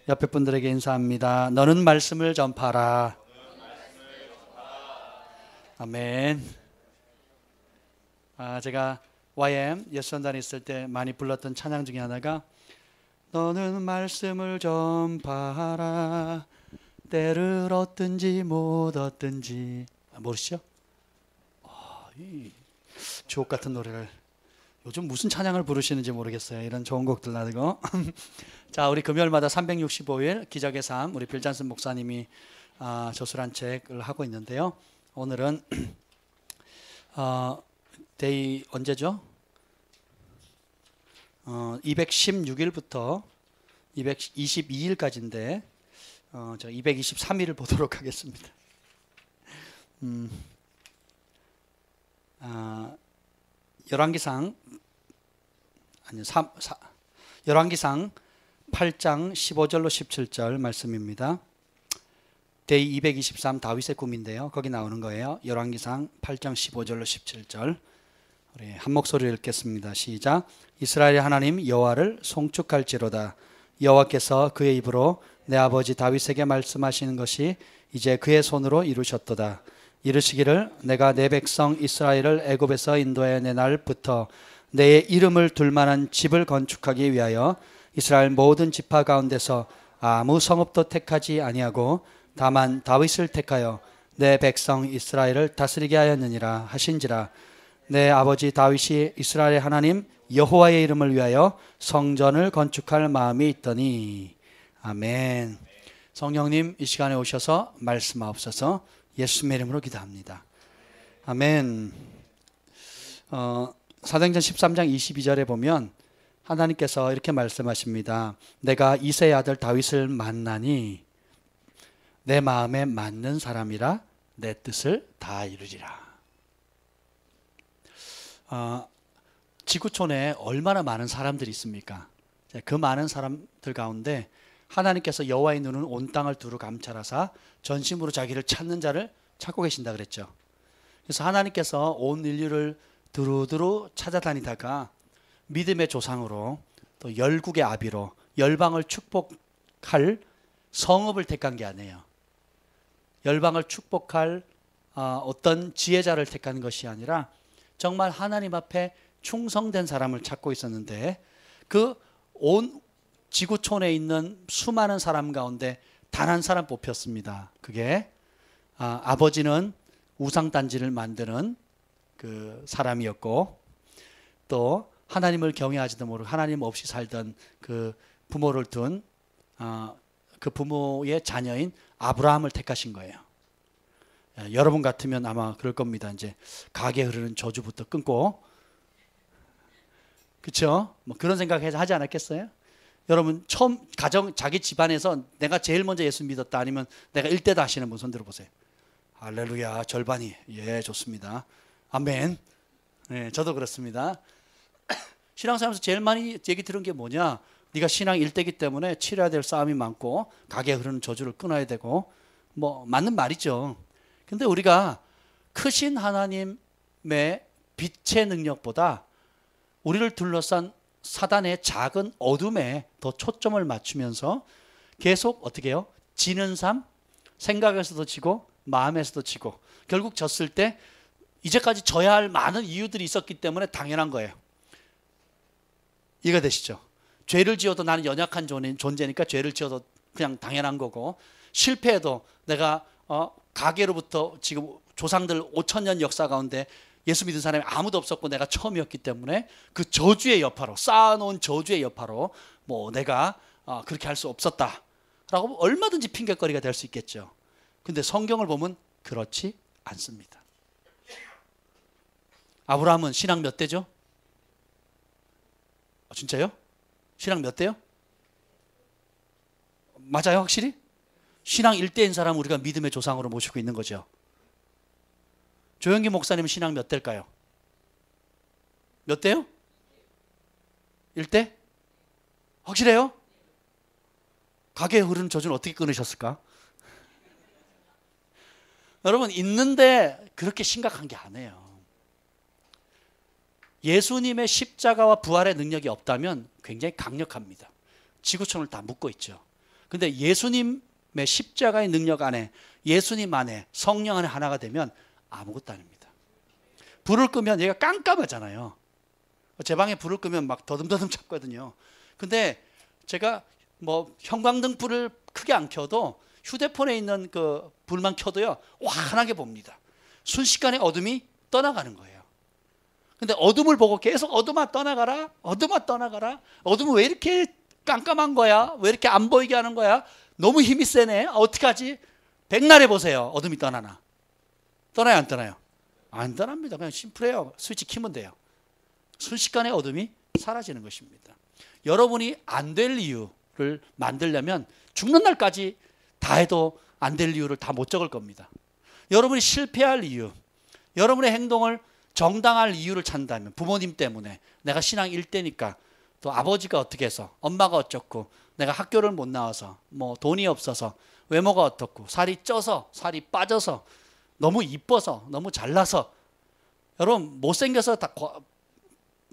옆에 분들에게 인사합니다. 너는 말씀을 전파하라. 아멘. 제가 YM 예선단에 있을 때 많이 불렀던 찬양 중에 하나가 너는 말씀을 전파하라. 때를 얻든지 못 얻든지. 모르시죠? 이 주옥 같은 노래를 요즘 무슨 찬양을 부르시는지 모르겠어요. 이런 좋은 곡들 나들고. 자, 우리 금요일마다 365일 기적의 삶 우리 빌잔슨 목사님이 저술한 책을 하고 있는데요. 오늘은 데이 언제죠? 216일부터 222일까지인데 저 223일을 보도록 하겠습니다. 열왕기상 8장 15절로 17절 말씀입니다. 데이 223 다윗의 꿈인데요. 거기 나오는 거예요. 열왕기상 8장 15절로 17절. 우리 한 목소리를 읽겠습니다. 시작. 이스라엘의 하나님 여호와를 송축할지로다. 여호와께서 그의 입으로 내 아버지 다윗에게 말씀하시는 것이 이제 그의 손으로 이루셨도다. 이르시기를 내가 내 백성 이스라엘을 애굽에서 인도해 내 날부터 내 이름을 둘 만한 집을 건축하기 위하여 이스라엘 모든 지파 가운데서 아무 성읍도 택하지 아니하고 다만 다윗을 택하여 내 백성 이스라엘을 다스리게 하였느니라 하신지라. 내 아버지 다윗이 이스라엘의 하나님 여호와의 이름을 위하여 성전을 건축할 마음이 있더니. 아멘. 성령님 이 시간에 오셔서 말씀하옵소서. 예수님의 이름으로 기도합니다. 아멘. 사도행전 13장 22절에 보면 하나님께서 이렇게 말씀하십니다. 내가 이새의 아들 다윗을 만나니 내 마음에 맞는 사람이라 내 뜻을 다 이루리라. 지구촌에 얼마나 많은 사람들이 있습니까? 그 많은 사람들 가운데 하나님께서 여호와의 눈은 온 땅을 두루 감찰하사 전심으로 자기를 찾는 자를 찾고 계신다 그랬죠. 그래서 하나님께서 온 인류를 두루두루 찾아다니다가 믿음의 조상으로 또 열국의 아비로 열방을 축복할 성읍을 택한 게 아니에요. 열방을 축복할 어떤 지혜자를 택한 것이 아니라 정말 하나님 앞에 충성된 사람을 찾고 있었는데 그 온 지구촌에 있는 수많은 사람 가운데 단 한 사람 뽑혔습니다. 그게 아버지는 우상단지를 만드는 그 사람이었고 또 하나님을 경외하지도 모르고 하나님 없이 살던 그 부모를 둔 그 부모의 자녀인 아브라함을 택하신 거예요. 여러분 같으면 아마 그럴 겁니다. 이제 가게 흐르는 저주부터 끊고, 그렇죠? 뭐 그런 생각 하지 않았겠어요? 여러분 처음 자기 집안에서 내가 제일 먼저 예수 믿었다 아니면 내가 1대다 하시는 분 손 들어보세요. 할렐루야. 절반이. 예, 좋습니다. 아멘. 네, 저도 그렇습니다. 신앙생활에서 제일 많이 얘기 들은 게 뭐냐? 네가 신앙 1대기 때문에 치러야 될 싸움이 많고 가게 흐르는 저주를 끊어야 되고, 뭐 맞는 말이죠. 근데 우리가 크신 하나님의 빛의 능력보다 우리를 둘러싼 사단의 작은 어둠에 더 초점을 맞추면서 계속 어떻게 해요? 지는 삶, 생각에서도 지고 마음에서도 지고 결국 졌을 때 이제까지 져야 할 많은 이유들이 있었기 때문에 당연한 거예요. 이해가 되시죠? 죄를 지어도 나는 연약한 존재니까 죄를 지어도 그냥 당연한 거고, 실패해도 내가 가계로부터 지금 조상들 5,000년 역사 가운데 예수 믿은 사람이 아무도 없었고 내가 처음이었기 때문에 그 저주의 여파로, 쌓아놓은 저주의 여파로 뭐 내가 그렇게 할 수 없었다라고 얼마든지 핑계거리가 될 수 있겠죠. 근데 성경을 보면 그렇지 않습니다. 아브라함은 신앙 몇 대죠? 진짜요? 신앙 몇 대요? 맞아요, 확실히? 신앙 1대인 사람은 우리가 믿음의 조상으로 모시고 있는 거죠. 조영기 목사님은 신앙 몇 대일까요? 몇 대요? 1대? 확실해요? 가게에 흐르는 저주는 어떻게 끊으셨을까? 여러분, 있는데 그렇게 심각한 게 아니에요. 예수님의 십자가와 부활의 능력이 없다면 굉장히 강력합니다. 지구촌을 다 묶고 있죠. 근데 예수님의 십자가의 능력 안에, 예수님 안에, 성령 안에 하나가 되면 아무것도 아닙니다. 불을 끄면 얘가 깜깜하잖아요. 제 방에 불을 끄면 막 더듬더듬 잡거든요. 근데 제가 뭐 형광등 불을 크게 안 켜도 휴대폰에 있는 그 불만 켜도요, 환하게 봅니다. 순식간에 어둠이 떠나가는 거예요. 근데 어둠을 보고 계속 어둠아 떠나가라, 어둠아 떠나가라, 어둠은 왜 이렇게 깜깜한 거야? 왜 이렇게 안 보이게 하는 거야? 너무 힘이 세네. 어떡하지? 백날 해보세요. 어둠이 떠나나? 떠나요, 안 떠나요? 안 떠납니다. 그냥 심플해요. 스위치 키면 돼요. 순식간에 어둠이 사라지는 것입니다. 여러분이 안 될 이유를 만들려면 죽는 날까지 다 해도 안 될 이유를 다 못 적을 겁니다. 여러분이 실패할 이유, 여러분의 행동을 정당할 이유를 찾는다면, 부모님 때문에 내가 신앙 1대니까, 또 아버지가 어떻게 해서, 엄마가 어쩌고, 내가 학교를 못 나와서, 뭐 돈이 없어서, 외모가 어떻고, 살이 쪄서, 살이 빠져서, 너무 이뻐서, 너무 잘나서. 여러분,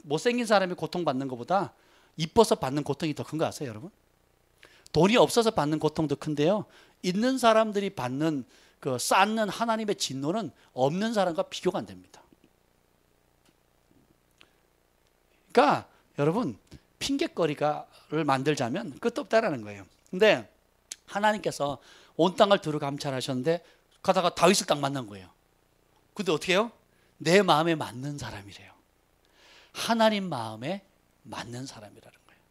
못생긴 사람이 고통받는 것보다 이뻐서 받는 고통이 더 큰 거 아세요, 여러분? 돈이 없어서 받는 고통도 큰데요, 있는 사람들이 받는 그 쌓는 하나님의 진노는 없는 사람과 비교가 안 됩니다. 그러니까 여러분, 핑계거리를 만들자면 끝도 없다라는 거예요. 근데 하나님께서 온 땅을 두루 감찰하셨는데 가다가 다윗을 딱 만난 거예요. 근데 어떻게 해요? 내 마음에 맞는 사람이래요. 하나님 마음에 맞는 사람이라는 거예요.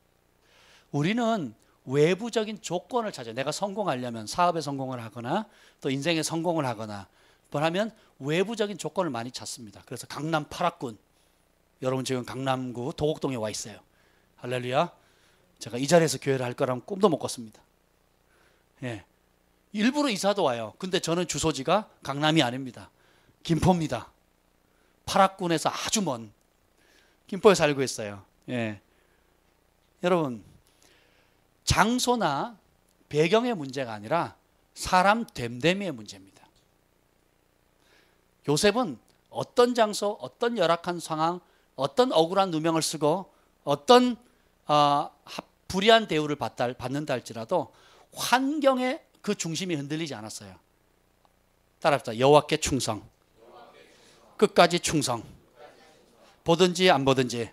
우리는 외부적인 조건을 찾아요. 내가 성공하려면, 사업에 성공을 하거나 또 인생에 성공을 하거나 하면 외부적인 조건을 많이 찾습니다. 그래서 강남 8학군, 여러분 지금 강남구 도곡동에 와 있어요. 할렐루야. 제가 이 자리에서 교회를 할 거라면 꿈도 못 꿨습니다. 예. 일부러 이사도 와요. 근데 저는 주소지가 강남이 아닙니다. 김포입니다. 8학군에서 아주 먼 김포에 살고 있어요. 예. 여러분, 장소나 배경의 문제가 아니라 사람 됨됨이의 문제입니다. 요셉은 어떤 장소, 어떤 열악한 상황, 어떤 억울한 누명을 쓰고 어떤 불의한 대우를 받는다 할지라도 환경의 그 중심이 흔들리지 않았어요. 따라합시다. 여호와께 충성. 끝까지 충성. 보든지 안 보든지.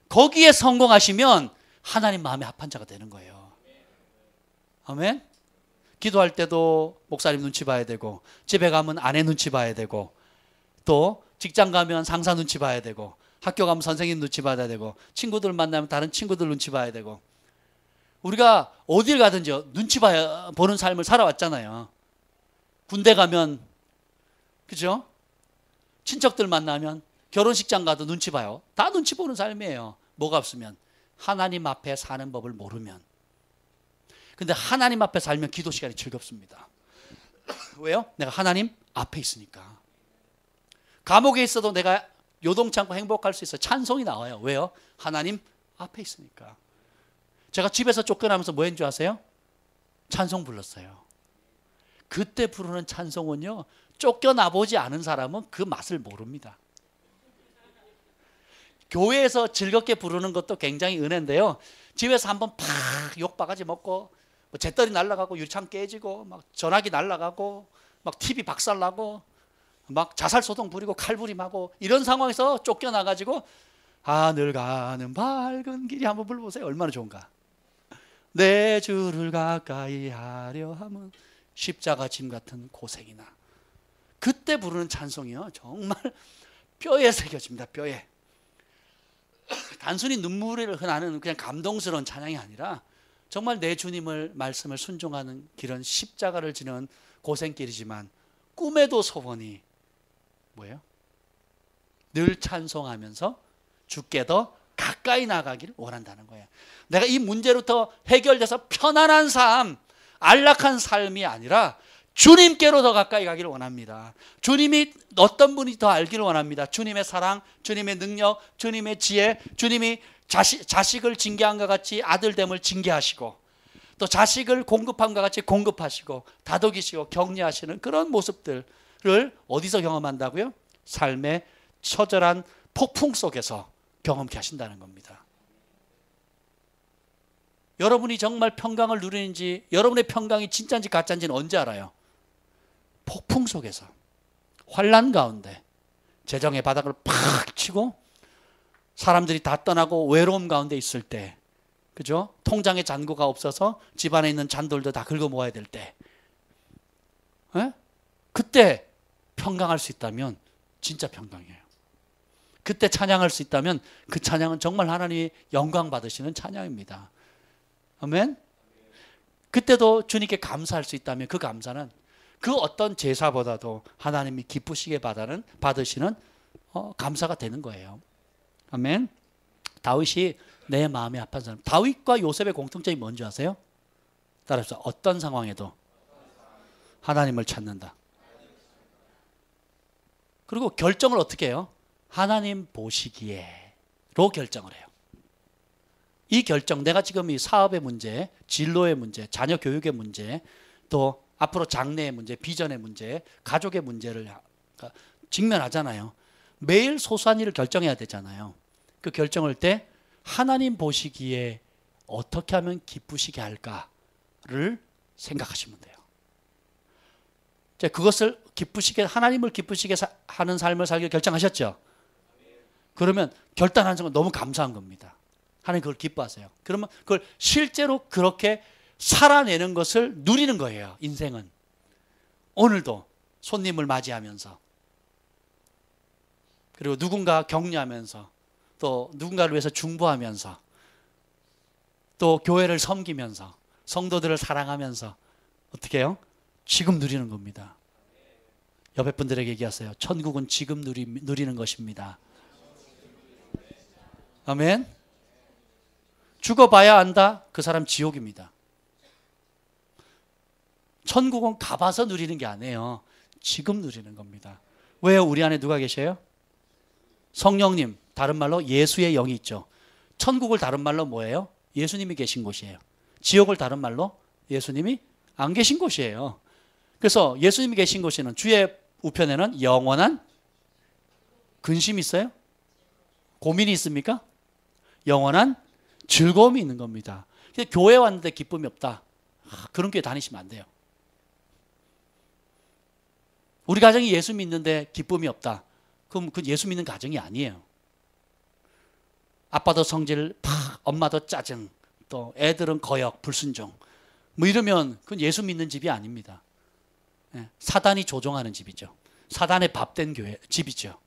거기에 성공하시면 하나님 마음에 합한 자가 되는 거예요. 아멘. 기도할 때도 목사님 눈치 봐야 되고, 집에 가면 아내 눈치 봐야 되고, 또 직장 가면 상사 눈치 봐야 되고, 학교 가면 선생님 눈치 봐야 되고, 친구들 만나면 다른 친구들 눈치 봐야 되고. 우리가 어딜 가든지 눈치 보는 삶을 살아왔잖아요. 군대 가면, 그죠? 친척들 만나면, 결혼식장 가도 눈치 봐요. 다 눈치 보는 삶이에요. 뭐가 없으면, 하나님 앞에 사는 법을 모르면. 근데 하나님 앞에 살면 기도 시간이 즐겁습니다. 왜요? 내가 하나님 앞에 있으니까. 감옥에 있어도 내가 요동치 않고 행복할 수 있어요. 찬송이 나와요. 왜요? 하나님 앞에 있으니까. 제가 집에서 쫓겨나면서 뭐 했는 줄 아세요? 찬송 불렀어요. 그때 부르는 찬송은요, 쫓겨나보지 않은 사람은 그 맛을 모릅니다. 교회에서 즐겁게 부르는 것도 굉장히 은혜인데요, 집에서 한번 팍 욕바가지 먹고 뭐 재떨이 날아가고 유리창 깨지고 막 전화기 날아가고 막 TV 박살나고 막 자살소동 부리고 칼부림하고 이런 상황에서 쫓겨나가지고 하늘 가는 밝은 길이 한번 불러보세요. 얼마나 좋은가. 내 주를 가까이 하려 함은 십자가 짐 같은 고생이나. 그때 부르는 찬송이요, 정말 뼈에 새겨집니다. 뼈에. 단순히 눈물을 흘리는 그냥 감동스러운 찬양이 아니라 정말 내 주님을 말씀을 순종하는 길은 십자가를 지는 고생길이지만 꿈에도 소원이 뭐예요? 늘 찬송하면서 주께 더 가까이 나가기를 원한다는 거예요. 내가 이 문제로부터 해결돼서 편안한 삶, 안락한 삶이 아니라 주님께로 더 가까이 가기를 원합니다. 주님이 어떤 분이 더 알기를 원합니다. 주님의 사랑, 주님의 능력, 주님의 지혜, 주님이 자식을 징계한과 같이 아들됨을 징계하시고, 또 자식을 공급함과 같이 공급하시고 다독이시고 격려하시는 그런 모습들을 어디서 경험한다고요? 삶의 처절한 폭풍 속에서 경험케 하신다는 겁니다. 여러분이 정말 평강을 누리는지, 여러분의 평강이 진짜인지 가짜인지는 언제 알아요? 폭풍 속에서, 환난 가운데, 재정의 바닥을 팍 치고 사람들이 다 떠나고 외로움 가운데 있을 때, 그죠? 통장에 잔고가 없어서 집안에 있는 잔돌도 다 긁어 모아야 될 때, 에? 그때 평강할 수 있다면 진짜 평강이에요. 그때 찬양할 수 있다면 그 찬양은 정말 하나님이 영광 받으시는 찬양입니다. 아멘. 그때도 주님께 감사할 수 있다면 그 감사는 그 어떤 제사보다도 하나님이 기쁘시게 받으시는 감사가 되는 거예요. 아멘. 다윗이 내 마음이 아픈 사람. 다윗과 요셉의 공통점이 뭔지 아세요? 따라서 어떤 상황에도 하나님을 찾는다. 그리고 결정을 어떻게 해요? 하나님 보시기에로 결정을 해요. 이 결정, 내가 지금 이 사업의 문제, 진로의 문제, 자녀 교육의 문제, 또 앞으로 장래의 문제, 비전의 문제, 가족의 문제를 직면하잖아요. 매일 소소한 일을 결정해야 되잖아요. 그 결정할 때 하나님 보시기에 어떻게 하면 기쁘시게 할까를 생각하시면 돼요. 그것을 기쁘시게, 하나님을 기쁘시게 하는 삶을 살기로 결정하셨죠? 그러면 결단하는 순간 너무 감사한 겁니다. 하나님 그걸 기뻐하세요. 그러면 그걸 실제로 그렇게 살아내는 것을 누리는 거예요. 인생은. 오늘도 손님을 맞이하면서, 그리고 누군가 격려하면서, 또 누군가를 위해서 중보하면서, 또 교회를 섬기면서, 성도들을 사랑하면서 어떻게 해요? 지금 누리는 겁니다. 옆에 분들에게 얘기하세요. 천국은 지금 누리는 것입니다. 아멘. 죽어봐야 안다. 그 사람 지옥입니다. 천국은 가봐서 누리는 게 아니에요. 지금 누리는 겁니다. 왜요? 우리 안에 누가 계셔요? 성령님, 다른 말로 예수의 영이 있죠. 천국을 다른 말로 뭐예요? 예수님이 계신 곳이에요. 지옥을 다른 말로 예수님이 안 계신 곳이에요. 그래서 예수님이 계신 곳에는, 주의 우편에는 영원한 근심이 있어요? 고민이 있습니까? 영원한 즐거움이 있는 겁니다. 교회 왔는데 기쁨이 없다. 그런 교회 다니시면 안 돼요. 우리 가정이 예수 믿는데 기쁨이 없다. 그럼 그 예수 믿는 가정이 아니에요. 아빠도 성질 팍, 엄마도 짜증, 또 애들은 거역, 불순종, 뭐 이러면 그건 예수 믿는 집이 아닙니다. 사단이 조종하는 집이죠. 사단의 밥된 교회 집이죠.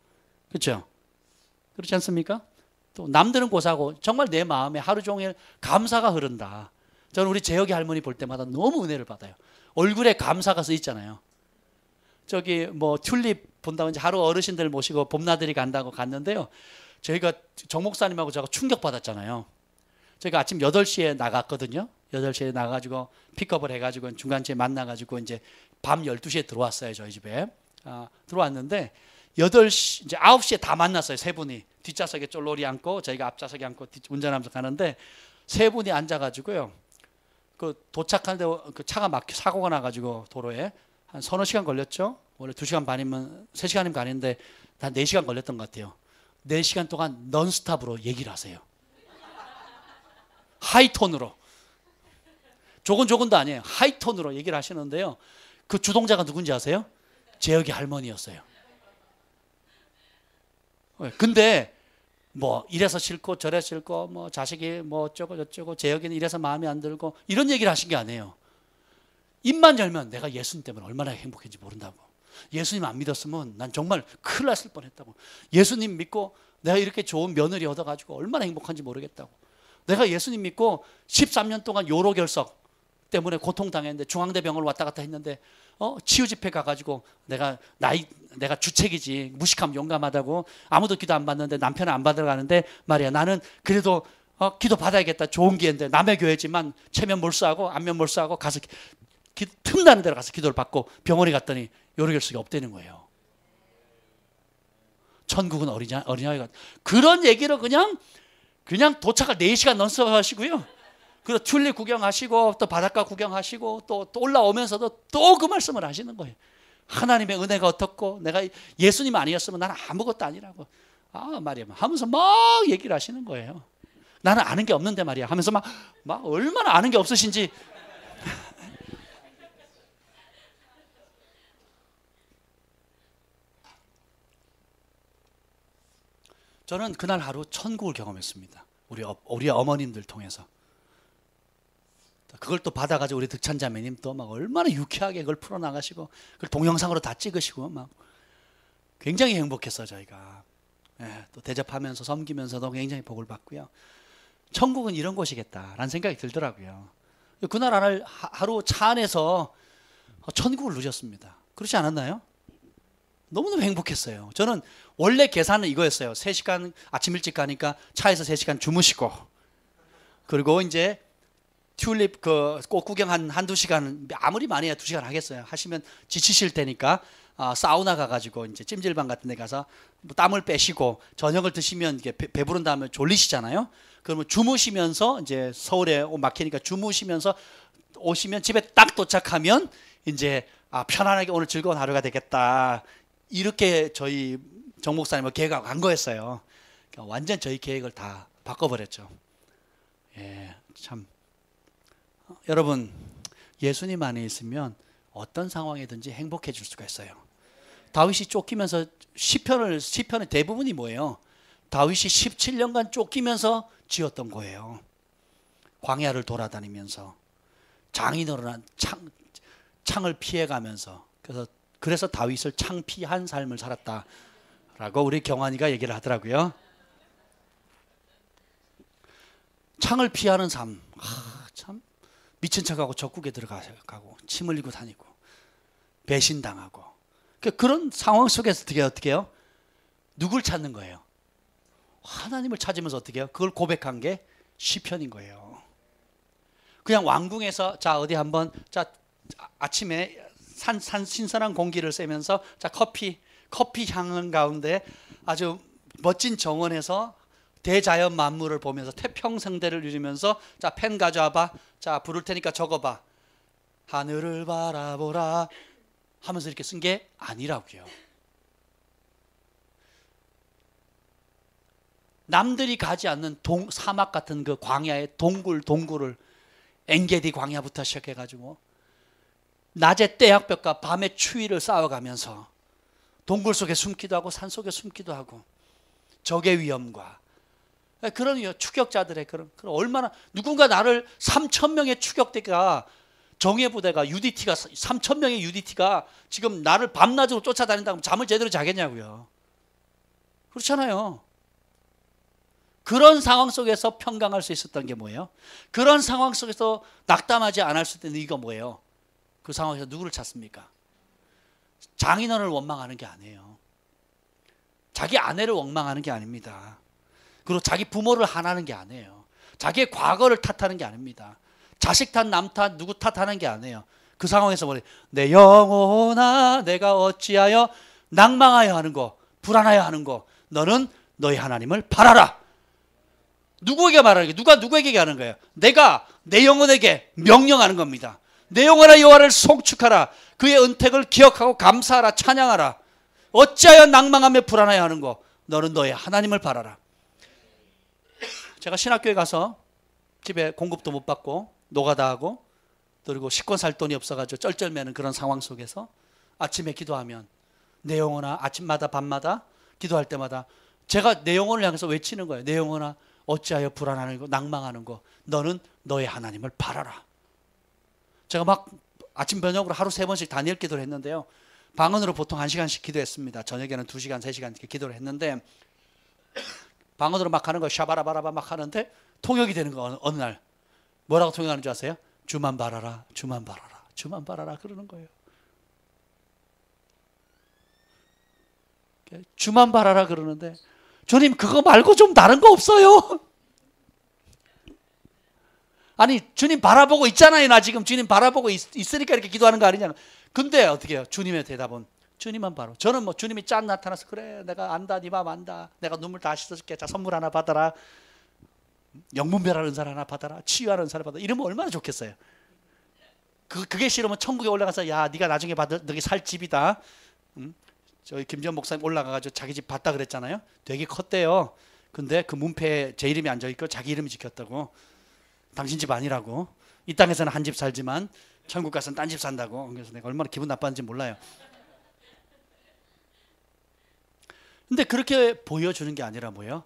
그렇죠? 그렇지 않습니까? 또 남들은 고사고 정말 내 마음에 하루 종일 감사가 흐른다. 저는 우리 재혁이 할머니 볼 때마다 너무 은혜를 받아요. 얼굴에 감사가 써 있잖아요. 저기 뭐 튤립 본다고 이제 하루 어르신들 모시고 봄나들이 간다고 갔는데요. 저희가 정 목사님하고 제가 충격받았잖아요. 저희가 아침 8시에 나갔거든요. 8시에 나가지고 픽업을 해가지고 중간쯤에 만나가지고 이제 밤 12시에 들어왔어요. 저희 집에. 들어왔는데 8시, 이제 9시에 다 만났어요. 세 분이. 뒷좌석에 쫄로리 앉고 저희가 앞좌석에 앉고 운전하면서 가는데 세 분이 앉아가지고요. 그 도착하는데 그 차가 막 사고가 나가지고 도로에 한 서너 시간 걸렸죠. 원래 2시간 반이면 3시간이면 가는데 한 4시간 걸렸던 것 같아요. 4시간 동안 넌스톱으로 얘기를 하세요. 하이톤으로. 조곤조곤도 아니에요. 하이톤으로 얘기를 하시는데요. 그 주동자가 누군지 아세요? 재혁이 할머니였어요. 근데 뭐 이래서 싫고 저래서 싫고 뭐 자식이 뭐 어쩌고 저쩌고 재혁이는 이래서 마음에 안 들고 이런 얘기를 하신 게 아니에요. 입만 열면 내가 예수님 때문에 얼마나 행복했는지 모른다고. 예수님 안 믿었으면 난 정말 큰일 났을 뻔했다고. 예수님 믿고 내가 이렇게 좋은 며느리 얻어가지고 얼마나 행복한지 모르겠다고. 내가 예수님 믿고 13년 동안 요로결석 때문에 고통당했는데 중앙대병원을 왔다 갔다 했는데 치유집회 가가지고 내가 주책이지, 무식하면 용감하다고, 아무도 기도 안 받는데 남편은 안 받으러 가는데 말이야, 나는 그래도 기도 받아야겠다. 좋은 기회인데 남의 교회지만 체면 몰수하고 안면 몰수하고 가서 틈나는 데로 가서 기도를 받고 병원에 갔더니 요로결석이 없다는 거예요. 천국은 어린아이가. 그런 얘기로 그냥 도착을 4시간 넌스톱 하시고요. 그리고 튤립 구경하시고 또 바닷가 구경하시고 또 올라오면서도 또 그 말씀을 하시는 거예요. 하나님의 은혜가 어떻고 내가 예수님 아니었으면 나는 아무것도 아니라고. 말이야 하면서 막 얘기를 하시는 거예요. 나는 아는 게 없는데 말이야 하면서 막 얼마나 아는 게 없으신지. 저는 그날 하루 천국을 경험했습니다. 우리 어머님들 통해서. 그걸 또 받아가지고 우리 득찬자매님 또 막 얼마나 유쾌하게 그걸 풀어나가시고 그걸 동영상으로 다 찍으시고 막 굉장히 행복했어요 저희가. 예, 또 대접하면서 섬기면서도 굉장히 복을 받고요. 천국은 이런 곳이겠다라는 생각이 들더라고요. 그날 하루 차 안에서 천국을 누렸습니다. 그렇지 않았나요? 너무너무 행복했어요. 저는 원래 계산은 이거였어요. 3시간 아침 일찍 가니까 차에서 3시간 주무시고, 그리고 이제 튤립 꽃 구경 한두 시간, 아무리 많이 해야 2시간 하겠어요. 하시면 지치실 테니까 사우나 가가지고 이제 찜질방 같은 데 가서 뭐 땀을 빼시고, 저녁을 드시면 이게 배부른 다음에 졸리시잖아요. 그러면 주무시면서 이제 서울에 막히니까 주무시면서 오시면 집에 딱 도착하면 이제 편안하게 오늘 즐거운 하루가 되겠다. 이렇게 저희 정 목사님과 계획하고 간 거였어요. 그러니까 완전 저희 계획을 다 바꿔버렸죠. 예, 참. 여러분, 예수님 안에 있으면 어떤 상황이든지 행복해질 수가 있어요. 다윗이 쫓기면서 시편의 대부분이 뭐예요? 다윗이 17년간 쫓기면서 지었던 거예요. 광야를 돌아다니면서 장인어른 창을 피해가면서, 그래서 다윗을 창피한 삶을 살았다라고 우리 경환이가 얘기를 하더라고요. 창을 피하는 삶, 참 미친 척하고 적국에 들어가고 침 흘리고 다니고 배신당하고, 그런 상황 속에서 어떻게 해요? 누굴 찾는 거예요? 하나님을 찾으면서 어떻게 해요? 그걸 고백한 게 시편인 거예요. 그냥 왕궁에서 어디 한번 아침에 신선한 공기를 쐬면서 커피 향은 가운데 아주 멋진 정원에서 대자연 만물을 보면서 태평성대를 누리면서 펜 가져와봐, 부를 테니까 적어봐, 하늘을 바라보라 하면서 이렇게 쓴 게 아니라고요. 남들이 가지 않는 사막 같은 그 광야의 동굴을 엔게디 광야부터 시작해가지고 낮에 떼약볕과 밤에 추위를 쌓아가면서 동굴 속에 숨기도 하고 산 속에 숨기도 하고 적의 위험과 그런 추격자들의 그런 얼마나, 누군가 나를 3,000명의 추격대가, 정예부대가 UDT가 3,000명의 UDT가 지금 나를 밤낮으로 쫓아다닌다면 잠을 제대로 자겠냐고요. 그렇잖아요. 그런 상황 속에서 평강할 수 있었던 게 뭐예요? 그런 상황 속에서 낙담하지 않을 수 있는 이유가 뭐예요? 그 상황에서 누구를 찾습니까? 장인어른을 원망하는 게 아니에요. 자기 아내를 원망하는 게 아닙니다. 그리고 자기 부모를 한하는 게 아니에요. 자기의 과거를 탓하는 게 아닙니다. 자식 탓, 남 탓, 누구 탓하는 게 아니에요. 그 상황에서 뭐래? 내 영혼아 내가 어찌하여 낭망하여 하는 거, 불안하여 하는 거, 너는 너희 하나님을 바라라. 누구에게 말하는 게, 누가 누구에게 하는 거예요? 내가 내 영혼에게 명령하는 겁니다. 내 영혼아 여호와를 송축하라. 그의 은택을 기억하고 감사하라. 찬양하라. 어찌하여 낭망하며 불안하여 하는 거, 너는 너의 하나님을 바라라. 제가 신학교에 가서 집에 공급도 못 받고 노가다 하고, 그리고 식권 살 돈이 없어가지고 쩔쩔매는 그런 상황 속에서 아침에 기도하면 내 영혼아, 아침마다 밤마다 기도할 때마다 제가 내 영혼을 향해서 외치는 거예요. 내 영혼아 어찌하여 불안하는 거, 낭망하는 거, 너는 너의 하나님을 바라라. 제가 막 아침 저녁으로 하루 3번씩 다니엘 기도를 했는데요. 방언으로 보통 1시간씩 기도했습니다. 저녁에는 2시간, 3시간 이렇게 기도를 했는데, 방언으로 막 하는 거 샤바라바라바 막 하는데 통역이 되는 거 어느 날 뭐라고 통역하는 줄 아세요? 주만 바라라, 주만 바라라, 주만 바라라 그러는 거예요. 주만 바라라 그러는데, 주님 그거 말고 좀 다른 거 없어요? 아니 주님 바라보고 있잖아요. 나 지금 주님 바라보고 있으니까 이렇게 기도하는 거 아니냐. 근데 어떻게 해요? 주님의 대답은 주님만 바로. 저는 뭐 주님이 짠 나타나서 그래 내가 안다, 네 맘 안다, 내가 눈물 다 씻어줄게, 자 선물 하나 받아라, 영문별하는 사람 하나 받아라, 치유하는 사람 받아라, 이러면 얼마나 좋겠어요. 그게 싫으면 천국에 올라가서 야 네가 나중에 받을 너기 살 집이다. 저희 김지현 목사님 올라가가지고 자기 집 봤다 그랬잖아요. 되게 컸대요. 근데 그 문패에 제 이름이 앉아있고 자기 이름이 찍혔다고. 당신 집 아니라고. 이 땅에서는 한 집 살지만 천국 가서는 딴 집 산다고. 그래서 내가 얼마나 기분 나빴는지 몰라요. 근데 그렇게 보여주는 게 아니라 뭐예요?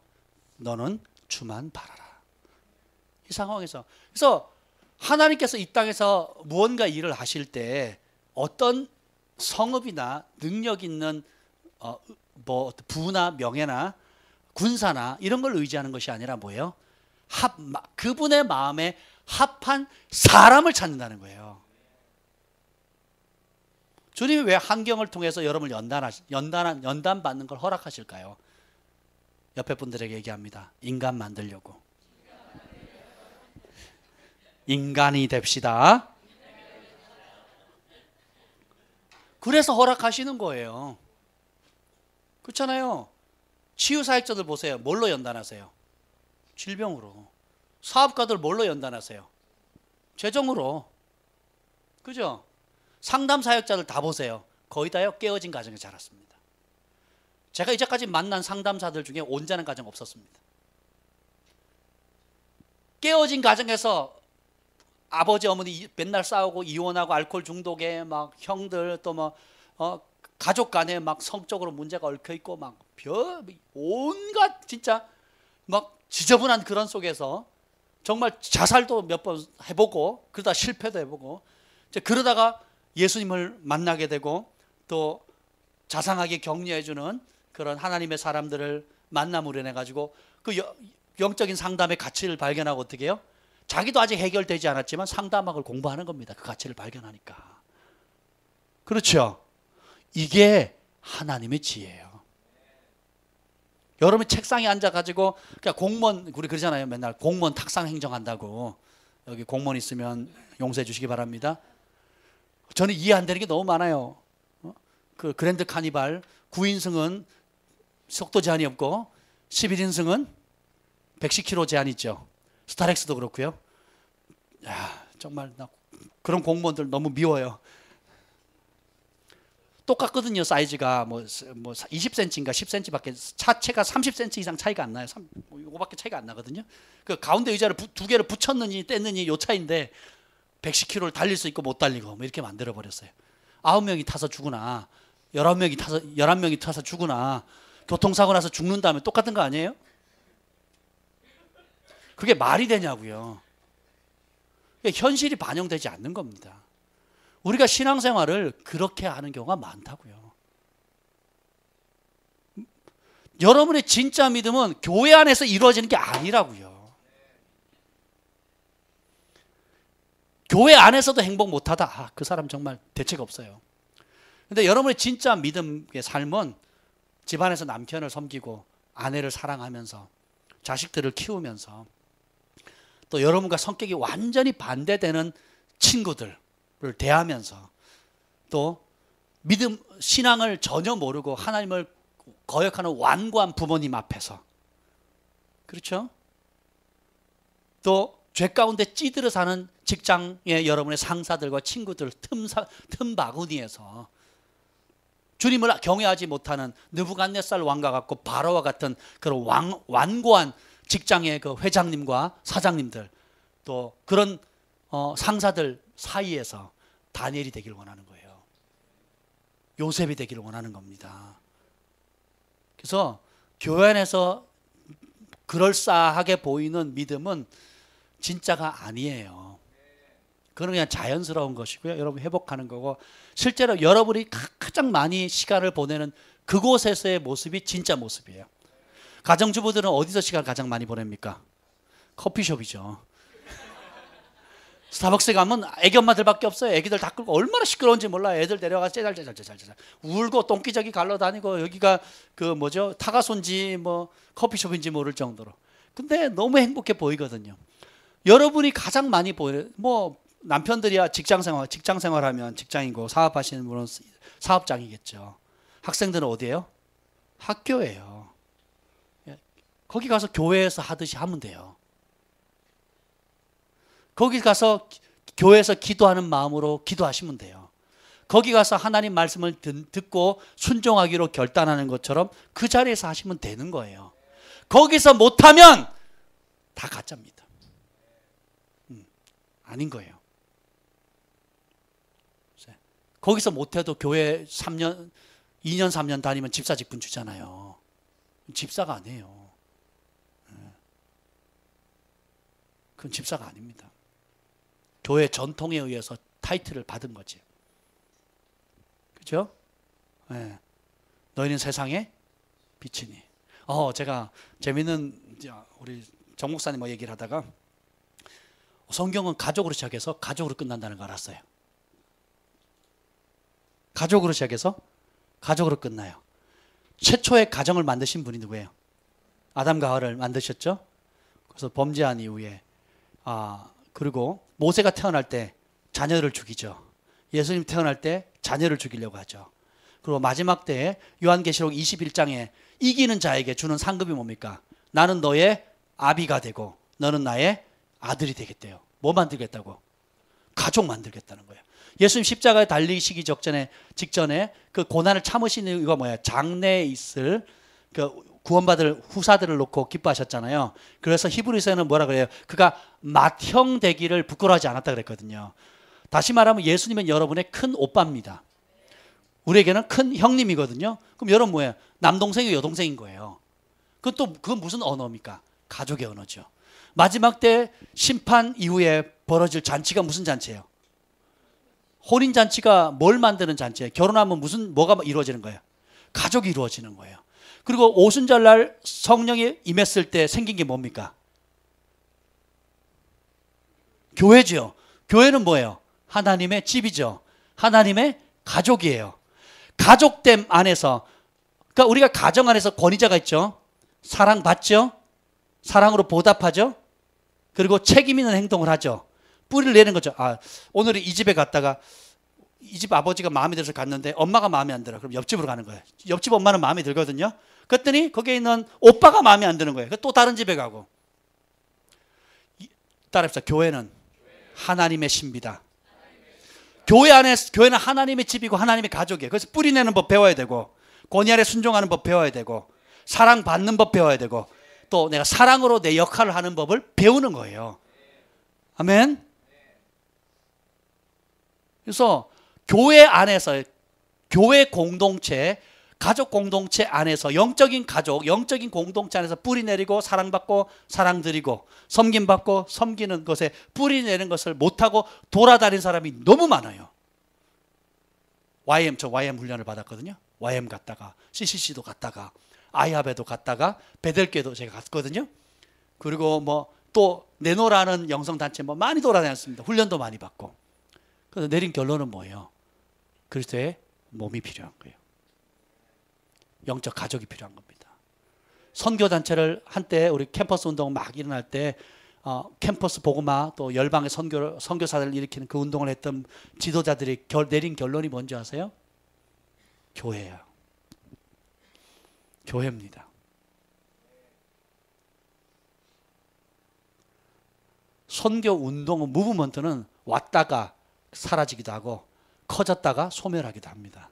너는 주만 바라라. 이 상황에서. 그래서 하나님께서 이 땅에서 무언가 일을 하실 때 어떤 성읍이나 능력 있는 뭐 부나 명예나 군사나 이런 걸 의지하는 것이 아니라 뭐예요? 그분의 마음에 합한 사람을 찾는다는 거예요. 주님이 왜 환경을 통해서 여러분을 연단 받는 걸 허락하실까요? 옆에 분들에게 얘기합니다. 인간 만들려고. 인간이 됩시다. 그래서 허락하시는 거예요. 그렇잖아요. 치유사역자들 보세요. 뭘로 연단하세요? 질병으로. 사업가들 뭘로 연단하세요? 재정으로. 그죠? 상담사역자들 다 보세요. 거의 다요 깨어진 가정에 자랐습니다. 제가 이제까지 만난 상담사들 중에 온전한 가정 없었습니다. 깨어진 가정에서 아버지 어머니 맨날 싸우고 이혼하고 알코올 중독에 막 형들 또 뭐 가족 간에 막 성적으로 문제가 얽혀 있고 막 온갖 진짜 막 지저분한 그런 속에서 정말 자살도 몇 번 해보고 그러다 실패도 해보고 이제 그러다가 예수님을 만나게 되고 또 자상하게 격려해주는 그런 하나님의 사람들을 만남으로 인해 가지고 그 영적인 상담의 가치를 발견하고 어떻게 해요? 자기도 아직 해결되지 않았지만 상담학을 공부하는 겁니다. 그 가치를 발견하니까. 그렇죠? 이게 하나님의 지혜예요. 여러분이 책상에 앉아가지고 그냥 공무원, 우리 그러잖아요. 맨날 공무원 탁상 행정한다고. 여기 공무원 있으면 용서해 주시기 바랍니다. 저는 이해 안 되는 게 너무 많아요. 그 그랜드 카니발 9인승은 속도 제한이 없고 11인승은 110km 제한이 있죠. 스타렉스도 그렇고요. 야, 정말 나 그런 공무원들 너무 미워요. 똑같거든요. 사이즈가 뭐 20cm인가 10cm밖에 차체가 30cm 이상 차이가 안 나요. 이거밖에 차이가 안 나거든요. 그 가운데 의자를 두 개를 붙였느니 뗐느니 요 차인데 110km를 달릴 수 있고 못 달리고 뭐 이렇게 만들어 버렸어요. 9명이 타서 죽으나 11명이 타서 죽으나 교통사고 나서 죽는다면 똑같은 거 아니에요? 그게 말이 되냐고요. 현실이 반영되지 않는 겁니다. 우리가 신앙생활을 그렇게 하는 경우가 많다고요. 여러분의 진짜 믿음은 교회 안에서 이루어지는 게 아니라고요. 교회 안에서도 행복 못하다. 그 사람 정말 대책 없어요. 근데 여러분의 진짜 믿음의 삶은 집안에서 남편을 섬기고 아내를 사랑하면서 자식들을 키우면서 또 여러분과 성격이 완전히 반대되는 친구들을 대하면서 또 믿음, 신앙을 전혀 모르고 하나님을 거역하는 완고한 부모님 앞에서 그렇죠? 또 죄 가운데 찌들어 사는 직장의 여러분의 상사들과 친구들 틈바구니에서 주님을 경외하지 못하는 느부갓네살 왕과 같고 바로와 같은 그런 완고한 직장의 그 회장님과 사장님들 또 그런 상사들 사이에서 다니엘이 되기를 원하는 거예요. 요셉이 되기를 원하는 겁니다. 그래서 교회 안에서 그럴싸하게 보이는 믿음은 진짜가 아니에요. 그건 그냥 자연스러운 것이고요. 여러분 회복하는 거고 실제로 여러분이 가장 많이 시간을 보내는 그곳에서의 모습이 진짜 모습이에요. 가정주부들은 어디서 시간을 가장 많이 보냅니까? 커피숍이죠. 스타벅스 가면 애기 엄마들밖에 없어요. 애기들 다 끌고 얼마나 시끄러운지 몰라요. 애들 데려가서 째잘째잘 울고 똥기저귀 갈러 다니고 여기가 그 뭐죠 타가손지 뭐 커피숍인지 모를 정도로. 근데 너무 행복해 보이거든요. 여러분이 가장 많이 뭐 남편들이야 직장생활하면 직장이고 사업하시는 분은 사업장이겠죠. 학생들은 어디예요? 학교예요. 거기 가서 교회에서 하듯이 하면 돼요. 거기 가서 교회에서 기도하는 마음으로 기도하시면 돼요. 거기 가서 하나님 말씀을 듣고 순종하기로 결단하는 것처럼 그 자리에서 하시면 되는 거예요. 거기서 못하면 다 가짜입니다. 아닌 거예요. 거기서 못해도 교회 3년, 2년, 3년 다니면 집사 직분 주잖아요. 집사가 아니에요. 그건 집사가 아닙니다. 교회 전통에 의해서 타이틀을 받은 거지. 그죠? 네. 너희는 세상의 빛이니. 제가 재밌는 우리 정 목사님 뭐 얘기를 하다가 성경은 가족으로 시작해서 가족으로 끝난다는 걸 알았어요. 가족으로 시작해서 가족으로 끝나요. 최초의 가정을 만드신 분이 누구예요? 아담과 하와를 만드셨죠? 그래서 범죄한 이후에 그리고 모세가 태어날 때 자녀를 죽이죠. 예수님 태어날 때 자녀를 죽이려고 하죠. 그리고 마지막 때에 요한계시록 21장에 이기는 자에게 주는 상급이 뭡니까? 나는 너의 아비가 되고 너는 나의 아들이 되겠대요. 뭐 만들겠다고? 가족 만들겠다는 거예요. 예수님 십자가에 달리시기 직전에 그 고난을 참으신 이유가 뭐야? 장래에 있을 그 구원받을 후사들을 놓고 기뻐하셨잖아요. 그래서 히브리서에는 뭐라 그래요? 그가 맏형 되기를 부끄러워하지 않았다 그랬거든요. 다시 말하면 예수님은 여러분의 큰 오빠입니다. 우리에게는 큰 형님이거든요. 그럼 여러분 뭐예요? 남동생이 여동생인 거예요. 그건 무슨 언어입니까? 가족의 언어죠. 마지막 때 심판 이후에 벌어질 잔치가 무슨 잔치예요? 혼인 잔치가 뭘 만드는 잔치예요? 결혼하면 뭐가 이루어지는 거예요? 가족이 이루어지는 거예요. 그리고 오순절날 성령이 임했을 때 생긴 게 뭡니까? 교회죠. 교회는 뭐예요? 하나님의 집이죠. 하나님의 가족이에요. 가족됨 안에서, 그러니까 우리가 가정 안에서 권위자가 있죠. 사랑받죠. 사랑으로 보답하죠. 그리고 책임 있는 행동을 하죠. 뿌리를 내는 거죠. 오늘 이 집에 갔다가 이 집 아버지가 마음에 들어서 갔는데 엄마가 마음에 안 들어. 그럼 옆집으로 가는 거예요. 옆집 엄마는 마음에 들거든요. 그랬더니 거기에 있는 오빠가 마음에 안 드는 거예요. 또 다른 집에 가고. 따라합시다. 교회는 하나님의 신비다. 교회는 하나님의 집이고 하나님의 가족이에요. 그래서 뿌리내는 법 배워야 되고, 권위 아래 순종하는 법 배워야 되고, 사랑받는 법 배워야 되고, 또 내가 사랑으로 내 역할을 하는 법을 배우는 거예요. 아멘. 그래서 교회 안에서, 교회 공동체, 가족 공동체 안에서 영적인 가족, 영적인 공동체 안에서 뿌리 내리고 사랑받고 사랑드리고 섬김받고 섬기는 것에 뿌리 내는 것을 못하고 돌아다니는 사람이 너무 많아요. 저 YM 훈련을 받았거든요. YM 갔다가 CCC도 갔다가 아이합에도 갔다가 베델교회도 제가 갔거든요. 그리고 뭐 또 내노라는 영성단체 뭐 많이 돌아다녔습니다. 훈련도 많이 받고. 그래서 내린 결론은 뭐예요? 그리스도의 몸이 필요한 거예요. 영적 가족이 필요한 겁니다. 선교단체를 한때 우리 캠퍼스 운동 막 일어날 때 캠퍼스 복음화 또 열방의 선교사들을 일으키는 그 운동을 했던 지도자들이 내린 결론이 뭔지 아세요? 교회예요. 교회입니다. 선교 운동은 무브먼트는 왔다가 사라지기도 하고 커졌다가 소멸하기도 합니다.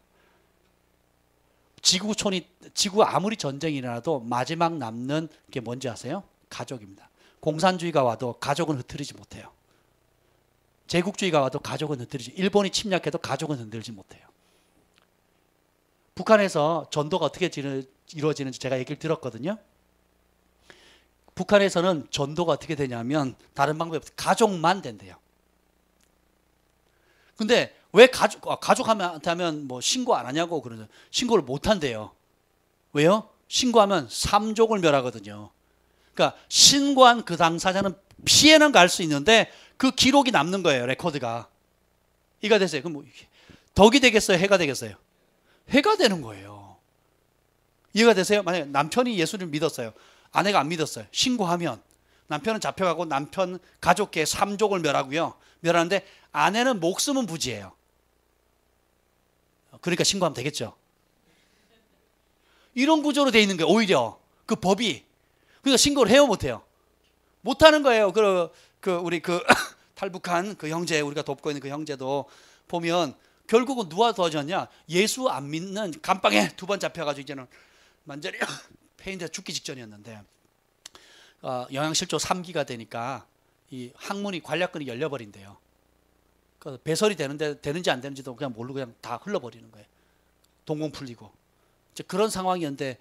지구 아무리 전쟁이 일어나도 마지막 남는 게 뭔지 아세요? 가족입니다. 공산주의가 와도 가족은 흐트리지 못해요. 제국주의가 와도 가족은 일본이 침략해도 가족은 흔들지 못해요. 북한에서 전도가 어떻게 이루어지는지 제가 얘기를 들었거든요. 북한에서는 전도가 어떻게 되냐면 다른 방법이 없어요. 가족만 된대요. 근데 왜 가족한테 하면 뭐 신고 안 하냐고 그러죠. 신고를 못 한대요. 왜요? 신고하면 삼족을 멸하거든요. 그러니까 신고한 그 당사자는 피해는 갈 수 있는데 그 기록이 남는 거예요. 레코드가. 이가 됐어요. 그럼 뭐 덕이 되겠어요? 해가 되겠어요? 해가 되는 거예요. 이해가 되세요? 만약에 남편이 예수를 믿었어요. 아내가 안 믿었어요. 신고하면 남편은 잡혀가고 남편 가족계 삼족을 멸하고요. 멸하는데 아내는 목숨은 부지예요. 그러니까 신고하면 되겠죠. 이런 구조로 돼 있는 거예요. 오히려 그 법이. 그러니까 신고를 해요, 못해요? 못하는 거예요. 우리 탈북한 그 형제, 우리가 돕고 있는 그 형제도 보면 결국은 누가 도와줬냐? 예수 안 믿는 감방에 2번 잡혀가지고 이제는 완전히 폐인돼 죽기 직전이었는데 영양실조 3기가 되니까 이 항문이 관략근이 열려버린대요. 그 배설이 되는지 안 되는지도 그냥 모르고 그냥 다 흘러버리는 거예요. 동공 풀리고 이제 그런 상황이었는데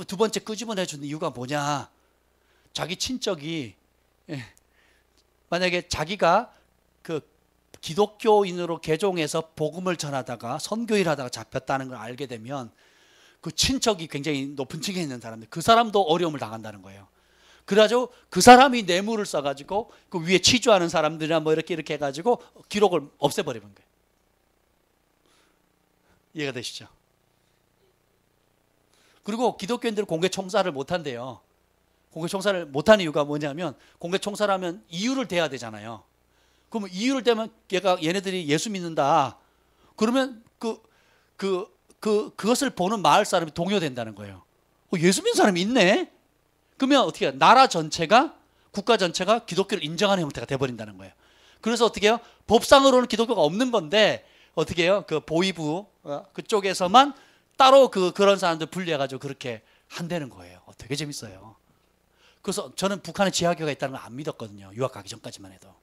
두 번째 끄집어내 준 이유가 뭐냐? 자기 친척이 만약에 자기가 그 기독교인으로 개종해서 복음을 전하다가 선교일 하다가 잡혔다는 걸 알게 되면 그 친척이 굉장히 높은 층에 있는 사람들, 그 사람도 어려움을 당한다는 거예요. 그래가지고 그 사람이 뇌물을 써가지고 그 위에 취조하는 사람들이나 뭐 이렇게 해가지고 기록을 없애버리는 거예요. 이해가 되시죠? 그리고 기독교인들은 공개 총살을 못한대요. 공개 총살을 못한 이유가 뭐냐면 공개 총살하면 이유를 대야 되잖아요. 그러면 이유를 대면 얘네들이 예수 믿는다. 그러면 그것을 보는 마을 사람이 동요된다는 거예요. 예수 믿는 사람이 있네? 그러면 어떻게 해요? 나라 전체가, 국가 전체가 기독교를 인정하는 형태가 돼버린다는 거예요. 그래서 어떻게 해요? 법상으로는 기독교가 없는 건데 어떻게 해요? 그 보위부 그쪽에서만 따로 그런 사람들 분리해가지고 그렇게 한다는 거예요. 되게 재밌어요. 그래서 저는 북한에 지하교가 있다는 걸 안 믿었거든요. 유학 가기 전까지만 해도.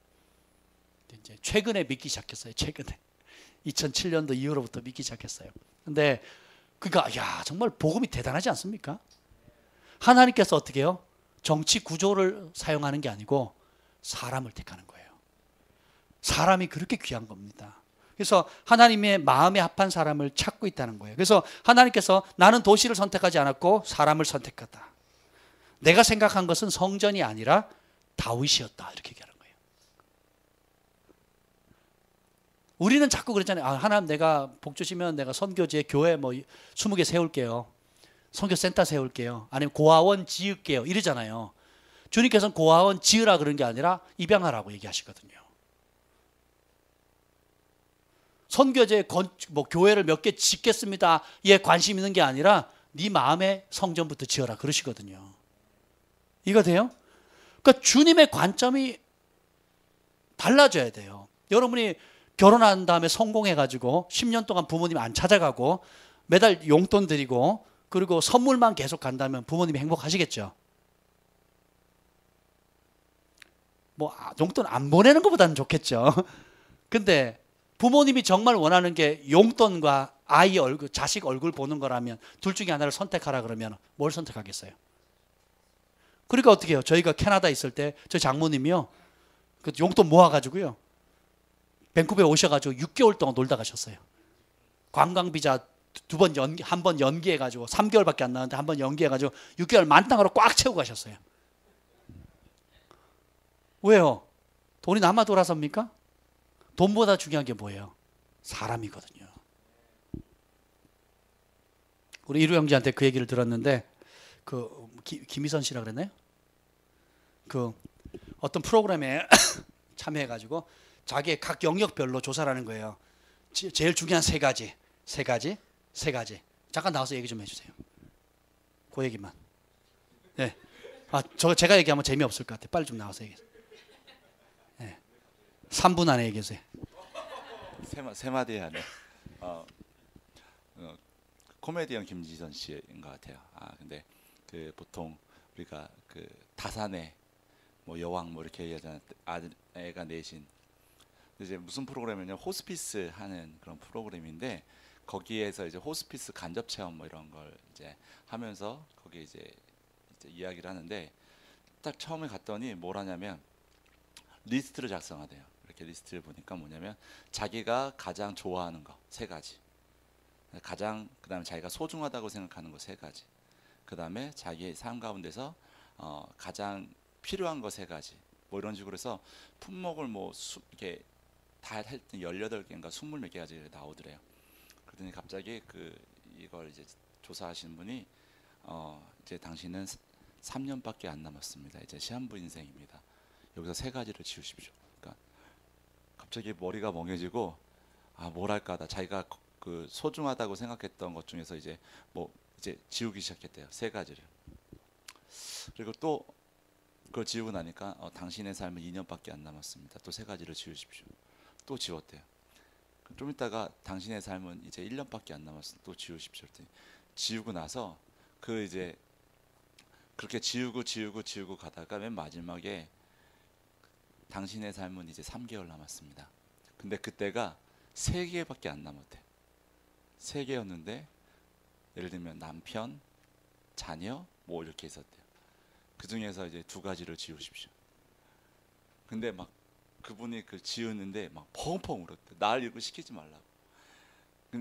이제 최근에 믿기 시작했어요. 최근에 2007년도 이후로부터 믿기 시작했어요. 근데 그러니까 야 정말 복음이 대단하지 않습니까? 하나님께서 어떻게 해요? 정치 구조를 사용하는 게 아니고 사람을 택하는 거예요. 사람이 그렇게 귀한 겁니다. 그래서 하나님의 마음에 합한 사람을 찾고 있다는 거예요. 그래서 하나님께서 나는 도시를 선택하지 않았고 사람을 선택했다. 내가 생각한 것은 성전이 아니라 다윗이었다. 이렇게 얘기하는 거예요. 우리는 자꾸 그랬잖아요. 하나님 내가 복 주시면 내가 선교지에 교회 뭐 20개 세울게요. 선교센터 세울게요. 아니면 고아원 지을게요. 이러잖아요. 주님께서는 고아원 지으라 그런 게 아니라 입양하라고 얘기하시거든요. 선교제 뭐 교회를 몇 개 짓겠습니다. 예, 관심 있는 게 아니라 네 마음의 성전부터 지어라 그러시거든요. 이거 돼요? 그러니까 주님의 관점이 달라져야 돼요. 여러분이 결혼한 다음에 성공해가지고 10년 동안 부모님 안 찾아가고 매달 용돈 드리고 그리고 선물만 계속 간다면 부모님이 행복하시겠죠? 뭐 용돈 안 보내는 것보다는 좋겠죠. 근데 부모님이 정말 원하는 게 용돈과 아이 얼굴, 자식 얼굴 보는 거라면 둘 중에 하나를 선택하라 그러면 뭘 선택하겠어요? 그러니까 어떻게 해요? 저희가 캐나다 있을 때 저희 장모님이요. 그 용돈 모아가지고요. 밴쿠버에 오셔가지고 6개월 동안 놀다 가셨어요. 관광비자 한 번 연기해가지고 3개월밖에 안 나왔는데 한 번 연기해가지고 6개월 만땅으로 꽉 채우고 가셨어요. 왜요? 돈이 남아 돌아섭니까? 돈보다 중요한 게 뭐예요? 사람이거든요. 우리 이루 형제한테 그 얘기를 들었는데 김희선 씨라 그랬나요? 어떤 프로그램에 참여해가지고 자기의 각 영역별로 조사를 하는 거예요. 제일 중요한 세 가지. 잠깐 나와서 얘기 좀 해주세요. 그 얘기만. 네. 제가 얘기하면 재미없을 것 같아요. 빨리 좀 나와서 얘기해주세요. 네. 3분 안에 얘기해주세요. 세 마디 안에. 코미디언 김지선 씨인 것 같아요. 근데 보통 우리가 다산의 뭐 여왕 뭐 이렇게 얘기하잖아요. 애가 넷인. 이제 무슨 프로그램이냐면 호스피스 하는 그런 프로그램인데 거기에서 이제 호스피스 간접 체험 뭐 이런 걸 이제 하면서 거기 이제 이야기를 하는데 딱 처음에 갔더니 뭘 하냐면 리스트를 작성하대요. 이렇게 리스트를 보니까 뭐냐면 자기가 가장 좋아하는 거 3가지. 그다음에 자기가 소중하다고 생각하는 거 3가지. 그다음에 자기의 삶 가운데서 가장 필요한 거 3가지. 뭐 이런 식으로 해서 품목을 뭐 이렇게 다 할 때 18개인가 20몇 개가 나오더래요. 그러더니 갑자기 이걸 이제 조사하신 분이 이제 당신은 3년밖에 안 남았습니다. 이제 시한부 인생입니다. 여기서 3가지를 지우십시오. 그러니까 갑자기 머리가 멍해지고 뭐랄까 자기가 소중하다고 생각했던 것 중에서 이제 지우기 시작했대요. 3가지를. 그리고 또 그걸 지우고 나니까 당신의 삶은 2년밖에 안 남았습니다. 또 3가지를 지우십시오. 또 지웠대요. 좀 있다가 당신의 삶은 이제 1년밖에 안 남았습니다. 또 지우십시오. 지우고 나서 이제 그렇게 지우고 가다가 맨 마지막에 당신의 삶은 이제 3개월 남았습니다. 근데 그때가 3개밖에 안 남았대. 3개였는데 예를 들면 남편, 자녀 뭐 이렇게 있었대요. 그 중에서 이제 2가지를 지우십시오. 근데 막 그분이 그 지우는데 막 펑펑 울었대. 날 이거 시키지 말라고.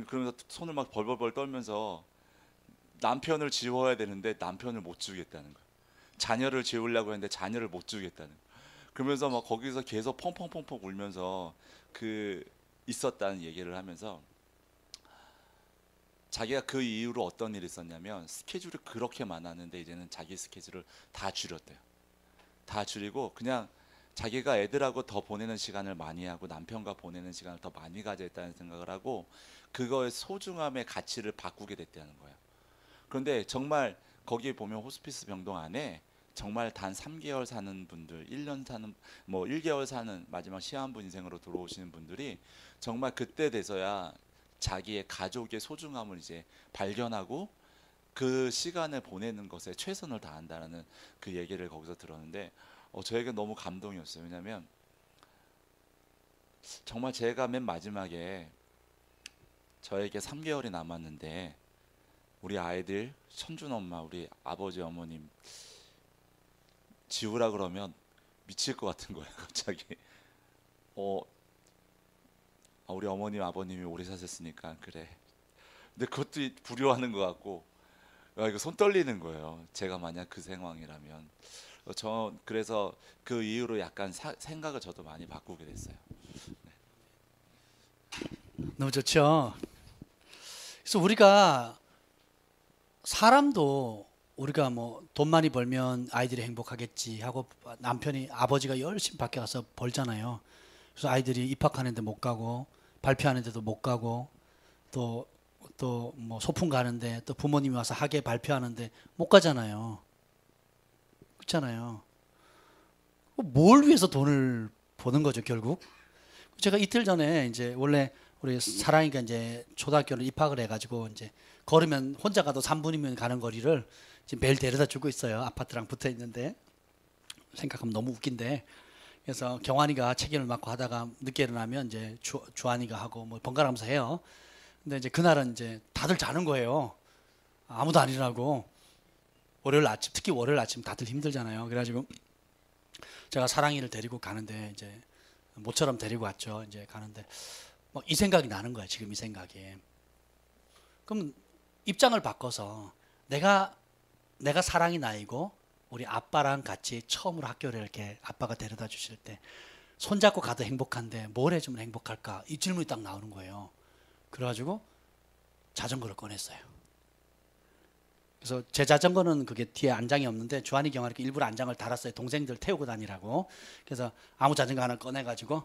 그러면서 손을 막 벌벌벌 떨면서 남편을 지워야 되는데 남편을 못 지우겠다는 거야. 자녀를 지우려고 했는데 자녀를 못 지우겠다는 거야. 그러면서 막 거기서 계속 펑펑펑펑 울면서 그 있었다는 얘기를 하면서 자기가 그 이후로 어떤 일이 있었냐면 스케줄이 그렇게 많았는데 이제는 자기 스케줄을 다 줄였대요. 다 줄이고 그냥 자기가 애들하고 더 보내는 시간을 많이 하고 남편과 보내는 시간을 더 많이 가져야겠다는 생각을 하고 그거의 소중함의 가치를 바꾸게 됐다는 거예요. 그런데 정말 거기에 보면 호스피스 병동 안에 정말 단 3개월 사는 분들, 1년 사는 뭐 1개월 사는 마지막 시한부 인생으로 들어오시는 분들이 정말 그때 돼서야 자기의 가족의 소중함을 이제 발견하고 그 시간을 보내는 것에 최선을 다한다는 그 얘기를 거기서 들었는데 저에게 너무 감동이었어요. 왜냐하면 정말 제가 맨 마지막에 저에게 3개월이 남았는데 우리 아이들, 천준 엄마, 우리 아버지, 어머님 지우라 그러면 미칠 것 같은 거예요. 갑자기 우리 어머님, 아버님이 오래 사셨으니까 그래. 근데 그것도 불효하는 것 같고 이거 손 떨리는 거예요. 제가 만약 그 상황이라면 그래서 그 이후로 약간 생각을 저도 많이 바꾸게 됐어요. 너무 좋죠. 그래서 우리가 사람도 우리가 뭐 돈 많이 벌면 아이들이 행복하겠지 하고 남편이 아버지가 열심히 밖에 가서 벌잖아요. 그래서 아이들이 입학하는데 못 가고 발표하는데도 못 가고 또 뭐 소풍 가는데 또 부모님이 와서 학예 발표하는데 못 가잖아요. 그렇잖아요. 뭘 위해서 돈을 버는 거죠, 결국? 제가 이틀 전에 이제 원래 우리 사랑이가 이제 초등학교를 입학을 해가지고 이제 걸으면 혼자 가도 3분이면 가는 거리를 지금 매일 데려다 주고 있어요. 아파트랑 붙어 있는데 생각하면 너무 웃긴데 그래서 경환이가 책임을 맡고 하다가 늦게 일어나면 이제 주한이가 하고 뭐 번갈아가면서 해요. 근데 이제 그날은 이제 다들 자는 거예요. 아무도 안 일어나고 월요일 아침 특히 월요일 아침 다들 힘들잖아요. 그래가지고 제가 사랑이를 데리고 가는데 이제 모처럼 데리고 왔죠. 이제 가는데 막 이 생각이 나는 거야. 지금 이 생각이. 그럼 입장을 바꿔서 내가 사랑이 나이고 우리 아빠랑 같이 처음으로 학교를 이렇게 아빠가 데려다 주실 때 손잡고 가도 행복한데 뭘 해주면 행복할까? 이 질문이 딱 나오는 거예요. 그래가지고 자전거를 꺼냈어요. 그래서 제 자전거는 그게 뒤에 안장이 없는데 주한이 경화니까 일부러 안장을 달았어요. 동생들 태우고 다니라고. 그래서 아무 자전거 하나 꺼내가지고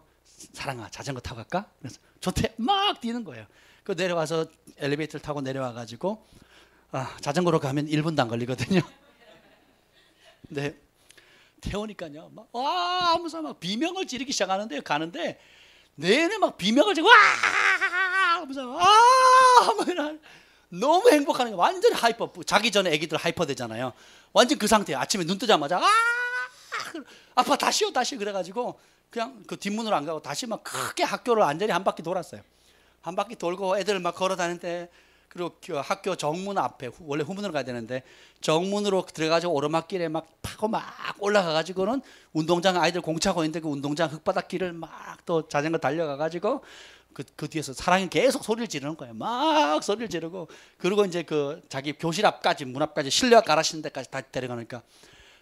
사랑아 자전거 타고 갈까? 그래서 좋대 막 뛰는 거예요. 그 내려와서 엘리베이터를 타고 내려와가지고 자전거로 가면 1분도 안 걸리거든요. 근데 태우니까요 막 하면서 막 비명을 지르기 시작하는데 가는데 내내 막 비명을 지르고 하면서 너무 행복하는 거예요. 완전 하이퍼. 자기 전에 애기들 하이퍼 되잖아요. 완전 그 상태예요. 아침에 눈 뜨자마자 아빠 다시요 그래가지고 그냥 그 뒷문으로 안 가고 다시 막 크게 학교를 완전히 한 바퀴 돌았어요. 한 바퀴 돌고 애들 막 걸어 다니는데 그리고 그 학교 정문 앞에 원래 후문으로 가야 되는데 정문으로 들어가지고 오르막길에 막 타고 막 올라가가지고는 운동장 아이들 공차고 있는데 그 운동장 흙바닥 길을 막 또 자전거 달려가가지고 그 뒤에서 사랑이 계속 소리를 지르는 거예요. 막 소리를 지르고 그리고 이제 그 자기 교실 앞까지 문 앞까지 실내화 갈아 신는 데까지 다 데려가니까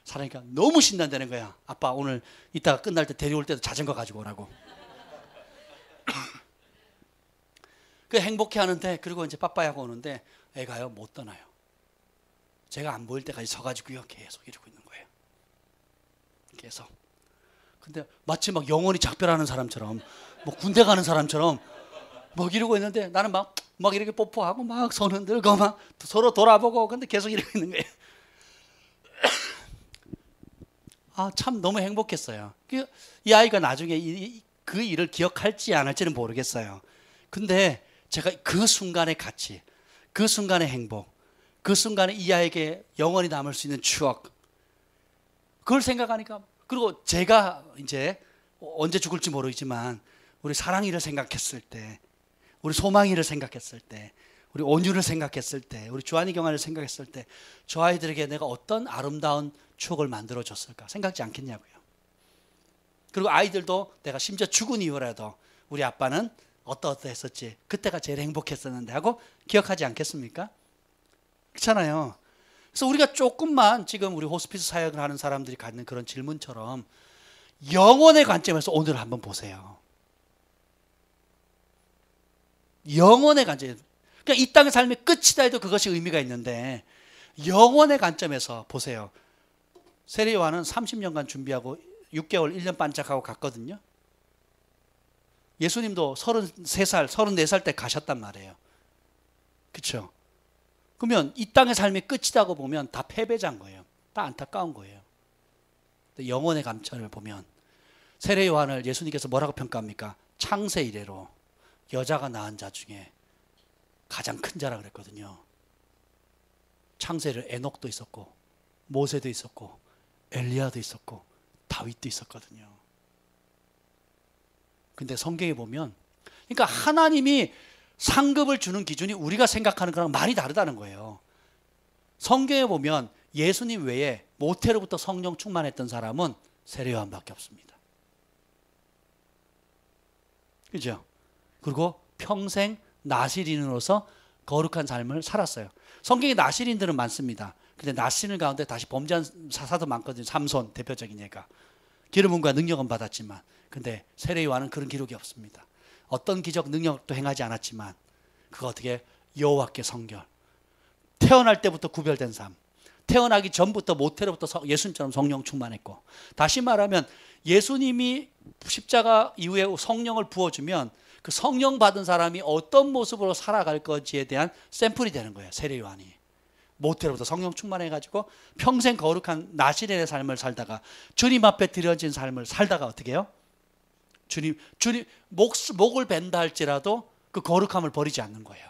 사랑이가 너무 신난다는 거야. 아빠 오늘 이따가 끝날 때 데려올 때도 자전거 가지고 오라고. 그 행복해 하는데 그리고 이제 빠빠이하고 오는데 애가요 못 떠나요. 제가 안 보일 때까지 서가지고요 계속 이러고 있는 거예요. 계속. 근데 마치 막 영원히 작별하는 사람처럼 뭐 군대 가는 사람처럼 막 이러고 있는데 나는 막 이렇게 뽀뽀하고 막 손 흔들고 막 서로 돌아보고 근데 계속 이러고 있는 거예요. 참 너무 행복했어요. 이 아이가 나중에 그 일을 기억할지 안 할지는 모르겠어요. 근데 제가 그 순간의 가치, 그 순간의 행복, 그 순간에 이 아이에게 영원히 남을 수 있는 추억 그걸 생각하니까, 그리고 제가 이제 언제 죽을지 모르지만 우리 사랑이를 생각했을 때, 우리 소망이를 생각했을 때, 우리 온유를 생각했을 때, 우리 주한이 경화를 생각했을 때 저 아이들에게 내가 어떤 아름다운 추억을 만들어줬을까 생각지 않겠냐고요. 그리고 아이들도 내가 심지어 죽은 이후라도 우리 아빠는 어떠했었지, 그때가 제일 행복했었는데 하고 기억하지 않겠습니까? 그렇잖아요. 그래서 우리가 조금만 지금 우리 호스피스 사역을 하는 사람들이 갖는 그런 질문처럼 영혼의 관점에서 오늘을 한번 보세요. 영혼의 관점. 그러니까 이 땅의 삶의 끝이다 해도 그것이 의미가 있는데 영혼의 관점에서 보세요. 세례 요한은 30년간 준비하고 6개월, 1년 반짝하고 갔거든요. 예수님도 33살, 34살 때 가셨단 말이에요. 그렇죠? 그러면 이 땅의 삶의 끝이라고 보면 다 패배자인 거예요. 다 안타까운 거예요. 영혼의 관점을 보면 세례 요한을 예수님께서 뭐라고 평가합니까? 창세 이래로 여자가 낳은 자 중에 가장 큰 자라 그랬거든요. 창세를 에녹도 있었고 모세도 있었고 엘리야도 있었고 다윗도 있었거든요. 근데 성경에 보면, 그러니까 하나님이 상급을 주는 기준이 우리가 생각하는 거랑 많이 다르다는 거예요. 성경에 보면 예수님 외에 모태로부터 성령 충만했던 사람은 세례 요한밖에 없습니다. 그죠? 그리고 평생 나시린으로서 거룩한 삶을 살았어요. 성경에 나시린들은 많습니다. 근데 나시린 가운데 다시 범죄한 사사도 많거든요. 삼손 대표적인 예가. 기름부음과 능력은 받았지만, 근데 세례 요한은 그런 기록이 없습니다. 어떤 기적 능력도 행하지 않았지만 그거 어떻게 여호와께 성결, 태어날 때부터 구별된 삶, 태어나기 전부터 모태로부터 예수님처럼 성령 충만했고, 다시 말하면 예수님이 십자가 이후에 성령을 부어주면 그 성령 받은 사람이 어떤 모습으로 살아갈 건지에 대한 샘플이 되는 거예요. 세례 요한이 모태로부터 성령 충만해가지고 평생 거룩한 나시린의 삶을 살다가 주님 앞에 드려진 삶을 살다가 어떻게 해요? 주님 목을 벤다 할지라도 그 거룩함을 버리지 않는 거예요.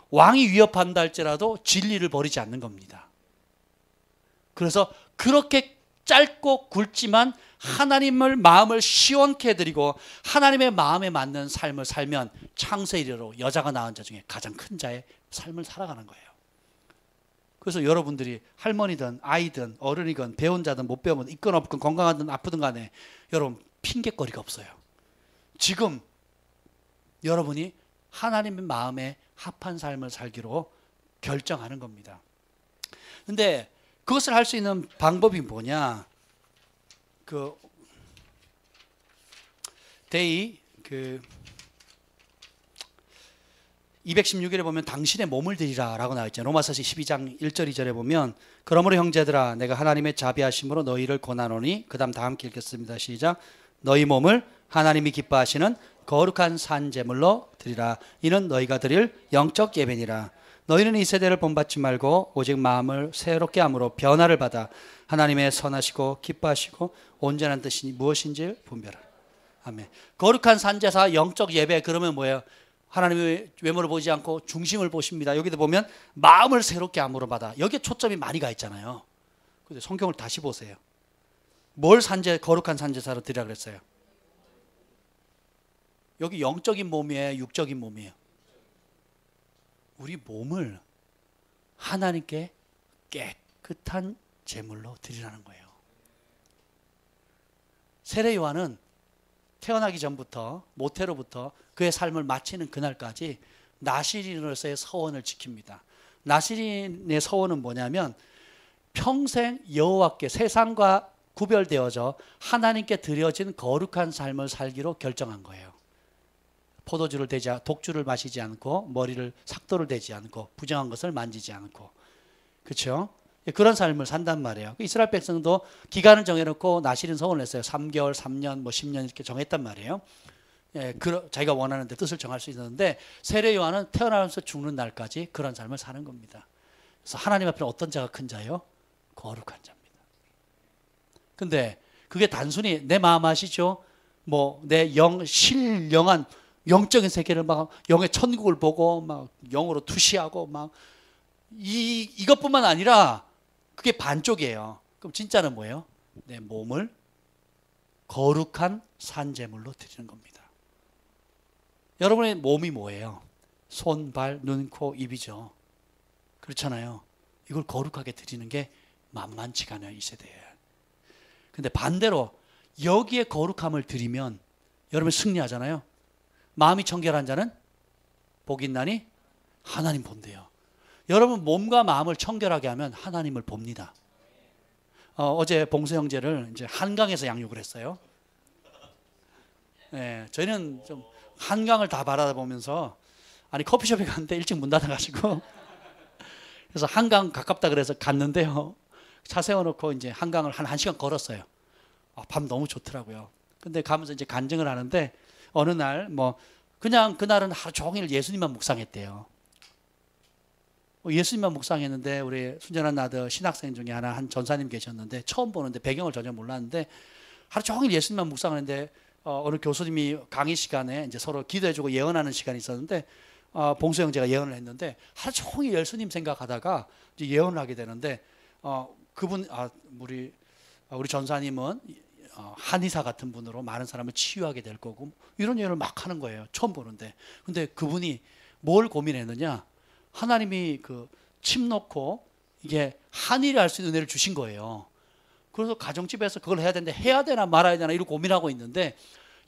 왕이 위협한다 할지라도 진리를 버리지 않는 겁니다. 그래서 그렇게 짧고 굵지만 하나님을 마음을 시원케 해드리고 하나님의 마음에 맞는 삶을 살면 창세 이래로 여자가 낳은 자 중에 가장 큰 자의 삶을 살아가는 거예요. 그래서 여러분들이 할머니든 아이든 어른이든 배운 자든 못 배우든 있건 없건 건강하든 아프든 간에 여러분 핑계거리가 없어요. 지금 여러분이 하나님의 마음에 합한 삶을 살기로 결정하는 겁니다. 근데 그것을 할 수 있는 방법이 뭐냐? 데이 216일에 보면 당신의 몸을 드리라 라고 나와 있죠. 로마서시 12장 1절 2절에 보면, 그러므로 형제들아 내가 하나님의 자비하심으로 너희를 권하노니, 그 다음 다 함께 읽겠습니다. 시작. 너희 몸을 하나님이 기뻐하시는 거룩한 산 제물로 드리라. 이는 너희가 드릴 영적 예배니라. 너희는 이 세대를 본받지 말고 오직 마음을 새롭게 함으로 변화를 받아 하나님의 선하시고 기뻐하시고 온전한 뜻이 무엇인지 분별하라. 아멘. 거룩한 산제사 영적 예배, 그러면 뭐예요? 하나님의 외모를 보지 않고 중심을 보십니다. 여기도 보면 마음을 새롭게 함으로 받아. 여기에 초점이 많이 가 있잖아요. 근데 성경을 다시 보세요. 뭘 거룩한 산제사로 드리라 그랬어요? 여기 영적인 몸이에요, 육적인 몸이에요? 우리 몸을 하나님께 깨끗한 제물로 드리라는 거예요. 세례 요한은 태어나기 전부터 모태로부터 그의 삶을 마치는 그날까지 나시린으로서의 서원을 지킵니다. 나시린의 서원은 뭐냐면 평생 여호와께, 세상과 구별되어져 하나님께 드려진 거룩한 삶을 살기로 결정한 거예요. 포도주를 독주를 마시지 않고, 머리를 삭도를 대지 않고, 부정한 것을 만지지 않고, 그렇죠? 그런 삶을 산단 말이에요. 이스라엘 백성도 기간을 정해놓고 나시린 서원을 했어요. 3개월, 3년, 10년 이렇게 정했단 말이에요. 자기가 원하는 데 뜻을 정할 수 있는데, 세례 요한은 태어나면서 죽는 날까지 그런 삶을 사는 겁니다. 그래서 하나님 앞에 어떤 자가 큰 자요? 거룩한 자입니다. 근데 그게 단순히 내 마음 아시죠? 내 신령한 영적인 세계를 막 영의 천국을 보고 막 영으로 투시하고 막 이것뿐만 아니라 그게 반쪽이에요. 그럼 진짜는 뭐예요? 내 몸을 거룩한 산제물로 드리는 겁니다. 여러분의 몸이 뭐예요? 손, 발, 눈, 코, 입이죠. 그렇잖아요. 이걸 거룩하게 드리는 게 만만치가 않아요, 이 세대에. 근데 반대로 여기에 거룩함을 드리면 여러분 승리하잖아요. 마음이 청결한 자는 복이 있나니 하나님 본대요. 여러분 몸과 마음을 청결하게 하면 하나님을 봅니다. 어제 봉수 형제를 이제 한강에서 양육을 했어요. 네, 저희는 좀 한강을 다 바라보면서 아니 커피숍에 갔는데 일찍 문 닫아가지고 그래서 한강 가깝다 그래서 갔는데요. 차 세워놓고 이제 한강을 한 1시간 걸었어요. 밤 너무 좋더라고요. 근데 가면서 이제 간증을 하는데 어느 날 뭐 그냥 그날은 하루 종일 예수님만 묵상했대요. 예수님만 묵상했는데 우리 순전한 아들 신학생 중에 하나 한 전사님 계셨는데 처음 보는데 배경을 전혀 몰랐는데 하루 종일 예수님만 묵상하는데 어느 교수님이 강의 시간에 이제 서로 기도해주고 예언하는 시간이 있었는데 봉수 형제가 예언을 했는데 하루 종일 예수님 생각하다가 이제 예언을 하게 되는데 그분 우리 전사님은 한의사 같은 분으로 많은 사람을 치유하게 될 거고 이런 예언을 막 하는 거예요. 처음 보는데. 근데 그분이 뭘 고민했느냐? 하나님이 그 침 놓고 이게 한의를 할 수 있는 은혜를 주신 거예요. 그래서 가정집에서 그걸 해야 되는데 해야 되나 말아야 되나 이러고 고민하고 있는데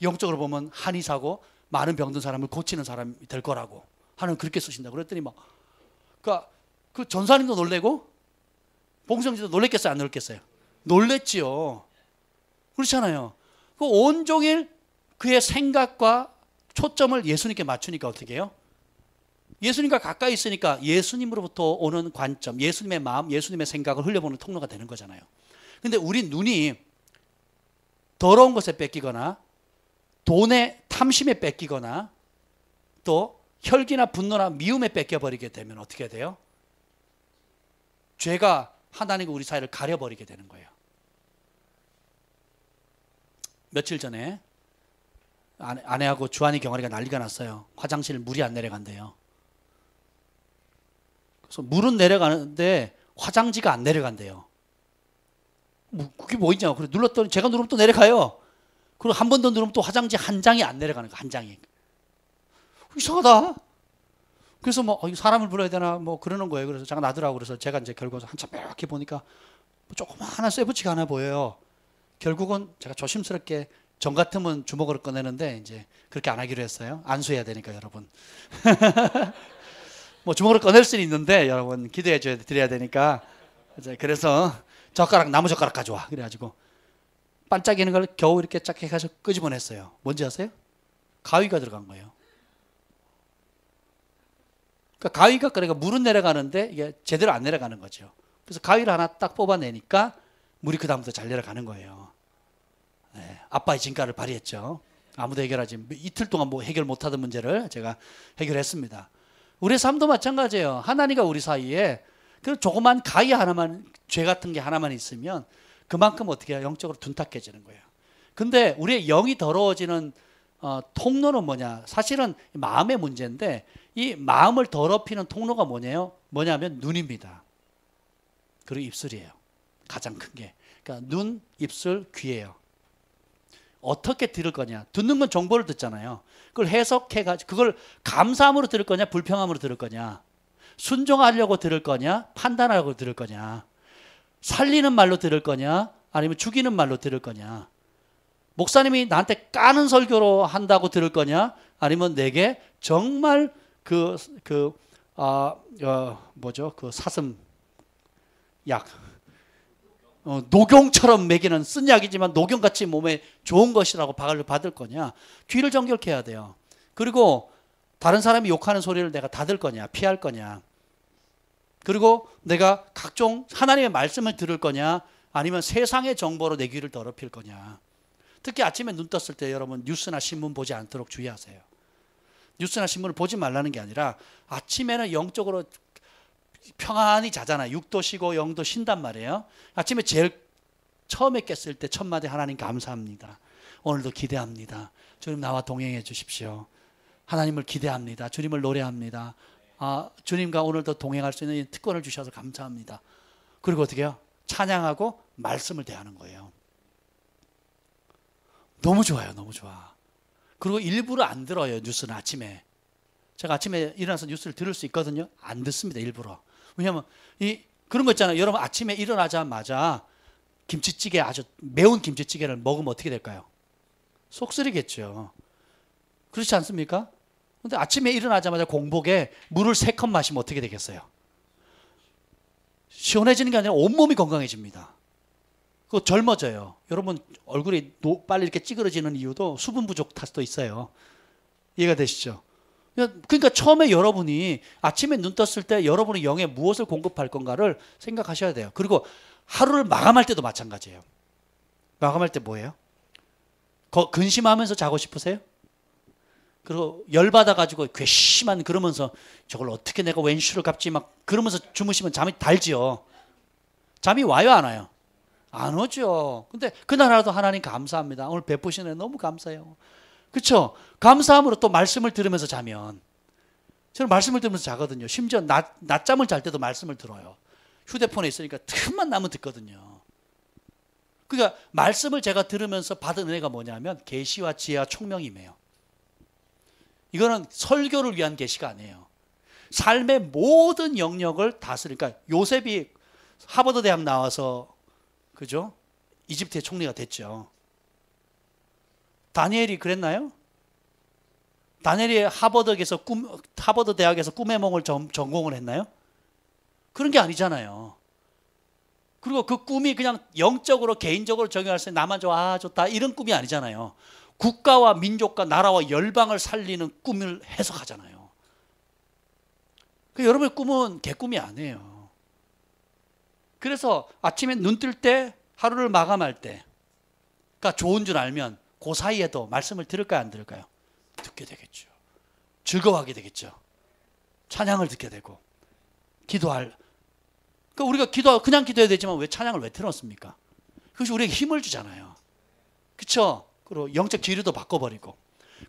영적으로 보면 한의사고 많은 병든 사람을 고치는 사람이 될 거라고 하는 그렇게 쓰신다. 그랬더니 막 그러니까 그 전사님도 놀래고 봉성지도 놀랬겠어요, 안 놀랬겠어요? 놀랬지요. 그렇잖아요. 그 온종일 그의 생각과 초점을 예수님께 맞추니까 어떻게 해요? 예수님과 가까이 있으니까 예수님으로부터 오는 관점, 예수님의 마음, 예수님의 생각을 흘려보는 통로가 되는 거잖아요. 근데 우리 눈이 더러운 것에 뺏기거나 돈의 탐심에 뺏기거나 또 혈기나 분노나 미움에 뺏겨버리게 되면 어떻게 돼요? 죄가 하나님과 우리 사이를 가려버리게 되는 거예요. 며칠 전에 아내하고 주한이 경아리가 난리가 났어요. 화장실 물이 안 내려간대요. 그래서 물은 내려가는데 화장지가 안 내려간대요. 그게 뭐 있냐고. 그래 눌렀더니 제가 누르면 또 내려가요. 그리고 한 번 더 누르면 또 화장지 한 장이 안 내려가는 거야. 한 장이. 이상하다. 그래서 뭐 사람을 불러야 되나 뭐 그러는 거예요. 그래서 잠깐 놔두라고 그래서 제가 이제 결국 한참 이렇게 보니까 조그마한 쇠붙이가 하나 보여요. 결국은 제가 조심스럽게 정 같으면 주먹으로 꺼내는데 이제 그렇게 안 하기로 했어요. 안수해야 되니까 여러분. 뭐 주먹으로 꺼낼 수는 있는데 여러분 기도해 드려야 되니까 그래서 나무 젓가락 가져와. 그래가지고 반짝이는 걸 겨우 이렇게 쫙 해가지고 끄집어냈어요. 뭔지 아세요? 가위가 들어간 거예요. 그러니까 가위가 그러니까 물은 내려가는데 이게 제대로 안 내려가는 거죠. 그래서 가위를 하나 딱 뽑아내니까 물이 그 다음부터 잘 내려가는 거예요. 네, 아빠의 진가를 발휘했죠. 아무도 해결하지 이틀 동안 뭐 해결 못하던 문제를 제가 해결했습니다. 우리의 삶도 마찬가지예요. 하나님과 우리 사이에 그 조그만 가위 하나만 죄 같은 게 하나만 있으면 그만큼 어떻게 해요? 영적으로 둔탁해지는 거예요. 근데 우리의 영이 더러워지는 통로는 뭐냐? 사실은 마음의 문제인데 이 마음을 더럽히는 통로가 뭐냐면 눈입니다. 그리고 입술이에요. 가장 큰 게. 그러니까 눈, 입술, 귀예요. 어떻게 들을 거냐? 듣는 건 정보를 듣잖아요. 그걸 해석해가지고 그걸 감사함으로 들을 거냐? 불평함으로 들을 거냐? 순종하려고 들을 거냐? 판단하려고 들을 거냐? 살리는 말로 들을 거냐? 아니면 죽이는 말로 들을 거냐? 목사님이 나한테 까는 설교로 한다고 들을 거냐? 아니면 내게 정말 그 사슴 약 녹용처럼 먹이는 쓴 약이지만 녹용같이 몸에 좋은 것이라고 박을 받을 거냐? 귀를 정결케 해야 돼요. 그리고 다른 사람이 욕하는 소리를 내가 닫을 거냐? 피할 거냐? 그리고 내가 각종 하나님의 말씀을 들을 거냐? 아니면 세상의 정보로 내 귀를 더럽힐 거냐? 특히 아침에 눈 떴을 때 여러분 뉴스나 신문 보지 않도록 주의하세요. 뉴스나 신문을 보지 말라는 게 아니라 아침에는 영적으로 평안히 자잖아요. 6도 쉬고 0도 쉰단 말이에요. 아침에 제일 처음에 깼을 때 첫 마디 하나님 감사합니다. 오늘도 기대합니다. 주님 나와 동행해 주십시오. 하나님을 기대합니다. 주님을 노래합니다. 주님과 오늘도 동행할 수 있는 특권을 주셔서 감사합니다. 그리고 어떻게 해요? 찬양하고 말씀을 대하는 거예요. 너무 좋아요. 너무 좋아. 그리고 일부러 안 들어요. 뉴스는 아침에. 제가 아침에 일어나서 뉴스를 들을 수 있거든요. 안 듣습니다. 일부러. 왜냐하면 그런 거 있잖아요. 여러분 아침에 일어나자마자 김치찌개, 아주 매운 김치찌개를 먹으면 어떻게 될까요? 속 쓰리겠죠. 그렇지 않습니까? 근데 아침에 일어나자마자 공복에 물을 3컵 마시면 어떻게 되겠어요? 시원해지는 게 아니라 온몸이 건강해집니다. 그거 젊어져요. 여러분 얼굴이 빨리 이렇게 찌그러지는 이유도 수분 부족 탓도 있어요. 이해가 되시죠? 그러니까 처음에 여러분이 아침에 눈 떴을 때 여러분이 영에 무엇을 공급할 건가를 생각하셔야 돼요. 그리고 하루를 마감할 때도 마찬가지예요. 마감할 때 뭐예요? 근심하면서 자고 싶으세요? 그리고 열받아가지고 괘씸한 그러면서 저걸 어떻게 내가 왼수를 갚지 막 그러면서 주무시면 잠이 달지요. 잠이 와요 안 와요? 안 오죠. 근데 그날라도 하나님 감사합니다. 오늘 베푸시네 너무 감사해요. 그렇죠? 감사함으로 또 말씀을 들으면서 자면 저는 말씀을 들으면서 자거든요. 심지어 낮잠을 잘 때도 말씀을 들어요. 휴대폰에 있으니까 틈만 나면 듣거든요. 그러니까 말씀을 제가 들으면서 받은 은혜가 뭐냐면 계시와 지혜와 총명임이에요. 이거는 설교를 위한 계시가 아니에요. 삶의 모든 영역을 다스리니까 요셉이 하버드 대학 나와서 그죠? 이집트의 총리가 됐죠. 다니엘이 그랬나요? 다니엘이 하버드 대학에서 꿈의 몽을 전공을 했나요? 그런 게 아니잖아요. 그리고 그 꿈이 그냥 영적으로 개인적으로 적용할 때 나만 좋아 좋다 이런 꿈이 아니잖아요. 국가와 민족과 나라와 열방을 살리는 꿈을 해석하잖아요. 그 여러분의 꿈은 개꿈이 아니에요. 그래서 아침에 눈 뜰 때 하루를 마감할 때가 좋은 줄 알면 그 사이에도 말씀을 들을까요 안 들을까요? 듣게 되겠죠. 즐거워하게 되겠죠. 찬양을 듣게 되고 기도할. 그러니까 우리가 그냥 기도해야 되지만 왜 찬양을 왜 틀었습니까? 그것이 우리에게 힘을 주잖아요. 그렇죠? 그리고 영적 기류도 바꿔버리고.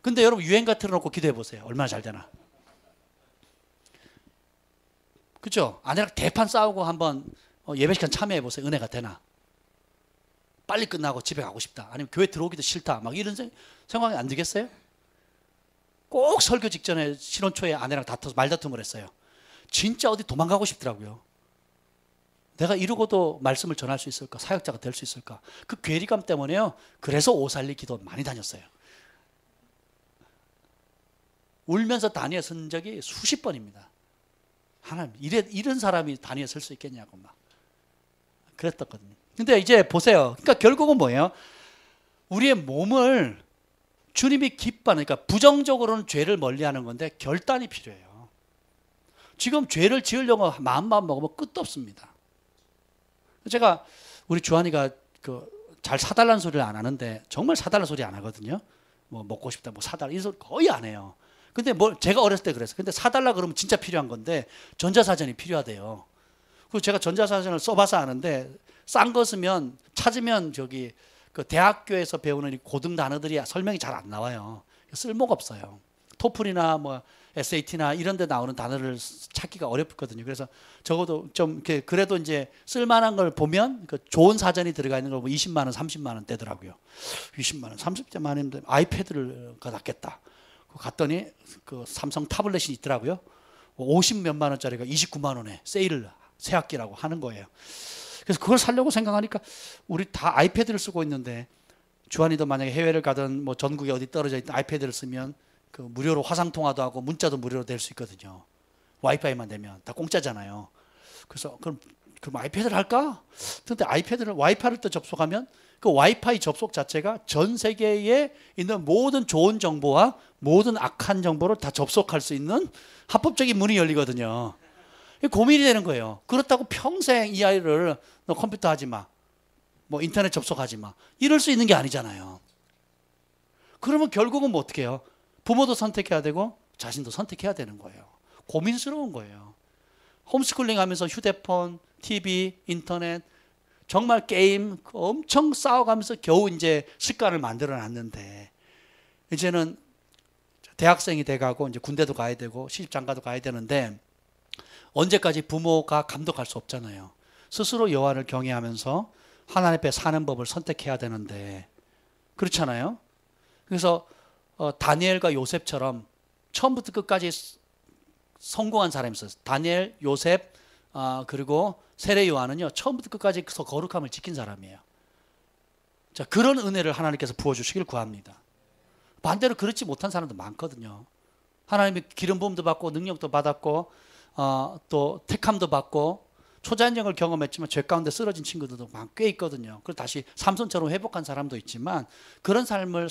근데 여러분 유행가 틀어놓고 기도해 보세요. 얼마나 잘 되나. 그렇죠? 아내랑 대판 싸우고 한번 예배 시간 참여해 보세요. 은혜가 되나. 빨리 끝나고 집에 가고 싶다. 아니면 교회 들어오기도 싫다. 막 이런 생각이 안 들겠어요? 꼭 설교 직전에 신혼초에 아내랑 말다툼을 했어요. 진짜 어디 도망가고 싶더라고요. 내가 이러고도 말씀을 전할 수 있을까? 사역자가 될 수 있을까? 그 괴리감 때문에요. 그래서 오살리 기도 많이 다녔어요. 울면서 단위에 선 적이 수십 번입니다. 하나님, 이런 사람이 단위에 설 수 있겠냐고 막 그랬었거든요. 근데 이제 보세요. 그러니까 결국은 뭐예요? 우리의 몸을 주님이 기뻐하는, 그러니까 부정적으로는 죄를 멀리하는 건데 결단이 필요해요. 지금 죄를 지으려고 마음만 먹으면 끝도 없습니다. 제가 우리 주한이가 잘 사달라는 소리를 안 하는데 정말 사달라는 소리 안 하거든요. 뭐 먹고 싶다, 뭐 사달라 이 소리 거의 안 해요. 근데 제가 어렸을 때 그랬어요. 근데 사달라 그러면 진짜 필요한 건데 전자사전이 필요하대요. 그리고 제가 전자사전을 써봐서 아는데 싼 거 쓰면 찾으면 그 대학교에서 배우는 고등 단어들이 설명이 잘 안 나와요. 쓸모가 없어요. 토플이나 뭐 SAT나 이런 데 나오는 단어를 찾기가 어렵거든요. 그래서 적어도 좀 그래도 이제 쓸만한 걸 보면 그 좋은 사전이 들어가 있는 걸 보면 20만 원, 30만 원 되더라고요. 20만 원, 30만 원인데 아이패드가 낫겠다. 갔더니 그 삼성 타블렛이 있더라고요. 50몇만 원짜리가 29만 원에 세일을 새 학기라고 하는 거예요. 그래서 그걸 사려고 생각하니까 우리 다 아이패드를 쓰고 있는데 주한이도 만약에 해외를 가든 뭐 전국에 어디 떨어져 있던 아이패드를 쓰면 그 무료로 화상 통화도 하고 문자도 무료로 될 수 있거든요. 와이파이만 되면 다 공짜잖아요. 그래서 그럼 아이패드를 할까? 근데 와이파이를 또 접속하면 그 와이파이 접속 자체가 전 세계에 있는 모든 좋은 정보와 모든 악한 정보를 다 접속할 수 있는 합법적인 문이 열리거든요. 고민이 되는 거예요. 그렇다고 평생 이 아이를 너 컴퓨터 하지 마, 뭐 인터넷 접속하지 마, 이럴 수 있는 게 아니잖아요. 그러면 결국은 뭐 어떻게 해요? 부모도 선택해야 되고 자신도 선택해야 되는 거예요. 고민스러운 거예요. 홈스쿨링 하면서 휴대폰, TV, 인터넷, 정말 게임 엄청 싸워가면서 겨우 이제 습관을 만들어 놨는데 이제는 대학생이 돼가고 이제 군대도 가야 되고 시집장가도 가야 되는데 언제까지 부모가 감독할 수 없잖아요. 스스로 여호와를 경외하면서 하나님 앞에 사는 법을 선택해야 되는데 그렇잖아요. 그래서 다니엘과 요셉처럼 처음부터 끝까지 성공한 사람이 있었어요. 다니엘, 요셉, 그리고 세례 요한은요 처음부터 끝까지 거룩함을 지킨 사람이에요. 자, 그런 은혜를 하나님께서 부어주시길 구합니다. 반대로 그렇지 못한 사람도 많거든요. 하나님의 기름 부음도 받고 능력도 받았고 또 택함도 받고 초자연적을 경험했지만 죄 가운데 쓰러진 친구들도 꽤 있거든요. 그리고 다시 삼손처럼 회복한 사람도 있지만 그런 삶을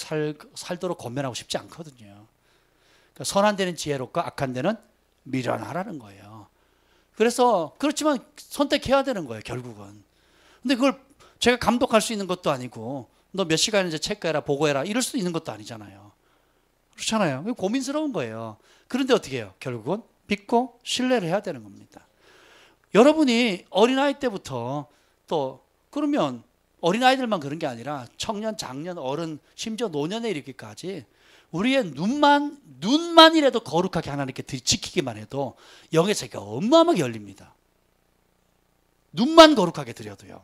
살도록 권면하고 싶지 않거든요. 그러니까 선한 데는 지혜롭고 악한 데는 미련하라는 거예요. 그래서 그렇지만 선택해야 되는 거예요, 결국은. 근데 그걸 제가 감독할 수 있는 것도 아니고 너 몇 시간 이제 체크해라, 보고해라 이럴 수도 있는 것도 아니잖아요. 그렇잖아요. 고민스러운 거예요. 그런데 어떻게 해요? 결국은 믿고 신뢰를 해야 되는 겁니다. 여러분이 어린아이 때부터 또 그러면 어린아이들만 그런 게 아니라 청년, 장년, 어른, 심지어 노년에 이르기까지 우리의 눈만이라도 거룩하게 하나님께 지키기만 해도 영의 세계가 어마어마하게 열립니다. 눈만 거룩하게 드려도요.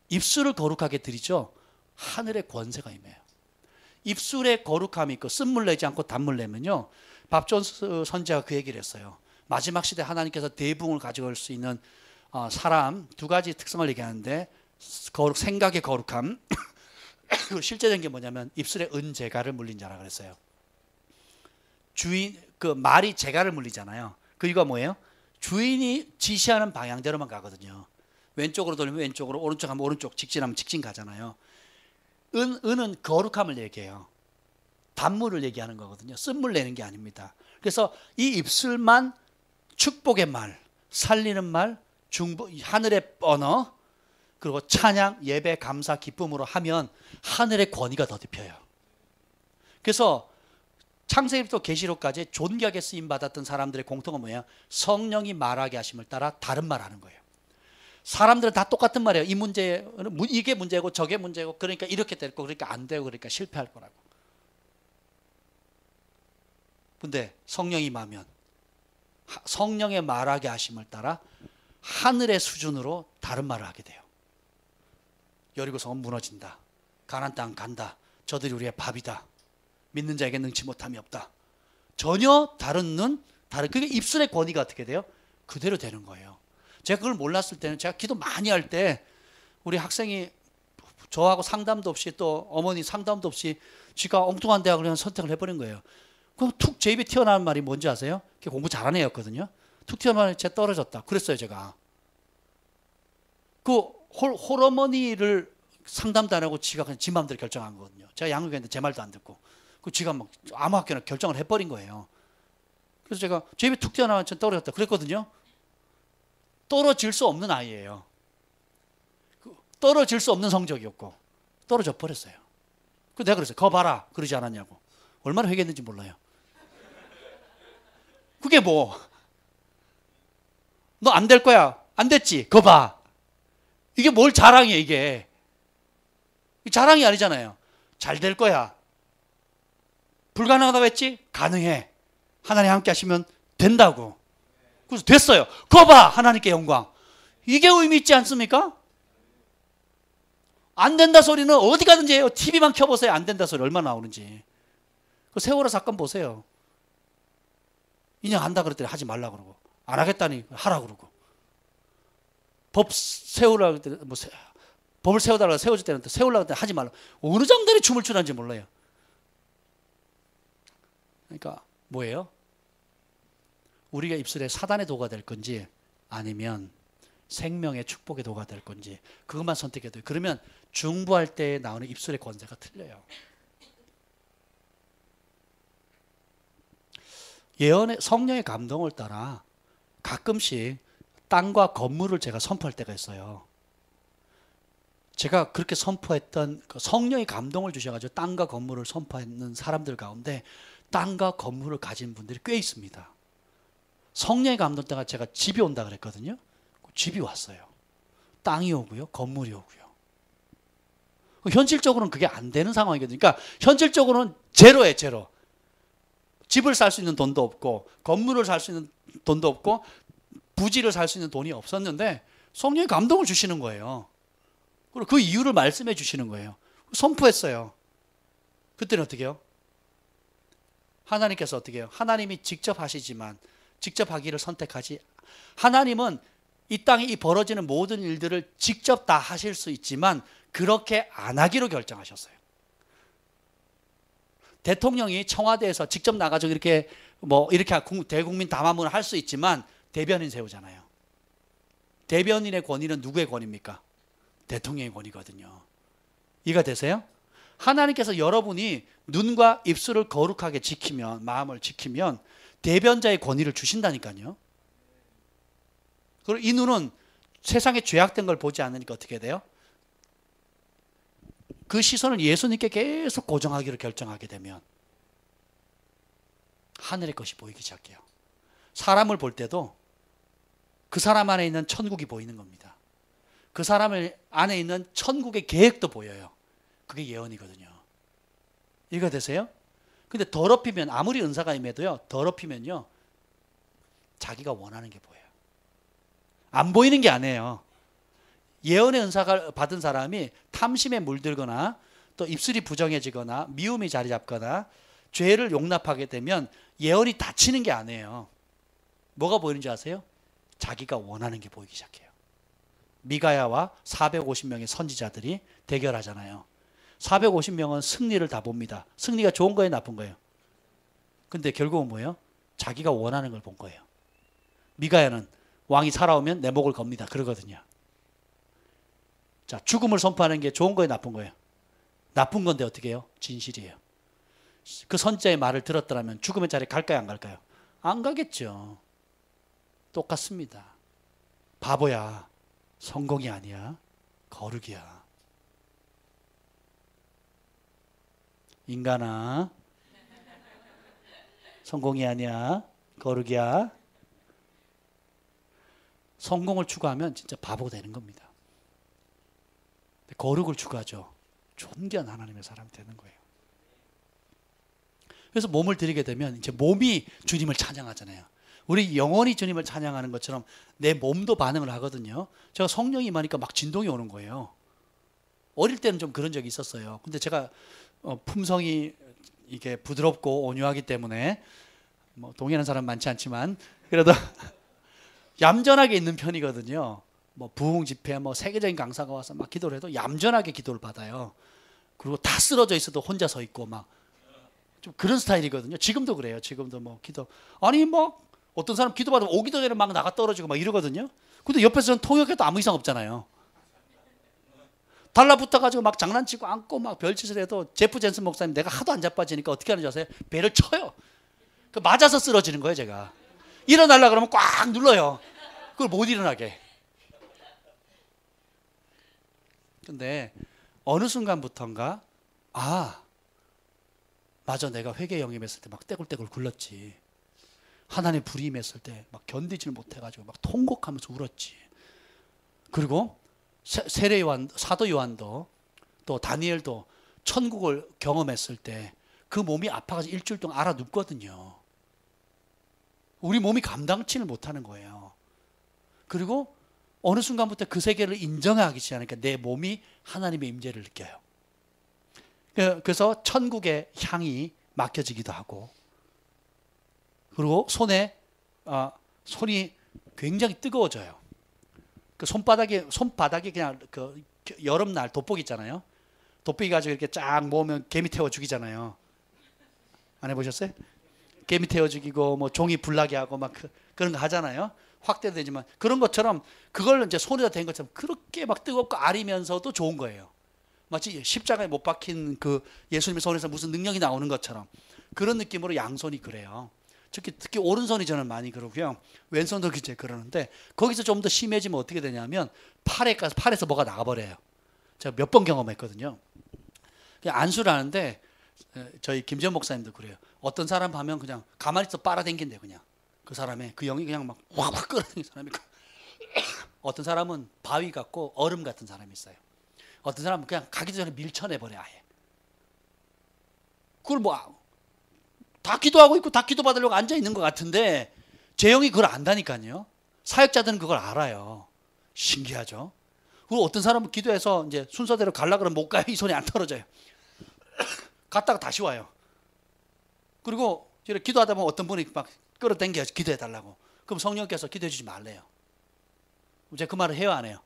입술을 거룩하게 드리죠. 하늘의 권세가 임해요. 입술에 거룩함이 있고 쓴물 내지 않고 단물 내면요. 밥존스 선지자가 그 얘기를 했어요. 마지막 시대 하나님께서 대붕을 가져올 수 있는 사람 두 가지 특성을 얘기하는데 생각의 거룩함 그리고 실제적인 게 뭐냐면 입술에 은재가를 물린 자라 그랬어요. 주인 그 말이 재가를 물리잖아요. 그 이유가 뭐예요? 주인이 지시하는 방향대로만 가거든요. 왼쪽으로 돌리면 왼쪽으로, 오른쪽 하면 오른쪽, 직진하면 직진 가잖아요. 은은 거룩함을 얘기해요. 단물을 얘기하는 거거든요. 쓴물 내는 게 아닙니다. 그래서 이 입술만 축복의 말, 살리는 말, 하늘의 언어, 그리고 찬양, 예배, 감사, 기쁨으로 하면 하늘의 권위가 더딥혀요. 그래서 창세기부터 계시록까지 존귀하게 쓰임 받았던 사람들의 공통은 뭐예요? 성령이 말하게 하심을 따라 다른 말 하는 거예요. 사람들은 다 똑같은 말이에요. 이게 문제고 저게 문제고 그러니까 이렇게 될 거 그러니까 안 되고 그러니까 실패할 거라고. 근데 성령이 임하면 성령의 말하게 하심을 따라 하늘의 수준으로 다른 말을 하게 돼요. 여리고성은 무너진다. 가나안 땅 간다. 저들이 우리의 밥이다. 믿는 자에게 능치 못함이 없다. 전혀 다른 그게 입술의 권위가 어떻게 돼요? 그대로 되는 거예요. 제가 그걸 몰랐을 때는 제가 기도 많이 할 때 우리 학생이 저하고 상담도 없이 또 어머니 상담도 없이 지가 엉뚱한 대학을 그냥 선택을 해버린 거예요. 그럼 툭 제 입에 튀어나온 말이 뭔지 아세요? 공부 잘하는 애였거든요. 툭 튀어나온 말이 쟤 떨어졌다. 그랬어요 제가. 그 홀어머니를 상담도 안 하고 지가 그냥 지 마음대로 결정한 거거든요. 제가 양육했는데 제 말도 안 듣고 그 지가 막 아무 학교나 결정을 해버린 거예요. 그래서 제가 제 입에 툭 튀어나온 쟤 떨어졌다 그랬거든요. 떨어질 수 없는 아이예요. 떨어질 수 없는 성적이었고 떨어져 버렸어요. 그래서 내가 그랬어요. 거 봐라 그러지 않았냐고. 얼마나 회개했는지 몰라요. 그게 뭐 너 안 될 거야. 안 됐지. 거 봐. 이게 뭘 자랑이에요 이게. 자랑이 아니잖아요. 잘 될 거야. 불가능하다고 했지? 가능해. 하나님 함께 하시면 된다고. 그래서 됐어요. 거 봐. 하나님께 영광. 이게 의미 있지 않습니까? 안 된다 소리는 어디 가든지 해요. TV만 켜보세요. 안 된다 소리 얼마나 나오는지. 그 세월호 사건 보세요. 인정 한다 그랬더니 하지 말라 그러고 안 하겠다니 하라 그러고 법 세우라고 했더니 법을 세워달라고 세워줄 때는 세우려고 했더니 하지 말라. 어느 장단에 춤을 추는지 몰라요. 그러니까 뭐예요? 우리가 입술에 사단의 도가 될 건지 아니면 생명의 축복의 도가 될 건지 그것만 선택해야 돼요. 그러면 중보할 때 나오는 입술의 권세가 틀려요. 예언의 성령의 감동을 따라 가끔씩 땅과 건물을 제가 선포할 때가 있어요. 제가 그렇게 선포했던 성령의 감동을 주셔가지고 땅과 건물을 선포하는 사람들 가운데 땅과 건물을 가진 분들이 꽤 있습니다. 성령의 감동 때가 제가 집이 온다 그랬거든요. 집이 왔어요. 땅이 오고요. 건물이 오고요. 현실적으로는 그게 안 되는 상황이거든요. 그러니까 현실적으로는 제로예요. 제로. 집을 살 수 있는 돈도 없고 건물을 살 수 있는 돈도 없고 부지를 살 수 있는 돈이 없었는데 성령의 감동을 주시는 거예요. 그리고 그 이유를 말씀해 주시는 거예요. 선포했어요. 그때는 어떻게 해요? 하나님께서 어떻게 해요? 하나님이 직접 하시지만 직접 하기를 선택하지. 하나님은 이 땅에 이 벌어지는 모든 일들을 직접 다 하실 수 있지만 그렇게 안 하기로 결정하셨어요. 대통령이 청와대에서 직접 나가서 이렇게 대국민 담화문을 할 수 있지만 대변인 세우잖아요. 대변인의 권위는 누구의 권위입니까? 대통령의 권위거든요. 이해가 되세요? 하나님께서 여러분이 눈과 입술을 거룩하게 지키면, 마음을 지키면 대변자의 권위를 주신다니까요. 그리고 이 눈은 세상에 죄악된 걸 보지 않으니까 어떻게 돼요? 그 시선을 예수님께 계속 고정하기로 결정하게 되면 하늘의 것이 보이기 시작해요. 사람을 볼 때도 그 사람 안에 있는 천국이 보이는 겁니다. 그 사람 안에 있는 천국의 계획도 보여요. 그게 예언이거든요. 이해가 되세요? 근데 더럽히면, 아무리 은사가 임해도요, 더럽히면요 자기가 원하는 게 보여요. 안 보이는 게 아니에요. 예언의 은사가 받은 사람이 탐심에 물들거나 또 입술이 부정해지거나 미움이 자리 잡거나 죄를 용납하게 되면 예언이 닫히는 게 아니에요. 뭐가 보이는 줄 아세요? 자기가 원하는 게 보이기 시작해요. 미가야와 450명의 선지자들이 대결하잖아요. 450명은 승리를 다 봅니다. 승리가 좋은 거예요, 나쁜 거예요? 근데 결국은 뭐예요? 자기가 원하는 걸 본 거예요. 미가야는 왕이 살아오면 내 목을 겁니다. 그러거든요. 자, 죽음을 선포하는 게 좋은 거예요, 나쁜 거예요? 나쁜 건데 어떻게 해요? 진실이에요. 그 선지자의 말을 들었더라면 죽음의 자리에 갈까요, 안 갈까요? 안 가겠죠. 똑같습니다. 바보야. 성공이 아니야. 거룩이야. 인간아. 성공이 아니야. 거룩이야. 성공을 추구하면 진짜 바보 되는 겁니다. 거룩을 추구하죠. 존귀한 하나님의 사람이 되는 거예요. 그래서 몸을 드리게 되면 이제 몸이 주님을 찬양하잖아요. 우리 영혼이 주님을 찬양하는 것처럼 내 몸도 반응을 하거든요. 제가 성령이 임하니까 막 진동이 오는 거예요. 어릴 때는 좀 그런 적이 있었어요. 근데 제가 품성이 이게 부드럽고 온유하기 때문에 뭐 동의하는 사람 많지 않지만 그래도 얌전하게 있는 편이거든요. 뭐 부흥 집회, 뭐 세계적인 강사가 와서 막 기도를 해도 얌전하게 기도를 받아요. 그리고 다 쓰러져 있어도 혼자 서 있고 막 좀 그런 스타일이거든요. 지금도 그래요. 지금도 뭐 기도, 아니 뭐 어떤 사람 기도 받으면 오기도 전에 막 나가 떨어지고 막 이러거든요. 근데 옆에서 저는 통역해도 아무 이상 없잖아요. 달라붙어가지고 막 장난치고 안고 막 별짓을 해도 제프 젠슨 목사님 내가 하도 안 자빠지니까 어떻게 하는지 아세요? 배를 쳐요. 그 맞아서 쓰러지는 거예요, 제가. 일어나려고 그러면 꽉 눌러요. 그걸 못 일어나게. 근데 어느 순간부터인가 맞아, 내가 회개 영입했을 때 막 떼굴떼굴 굴렀지. 하나님의 불이 임했을 때 막 견디질 못해가지고 막 통곡하면서 울었지. 그리고 세례 요한, 사도 요한도 또 다니엘도 천국을 경험했을 때 그 몸이 아파가지고 일주일 동안 알아 눕거든요. 우리 몸이 감당치를 못하는 거예요. 그리고 어느 순간부터 그 세계를 인정하기 시작하니까 내 몸이 하나님의 임재를 느껴요. 그래서 천국의 향이 맡겨지기도 하고, 그리고 손이 굉장히 뜨거워져요. 그 손바닥이 그냥 그 여름날 돋보기 있잖아요. 돋보기 가지고 이렇게 쫙 모으면 개미 태워 죽이잖아요. 안 해보셨어요? 개미 태워 죽이고 뭐 종이 불나게 하고 막 그런 거 하잖아요. 확대되지만 그런 것처럼 그걸 이제 손에다 댄 것처럼 그렇게 막 뜨겁고 아리면서도 좋은 거예요. 마치 십자가에 못 박힌 그 예수님의 손에서 무슨 능력이 나오는 것처럼 그런 느낌으로 양손이 그래요. 특히 오른손이 저는 많이 그러고요. 왼손도 이제 그러는데 거기서 좀 더 심해지면 어떻게 되냐면 팔에서 뭐가 나가버려요. 제가 몇 번 경험했거든요. 그냥 안수를 하는데 저희 김지현 목사님도 그래요. 어떤 사람 하면 그냥 가만히 있어 빨아당긴대요. 그냥 그 사람의 그 영이 그냥 막 확 끌어당기는 사람이 있고 어떤 사람은 바위 같고 얼음 같은 사람이 있어요. 어떤 사람은 그냥 가기도 전에 밀쳐내버려 아예. 그걸 뭐 다 기도하고 있고 다 기도받으려고 앉아있는 것 같은데 제 영이 그걸 안다니까요. 사역자들은 그걸 알아요. 신기하죠. 그리고 어떤 사람은 기도해서 이제 순서대로 가려고 그러면 못 가요. 이 손이 안 떨어져요. 갔다가 다시 와요. 그리고 기도하다 보면 어떤 분이 막 끌어당겨서 기도해 달라고. 그럼 성령께서 기도해 주지 말래요. 제가 그 말을 해요, 안 해요?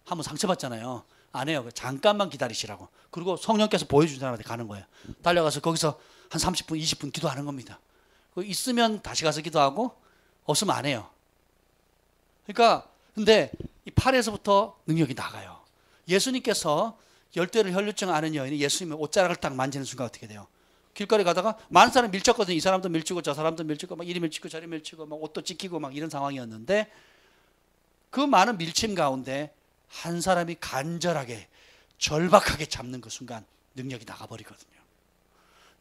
한번 상처받잖아요. 안 해요. 잠깐만 기다리시라고. 그리고 성령께서 보여준 사람한테 가는 거예요. 달려가서 거기서 한 30분, 20분 기도하는 겁니다. 있으면 다시 가서 기도하고 없으면 안 해요. 그러니까 근데 이 팔에서부터 능력이 나가요. 예수님께서 열대를 혈루증 아는 여인이 예수님의 옷자락을 딱 만지는 순간 어떻게 돼요? 길거리 가다가 많은 사람이 밀쳤거든요. 이 사람도 밀치고 저 사람도 밀치고 막 이리 밀치고 저리 밀치고 막 옷도 찢기고 막 이런 상황이었는데 그 많은 밀침 가운데 한 사람이 간절하게 절박하게 잡는 그 순간 능력이 나가버리거든요.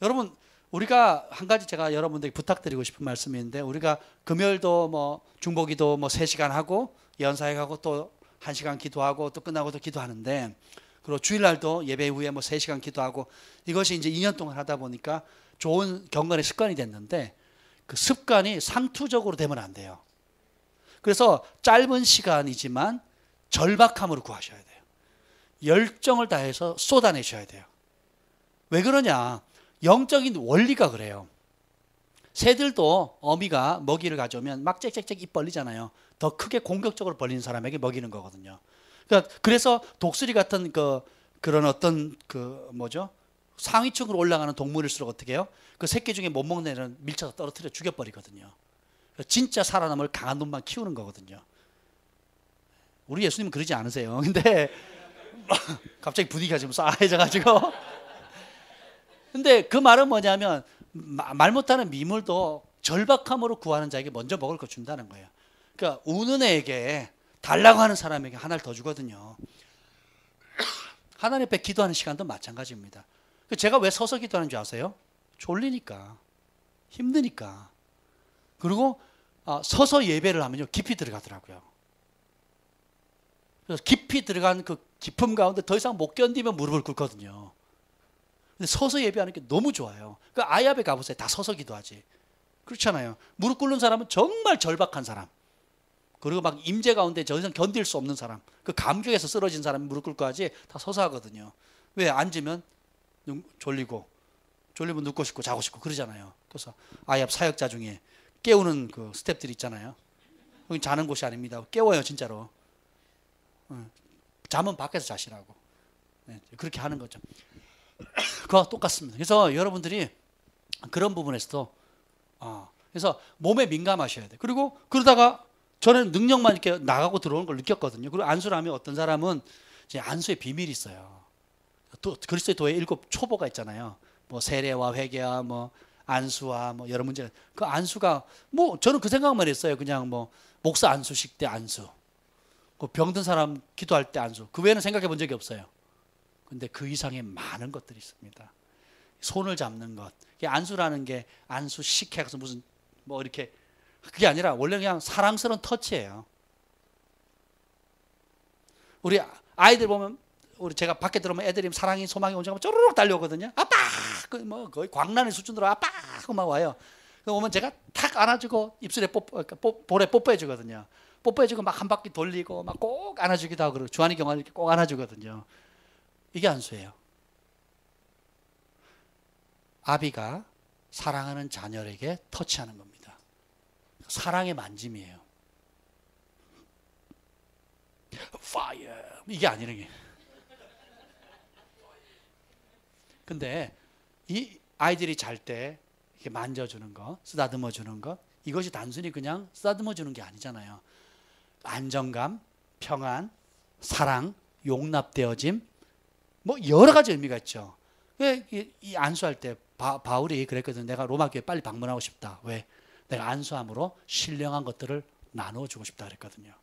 여러분 우리가 한 가지 제가 여러분들에게 부탁드리고 싶은 말씀인데 우리가 금요일도 뭐 중보기도 뭐 3시간 하고 예언사역하고 또 1시간 기도하고 또 끝나고 또 기도하는데 그리고 주일날도 예배 후에 뭐 3시간 기도하고 이것이 이제 2년 동안 하다 보니까 좋은 경건의 습관이 됐는데 그 습관이 상투적으로 되면 안 돼요. 그래서 짧은 시간이지만 절박함으로 구하셔야 돼요. 열정을 다해서 쏟아내셔야 돼요. 왜 그러냐? 영적인 원리가 그래요. 새들도 어미가 먹이를 가져오면 막 짹짹짹 입 벌리잖아요. 더 크게 공격적으로 벌리는 사람에게 먹이는 거거든요. 그러니까 그래서 독수리 같은 그런 어떤 상위층으로 올라가는 동물일수록 어떻게 해요? 그 새끼 중에 못 먹는 애는 밀쳐서 떨어뜨려 죽여버리거든요. 진짜 살아남을 강한 놈만 키우는 거거든요. 우리 예수님은 그러지 않으세요. 근데 갑자기 분위기가 좀 싸해져가지고 근데 그 말은 뭐냐면 말 못하는 미물도 절박함으로 구하는 자에게 먼저 먹을 거 준다는 거예요. 그러니까 우는 애에게 달라고 하는 사람에게 하나를 더 주거든요. 하나님 앞에 기도하는 시간도 마찬가지입니다. 제가 왜 서서 기도하는 줄 아세요? 졸리니까, 힘드니까. 그리고 서서 예배를 하면요 깊이 들어가더라고요. 그래서 깊이 들어간 그 깊음 가운데 더 이상 못 견디면 무릎을 꿇거든요. 근데 서서 예배하는 게 너무 좋아요. 그 아이압에 가보세요. 다 서서 기도하지. 그렇잖아요. 무릎 꿇는 사람은 정말 절박한 사람. 그리고 막 임재 가운데 더 이상 견딜 수 없는 사람. 그 감격에서 쓰러진 사람이 무릎 꿇고 하지 다 서서 하거든요. 왜? 앉으면 졸리면 눕고 싶고 자고 싶고 그러잖아요. 그래서 아이압 사역자 중에 깨우는 그 스태프들이 있잖아요. 여기 자는 곳이 아닙니다. 깨워요 진짜로. 잠은 밖에서 자시라고. 그렇게 하는 거죠. 그와 똑같습니다. 그래서 여러분들이 그런 부분에서도 그래서 몸에 민감하셔야 돼요. 그리고 그러다가 저는 능력만 이렇게 나가고 들어오는 걸 느꼈거든요. 그리고 안수를 하면 어떤 사람은 이제 안수의 비밀이 있어요. 또 그리스도의 도에 7 초보가 있잖아요. 뭐 세례와 회개와 뭐 안수와 뭐 여러 문제. 그 안수가 뭐 저는 그 생각만 했어요. 그냥 뭐 목사 안수식 때 안수, 그 병든 사람 기도할 때 안수. 그 외에는 생각해 본 적이 없어요. 근데 그 이상의 많은 것들이 있습니다. 손을 잡는 것. 안수라는 게 안수식 해서 무슨 뭐 이렇게 그게 아니라 원래 그냥 사랑스러운 터치예요. 우리 아이들 보면 제가 밖에 들어오면 애들이 사랑이 소망이 온전하면 쪼르륵 달려오거든요. 아빠! 뭐 거의 광란의 수준으로 아빠! 하고 막 와요. 오면 제가 탁 안아주고 입술에 볼에 뽀뽀해 주거든요. 뽀뽀해 주고 막 한 바퀴 돌리고 막 꼭 안아주기도 하고 주한이 경화를 이렇게 꼭 안아주거든요. 이게 안수예요. 아비가 사랑하는 자녀에게 터치하는 겁니다. 사랑의 만짐이에요. Fire 이게 아니는 게. 근데 이 아이들이 잘 때 이렇게 만져주는 것, 쓰다듬어 주는 것, 이것이 단순히 그냥 쓰다듬어 주는 게 아니잖아요. 안정감, 평안, 사랑, 용납되어짐, 뭐 여러 가지 의미가 있죠. 왜 이 안수할 때 바울이 그랬거든. 내가 로마 교회 빨리 방문하고 싶다. 왜? 내가 안수함으로 신령한 것들을 나눠주고 싶다 그랬거든요.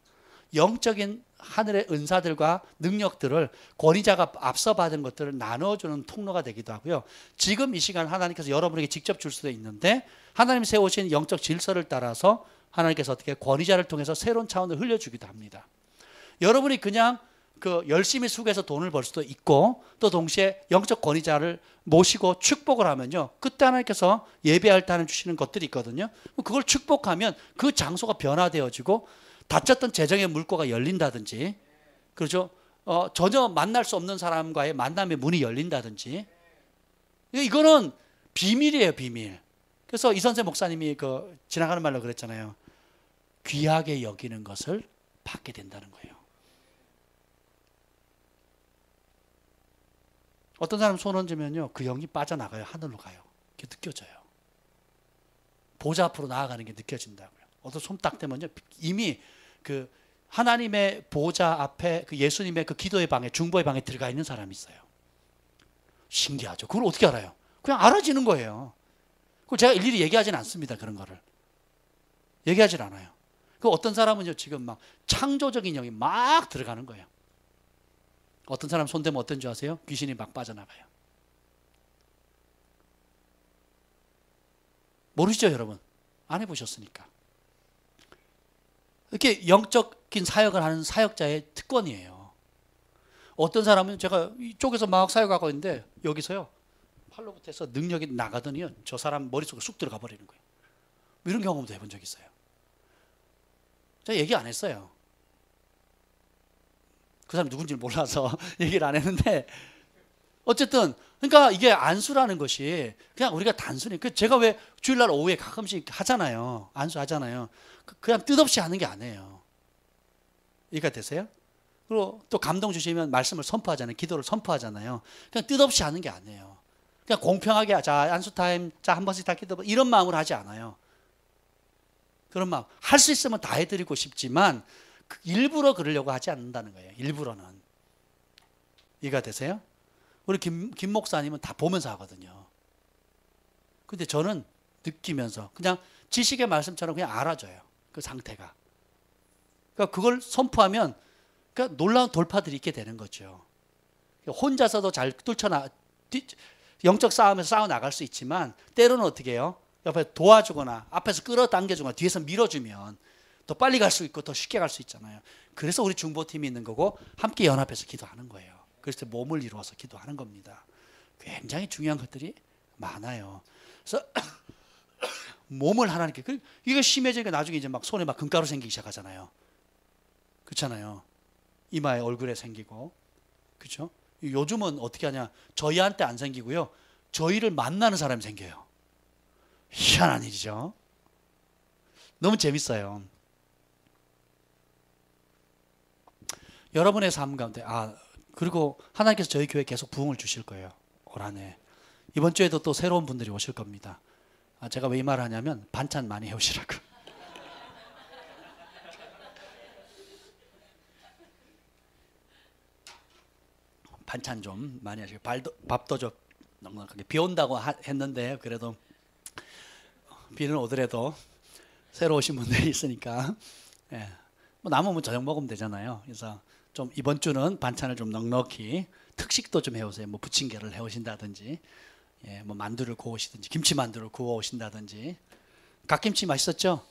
영적인 하늘의 은사들과 능력들을 권위자가 앞서 받은 것들을 나눠주는 통로가 되기도 하고요. 지금 이 시간 하나님께서 여러분에게 직접 줄 수도 있는데 하나님 세우신 영적 질서를 따라서 하나님께서 어떻게 권위자를 통해서 새로운 차원을 흘려주기도 합니다. 여러분이 그냥 열심히 수고해서 돈을 벌 수도 있고 또 동시에 영적 권위자를 모시고 축복을 하면요. 그때 하나님께서 예배할 때 하나님 주시는 것들이 있거든요. 그걸 축복하면 그 장소가 변화되어지고 닫혔던 재정의 물꼬가 열린다든지, 그렇죠? 전혀 만날 수 없는 사람과의 만남의 문이 열린다든지, 이거는 비밀이에요, 비밀. 그래서 이선세 목사님이 지나가는 말로 그랬잖아요. 귀하게 여기는 것을 받게 된다는 거예요. 어떤 사람 손 얹으면요, 그 영이 빠져나가요. 하늘로 가요. 그게 느껴져요. 보좌 앞으로 나아가는 게 느껴진다고요. 어떤 손 딱 대면요, 이미 그 하나님의 보좌 앞에 그 예수님의 그 기도의 방에, 중보의 방에 들어가 있는 사람이 있어요. 신기하죠. 그걸 어떻게 알아요? 그냥 알아지는 거예요. 그걸 제가 일일이 얘기하지는 않습니다. 그런 거를 얘기하지 않아요. 그 어떤 사람은요, 지금 막 창조적인 영이 막 들어가는 거예요. 어떤 사람 손 대면 어떤 줄 아세요? 귀신이 막 빠져나가요. 모르시죠, 여러분? 안 해보셨으니까. 이렇게 영적인 사역을 하는 사역자의 특권이에요. 어떤 사람은 제가 이쪽에서 막 사역하고 있는데 여기서요, 팔로부터 해서 능력이 나가더니요, 저 사람 머릿속에 쑥 들어가 버리는 거예요. 이런 경험도 해본 적 있어요. 제가 얘기 안 했어요. 그 사람 누군지 몰라서 얘기를 안 했는데, 어쨌든 그러니까 이게 안수라는 것이 그냥 우리가 단순히, 제가 왜 주일날 오후에 가끔씩 하잖아요. 안수하잖아요. 그냥 뜻없이 하는 게 아니에요. 이해가 되세요? 그리고 또 감동 주시면 말씀을 선포하잖아요. 기도를 선포하잖아요. 그냥 뜻없이 하는 게 아니에요. 그냥 공평하게, 자, 안수 타임, 자, 한 번씩 다 기도, 이런 마음으로 하지 않아요. 그런 마음. 할 수 있으면 다 해드리고 싶지만 일부러 그러려고 하지 않는다는 거예요. 일부러는. 이해가 되세요? 우리 김 목사님은 다 보면서 하거든요. 근데 저는 느끼면서 그냥 지식의 말씀처럼 그냥 알아줘요. 그 상태가. 그러니까 그걸 선포하면 그러니까 놀라운 돌파들이 있게 되는 거죠. 혼자서도 잘 영적 싸움에서 싸워 나갈 수 있지만, 때로는 어떻게 해요? 옆에 도와주거나 앞에서 끌어당겨주거나 뒤에서 밀어주면 더 빨리 갈 수 있고 더 쉽게 갈 수 있잖아요. 그래서 우리 중보팀이 있는 거고 함께 연합해서 기도하는 거예요. 그래서 몸을 이루어서 기도하는 겁니다. 굉장히 중요한 것들이 많아요. 그래서 몸을 하나님께, 이거 심해지니까 나중에 이제 막 손에 막 금가루 생기기 시작하잖아요. 그렇잖아요. 이마에, 얼굴에 생기고. 그렇죠? 요즘은 어떻게 하냐? 저희한테 안 생기고요, 저희를 만나는 사람이 생겨요. 희한한 일이죠. 너무 재밌어요. 여러분의 삶 가운데, 그리고 하나님께서 저희 교회에 계속 부흥을 주실 거예요. 올 한 해. 이번 주에도 또 새로운 분들이 오실 겁니다. 제가 왜 이 말을 하냐면 반찬 많이 해오시라고. 반찬 좀 많이 하시고, 밥도 좀 넉넉하게. 비 온다고 했는데 그래도 비는 오더라도 새로 오신 분들이 있으니까, 예, 뭐 남으면 저녁 먹으면 되잖아요. 그래서 좀 이번 주는 반찬을 좀 넉넉히, 특식도 좀 해오세요. 뭐 부침개를 해오신다든지, 예, 뭐 만두를 구워오시든지, 김치만두를 구워오신다든지. 갓김치 맛있었죠?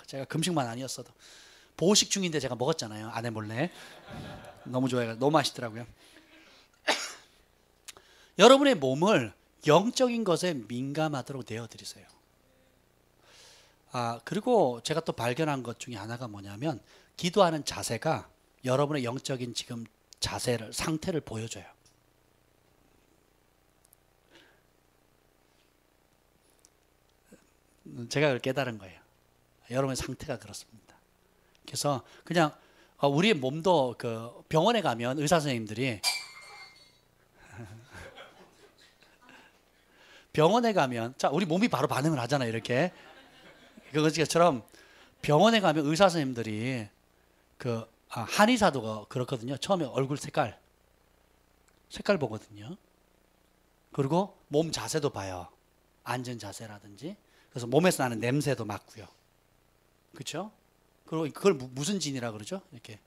제가 금식만 아니었어도 보호식 중인데 제가 먹었잖아요. 아내 몰래. 너무 좋아해요. 너무 맛있더라고요. 여러분의 몸을 영적인 것에 민감하도록 내어드리세요. 그리고 제가 또 발견한 것 중에 하나가 뭐냐면, 기도하는 자세가 여러분의 영적인 지금 상태를 보여줘요. 제가 그걸 깨달은 거예요. 여러분의 상태가 그렇습니다. 그래서 그냥 우리의 몸도 병원에 가면 의사 선생님들이 병원에 가면, 자, 우리 몸이 바로 반응을 하잖아요. 이렇게. 그것처럼 병원에 가면 의사 선생님들이 한의사도 그렇거든요. 처음에 얼굴 색깔 보거든요. 그리고 몸 자세도 봐요. 앉은 자세라든지. 그래서 몸에서 나는 냄새도 맡고요. 그렇죠? 그리고 그걸 무슨 진이라 그러죠? 이렇게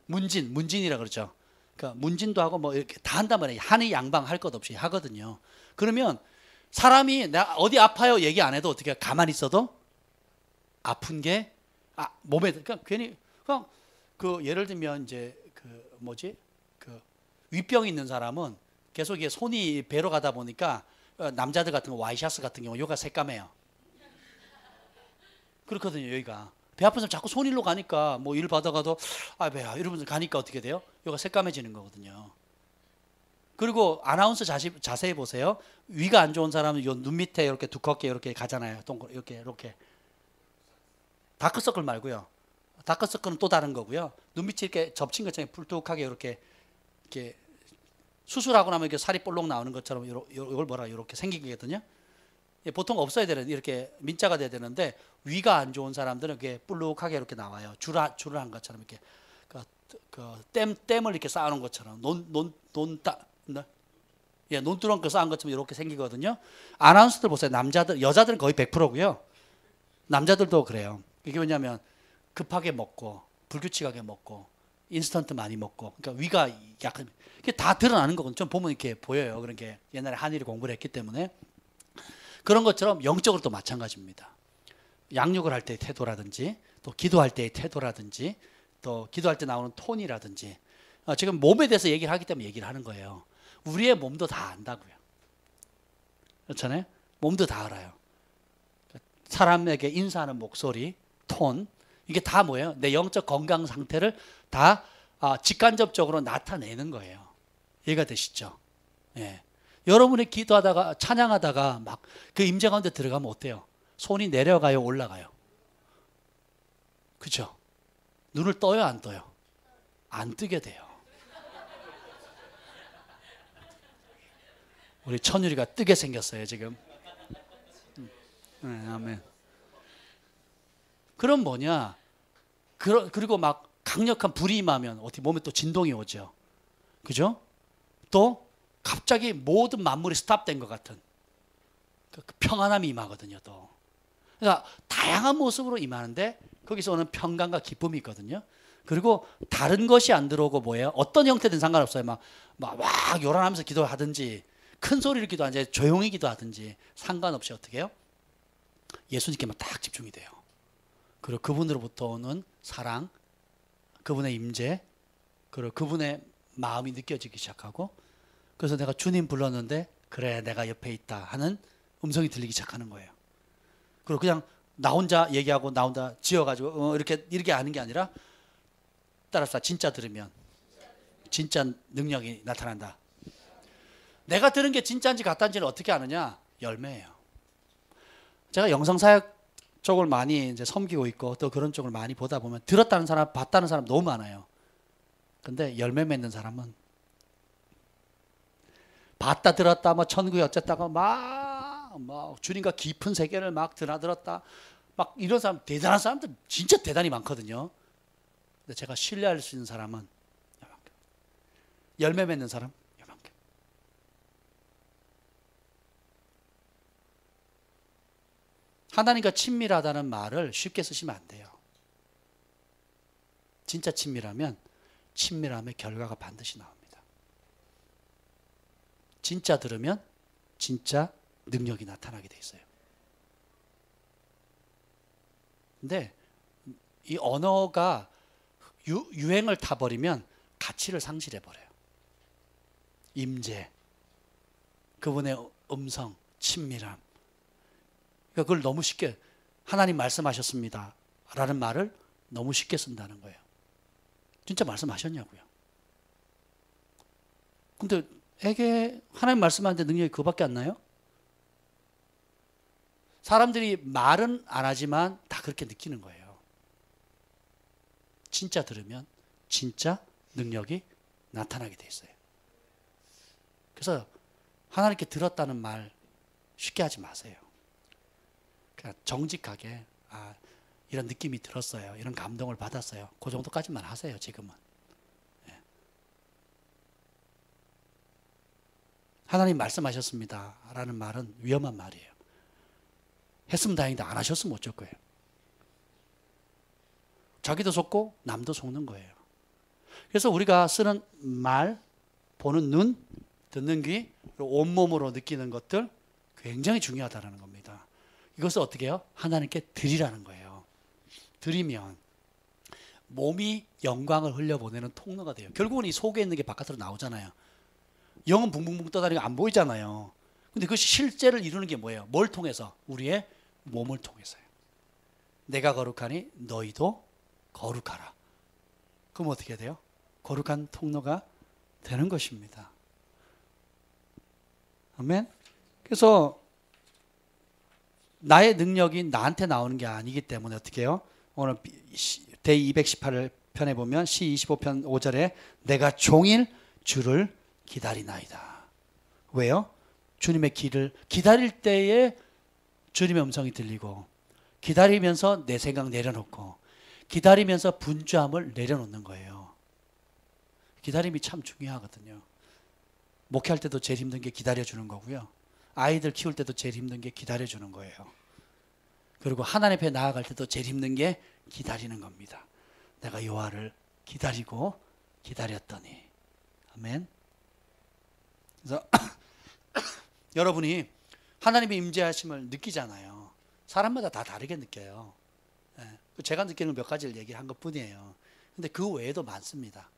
문진이라 그러죠. 그러니까 문진도 하고 뭐 이렇게 다 한단 말이에요. 한의 양방 할 것 없이 하거든요. 그러면 사람이 내가 어디 아파요 얘기 안 해도 어떻게 가만히 있어도 아픈 게 몸에, 그러니까 괜히 그냥 예를 들면 이제 위병이 있는 사람은 계속 이게 손이 배로 가다 보니까 남자들 같은 거 와이셔츠 같은 경우 요가 새까매요. 그렇거든요. 여기가 배 아픈 사람 자꾸 손일로 가니까 뭐 일 받아가도 아 배야 이러면서 가니까 어떻게 돼요? 여기가 새까매지는 거거든요. 그리고 아나운서 자세히 보세요. 위가 안 좋은 사람은 요 눈 밑에 이렇게 두껍게 이렇게 가잖아요. 동글 이렇게 다크서클 말고요. 다크서클은 또 다른 거고요. 눈 밑이 이렇게 접친 것처럼 불뚝하게 이렇게 수술하고 나면 이렇게 살이 볼록 나오는 것처럼 이걸 뭐라 이렇게 생기거든요. 보통 없어야 되는 이렇게 민자가 돼야 되는데 위가 안 좋은 사람들은 이렇게 볼록하게 이렇게 나와요. 줄을 한 것처럼 이렇게 댐을 이렇게 쌓아놓은 것처럼 논두렁 쌓은 것처럼 이렇게 생기거든요. 아나운서들 보세요. 여자들은 거의 100%고요. 남자들도 그래요. 이게 왜냐하면 급하게 먹고 불규칙하게 먹고 인스턴트 많이 먹고 그러니까 위가 약간 이게 다 드러나는 거거든요. 좀 보면 이렇게 보여요. 그런 게 옛날에 한의를 공부를 했기 때문에 그런 것처럼 영적으로도 마찬가지입니다. 양육을 할 때의 태도라든지 또 기도할 때의 태도라든지 또 기도할 때 나오는 톤이라든지 지금 몸에 대해서 얘기를 하기 때문에 얘기를 하는 거예요. 우리의 몸도 다 안다고요. 그렇잖아요. 몸도 다 알아요. 사람에게 인사하는 목소리, 톤 이게 다 뭐예요? 내 영적 건강 상태를 다 직간접적으로 나타내는 거예요. 이해가 되시죠? 예. 여러분이 기도하다가 찬양하다가 막 그 임재 가운데 들어가면 어때요? 손이 내려가요, 올라가요? 그렇죠? 눈을 떠요, 안 떠요? 안 뜨게 돼요. 우리 천율이가 뜨게 생겼어요, 지금. 네, 아멘. 그럼 뭐냐? 그리고 막 강력한 불이 임하면 어떻게 몸에 또 진동이 오죠. 그죠? 또 갑자기 모든 만물이 스탑된 것 같은 그 평안함이 임하거든요. 또 그러니까 다양한 모습으로 임하는데 거기서 오는 평강과 기쁨이 있거든요. 그리고 다른 것이 안 들어오고 뭐예요? 어떤 형태든 상관없어요. 막 요란하면서 기도하든지 큰 소리를 기도하든지 조용히 기도하든지 상관없이 어떻게 해요? 예수님께만 딱 집중이 돼요. 그리고 그분으로부터 오는 사랑, 그분의 임재, 그리고 그분의 마음이 느껴지기 시작하고 그래서 내가 주님 불렀는데 그래 내가 옆에 있다 하는 음성이 들리기 시작하는 거예요. 그리고 그냥 나 혼자 얘기하고 나 혼자 지어가지고 이렇게 하는 게 아니라 따라서 진짜 들으면 진짜 능력이 나타난다. 내가 들은 게 진짜인지 가짜인지는 어떻게 아느냐? 열매예요. 제가 영상사역 쪽을 많이 이제 섬기고 있고 또 그런 쪽을 많이 보다 보면 들었다는 사람, 봤다는 사람 너무 많아요. 근데 열매 맺는 사람은 봤다 들었다 뭐 천국이 어쨌다고 막 주님과 깊은 세계를 막 드나들었다 막 이런 사람 대단한 사람들 진짜 대단히 많거든요. 근데 제가 신뢰할 수 있는 사람은 이만큼. 열매 맺는 사람 이만큼. 하나님과 친밀하다는 말을 쉽게 쓰시면 안 돼요. 진짜 친밀하면 친밀함의 결과가 반드시 나옵니다. 진짜 들으면 진짜 능력이 나타나게 돼 있어요. 근데 이 언어가 유행을 타버리면 가치를 상실해버려요. 임재, 그분의 음성, 친밀함. 그러니까 그걸 너무 쉽게 하나님 말씀하셨습니다 라는 말을 너무 쉽게 쓴다는 거예요. 진짜 말씀하셨냐고요. 근데 에게 하나님 말씀하는데 능력이 그거밖에 안 나요? 사람들이 말은 안 하지만 다 그렇게 느끼는 거예요. 진짜 들으면 진짜 능력이 나타나게 돼 있어요. 그래서 하나님께 들었다는 말 쉽게 하지 마세요. 그냥 정직하게 이런 느낌이 들었어요. 이런 감동을 받았어요. 그 정도까지만 하세요. 지금은. 예. 하나님 말씀하셨습니다 라는 말은 위험한 말이에요. 했으면 다행이다. 안 하셨으면 어쩔 거예요. 자기도 속고 남도 속는 거예요. 그래서 우리가 쓰는 말, 보는 눈, 듣는 귀, 온몸으로 느끼는 것들 굉장히 중요하다는 겁니다. 이것을 어떻게 해요? 하나님께 드리라는 거예요. 드리면 몸이 영광을 흘려보내는 통로가 돼요. 결국은 이 속에 있는 게 바깥으로 나오잖아요. 영은 붕붕붕 떠다니고 안 보이잖아요. 근데 그것이 실제를 이루는 게 뭐예요? 뭘 통해서? 우리의 몸을 통해서요. 내가 거룩하니 너희도 거룩하라. 그럼 어떻게 돼요? 거룩한 통로가 되는 것입니다. 아멘. 그래서 나의 능력이 나한테 나오는 게 아니기 때문에 어떻게 해요? 오늘 데이 218편에 보면 시 25편 5절에 내가 종일 주를 기다리나이다. 왜요? 주님의 길을 기다릴 때에 주님의 음성이 들리고, 기다리면서 내 생각 내려놓고, 기다리면서 분주함을 내려놓는 거예요. 기다림이 참 중요하거든요. 목회할 때도 제일 힘든 게 기다려주는 거고요. 아이들 키울 때도 제일 힘든 게 기다려주는 거예요. 그리고 하나님 앞에 나아갈 때도 제일 힘든 게 기다리는 겁니다. 내가 여호와를 기다리고 기다렸더니. 아멘. 그래서 여러분이 하나님의 임재하심을 느끼잖아요. 사람마다 다 다르게 느껴요. 제가 느끼는 몇 가지를 얘기한 것뿐이에요. 근데 그 외에도 많습니다.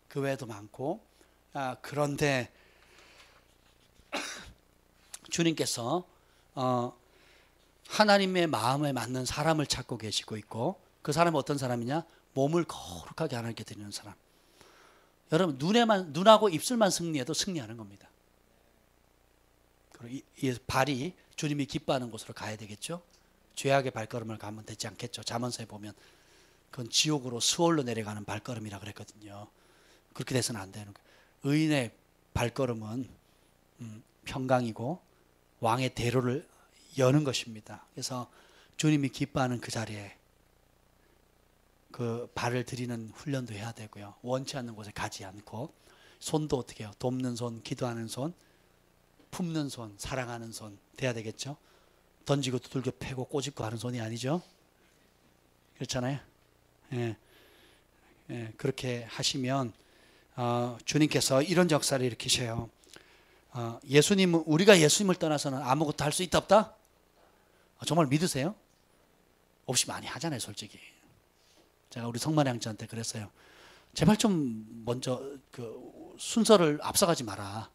그 외에도 많고, 그런데 주님께서 하나님의 마음에 맞는 사람을 찾고 계시고 있고, 그 사람은 어떤 사람이냐? 몸을 거룩하게 하나님께 드리는 사람. 여러분, 눈하고 입술만 승리해도 승리하는 겁니다. 그리고 이 발이 주님이 기뻐하는 곳으로 가야 되겠죠. 죄악의 발걸음을 가면 되지 않겠죠. 잠언서에 보면 그건 지옥으로 수월로 내려가는 발걸음이라 그랬거든요. 그렇게 돼서는 안 되는 거예요. 의인의 발걸음은 평강이고 왕의 대로를 여는 것입니다. 그래서 주님이 기뻐하는 그 자리에 그 발을 들이는 훈련도 해야 되고요. 원치 않는 곳에 가지 않고, 손도 어떻게 해요? 돕는 손, 기도하는 손, 품는 손, 사랑하는 손 돼야 되겠죠. 던지고 두들겨 패고 꼬집고 하는 손이 아니죠. 그렇잖아요. 예. 그렇게 하시면 주님께서 이런 역사를 일으키셔요. 예수님은, 우리가 예수님을 떠나서는 아무것도 할 수 있다 없다? 정말 믿으세요? 없이 많이 하잖아요, 솔직히. 제가 우리 성만의 양자한테 그랬어요. 제발 좀 먼저 그 순서를 앞서가지 마라.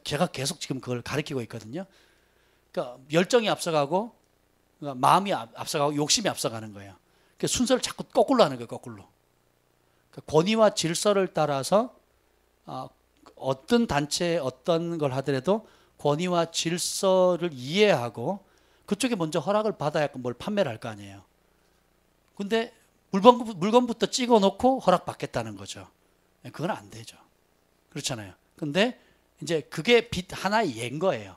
제가 계속 지금 그걸 가르치고 있거든요. 그러니까 열정이 앞서가고, 그러니까 마음이 앞서가고, 욕심이 앞서가는 거예요. 그러니까 순서를 자꾸 거꾸로 하는 거예요, 거꾸로. 그러니까 권위와 질서를 따라서 어떤 단체에 어떤 걸 하더라도 권위와 질서를 이해하고 그쪽에 먼저 허락을 받아야 뭘 판매를 할 거 아니에요. 근데 물건부터 찍어 놓고 허락받겠다는 거죠. 그건 안 되죠. 그렇잖아요. 근데 이제 그게 하나의 예인 거예요.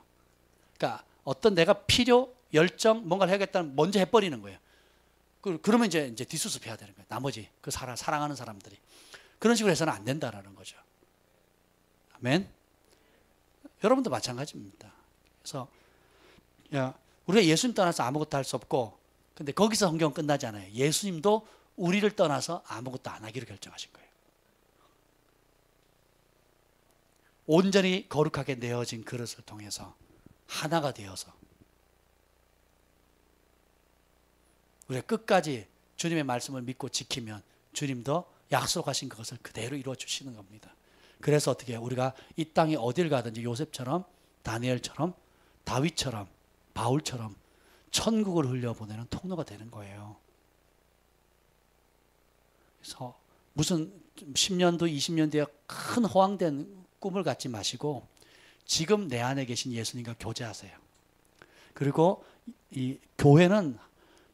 그러니까 어떤 내가 필요, 열정, 뭔가를 해야겠다는 먼저 해버리는 거예요. 그러면 이제 뒷수습해야 되는 거예요. 나머지 그 사랑하는 사람들이. 그런 식으로 해서는 안 된다라는 거죠. 아멘. 여러분도 마찬가지입니다. 그래서 우리가 예수님 떠나서 아무것도 할 수 없고, 근데 거기서 성경은 끝나지 않아요. 예수님도 우리를 떠나서 아무것도 안 하기로 결정하신 거예요. 온전히 거룩하게 내어진 그릇을 통해서 하나가 되어서 우리가 끝까지 주님의 말씀을 믿고 지키면 주님도 약속하신 그것을 그대로 이루어 주시는 겁니다. 그래서 어떻게 해요? 우리가 이 땅에 어딜 가든지 요셉처럼, 다니엘처럼, 다윗처럼, 바울처럼 천국을 흘려보내는 통로가 되는 거예요. 그래서 무슨 10년도 20년 뒤에 큰 허황된 꿈을 갖지 마시고 지금 내 안에 계신 예수님과 교제하세요. 그리고 이 교회는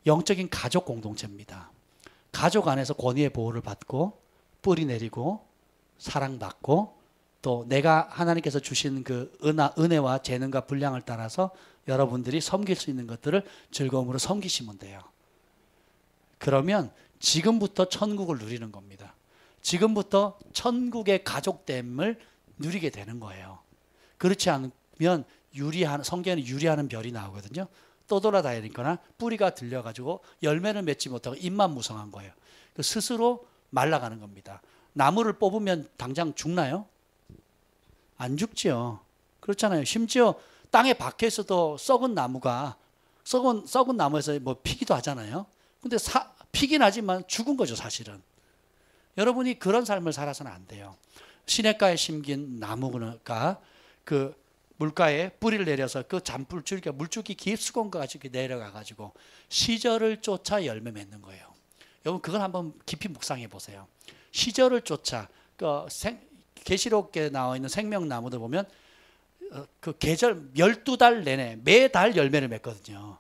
영적인 가족 공동체입니다. 가족 안에서 권위의 보호를 받고 뿌리 내리고 사랑받고, 또 내가 하나님께서 주신 그 은혜와 재능과 분량을 따라서 여러분들이 섬길 수 있는 것들을 즐거움으로 섬기시면 돼요. 그러면 지금부터 천국을 누리는 겁니다. 지금부터 천국의 가족됨을 누리게 되는 거예요. 그렇지 않으면 성경에는 유리하는 별이 나오거든요. 떠돌아다니거나 뿌리가 들려가지고 열매를 맺지 못하고 잎만 무성한 거예요. 스스로 말라가는 겁니다. 나무를 뽑으면 당장 죽나요? 안 죽지요. 그렇잖아요. 심지어 땅에 박혀 있어도 썩은 나무에서 뭐 피기도 하잖아요. 근데 피긴 하지만 죽은 거죠, 사실은. 여러분이 그런 삶을 살아서는 안 돼요. 시냇가에 심긴 나무가 그 물가에 뿌리를 내려서 그 잔불 줄기가 물줄기 깊숙한 거 가지고 내려가 가지고 시절을 쫓아 열매 맺는 거예요. 여러분 그걸 한번 깊이 묵상해 보세요. 시절을 쫓아 그 계시록에 나와 있는 생명나무들 보면 그 계절 12달 내내 매달 열매를 맺거든요.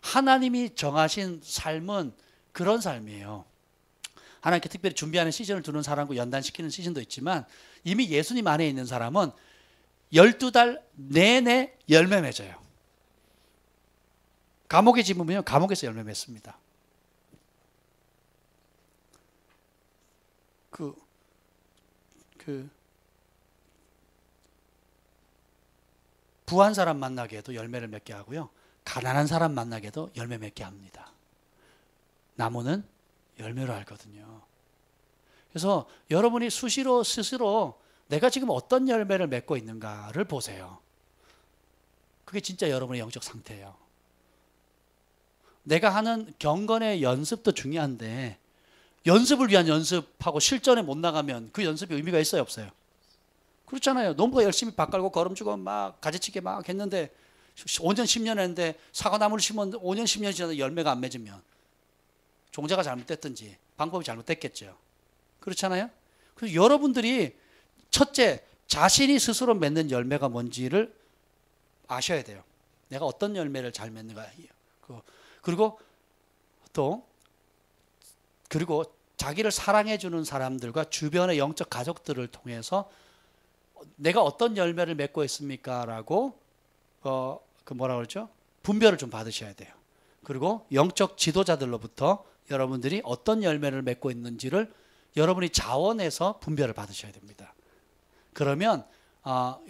하나님이 정하신 삶은 그런 삶이에요. 하나님께 특별히 준비하는 시즌을 두는 사람과 연단시키는 시즌도 있지만 이미 예수님 안에 있는 사람은 12달 내내 열매 맺어요. 감옥에 집으면 감옥에서 열매 맺습니다. 부한 사람 만나게 해도 열매를 맺게 하고요. 가난한 사람 만나게 해도 열매 맺게 합니다. 나무는 열매로 알거든요. 그래서 여러분이 수시로 스스로 내가 지금 어떤 열매를 맺고 있는가를 보세요. 그게 진짜 여러분의 영적 상태예요. 내가 하는 경건의 연습도 중요한데 연습을 위한 연습하고 실전에 못 나가면 그 연습이 의미가 있어요, 없어요? 그렇잖아요. 농부가 열심히 밭 갈고 거름주고 막 가지치기 막 했는데 5년 10년 했는데 사과나무를 심었는데 5년 10년 지나도 열매가 안 맺으면 종자가 잘못됐든지 방법이 잘못됐겠죠. 그렇잖아요. 그래서 여러분들이 첫째 자신이 스스로 맺는 열매가 뭔지를 아셔야 돼요. 내가 어떤 열매를 잘 맺는가. 그리고 자기를 사랑해 주는 사람들과 주변의 영적 가족들을 통해서 내가 어떤 열매를 맺고 있습니까? 라고 뭐라 그러죠? 분별을 좀 받으셔야 돼요. 그리고 영적 지도자들로부터 여러분들이 어떤 열매를 맺고 있는지를 여러분이 자원해서 분별을 받으셔야 됩니다. 그러면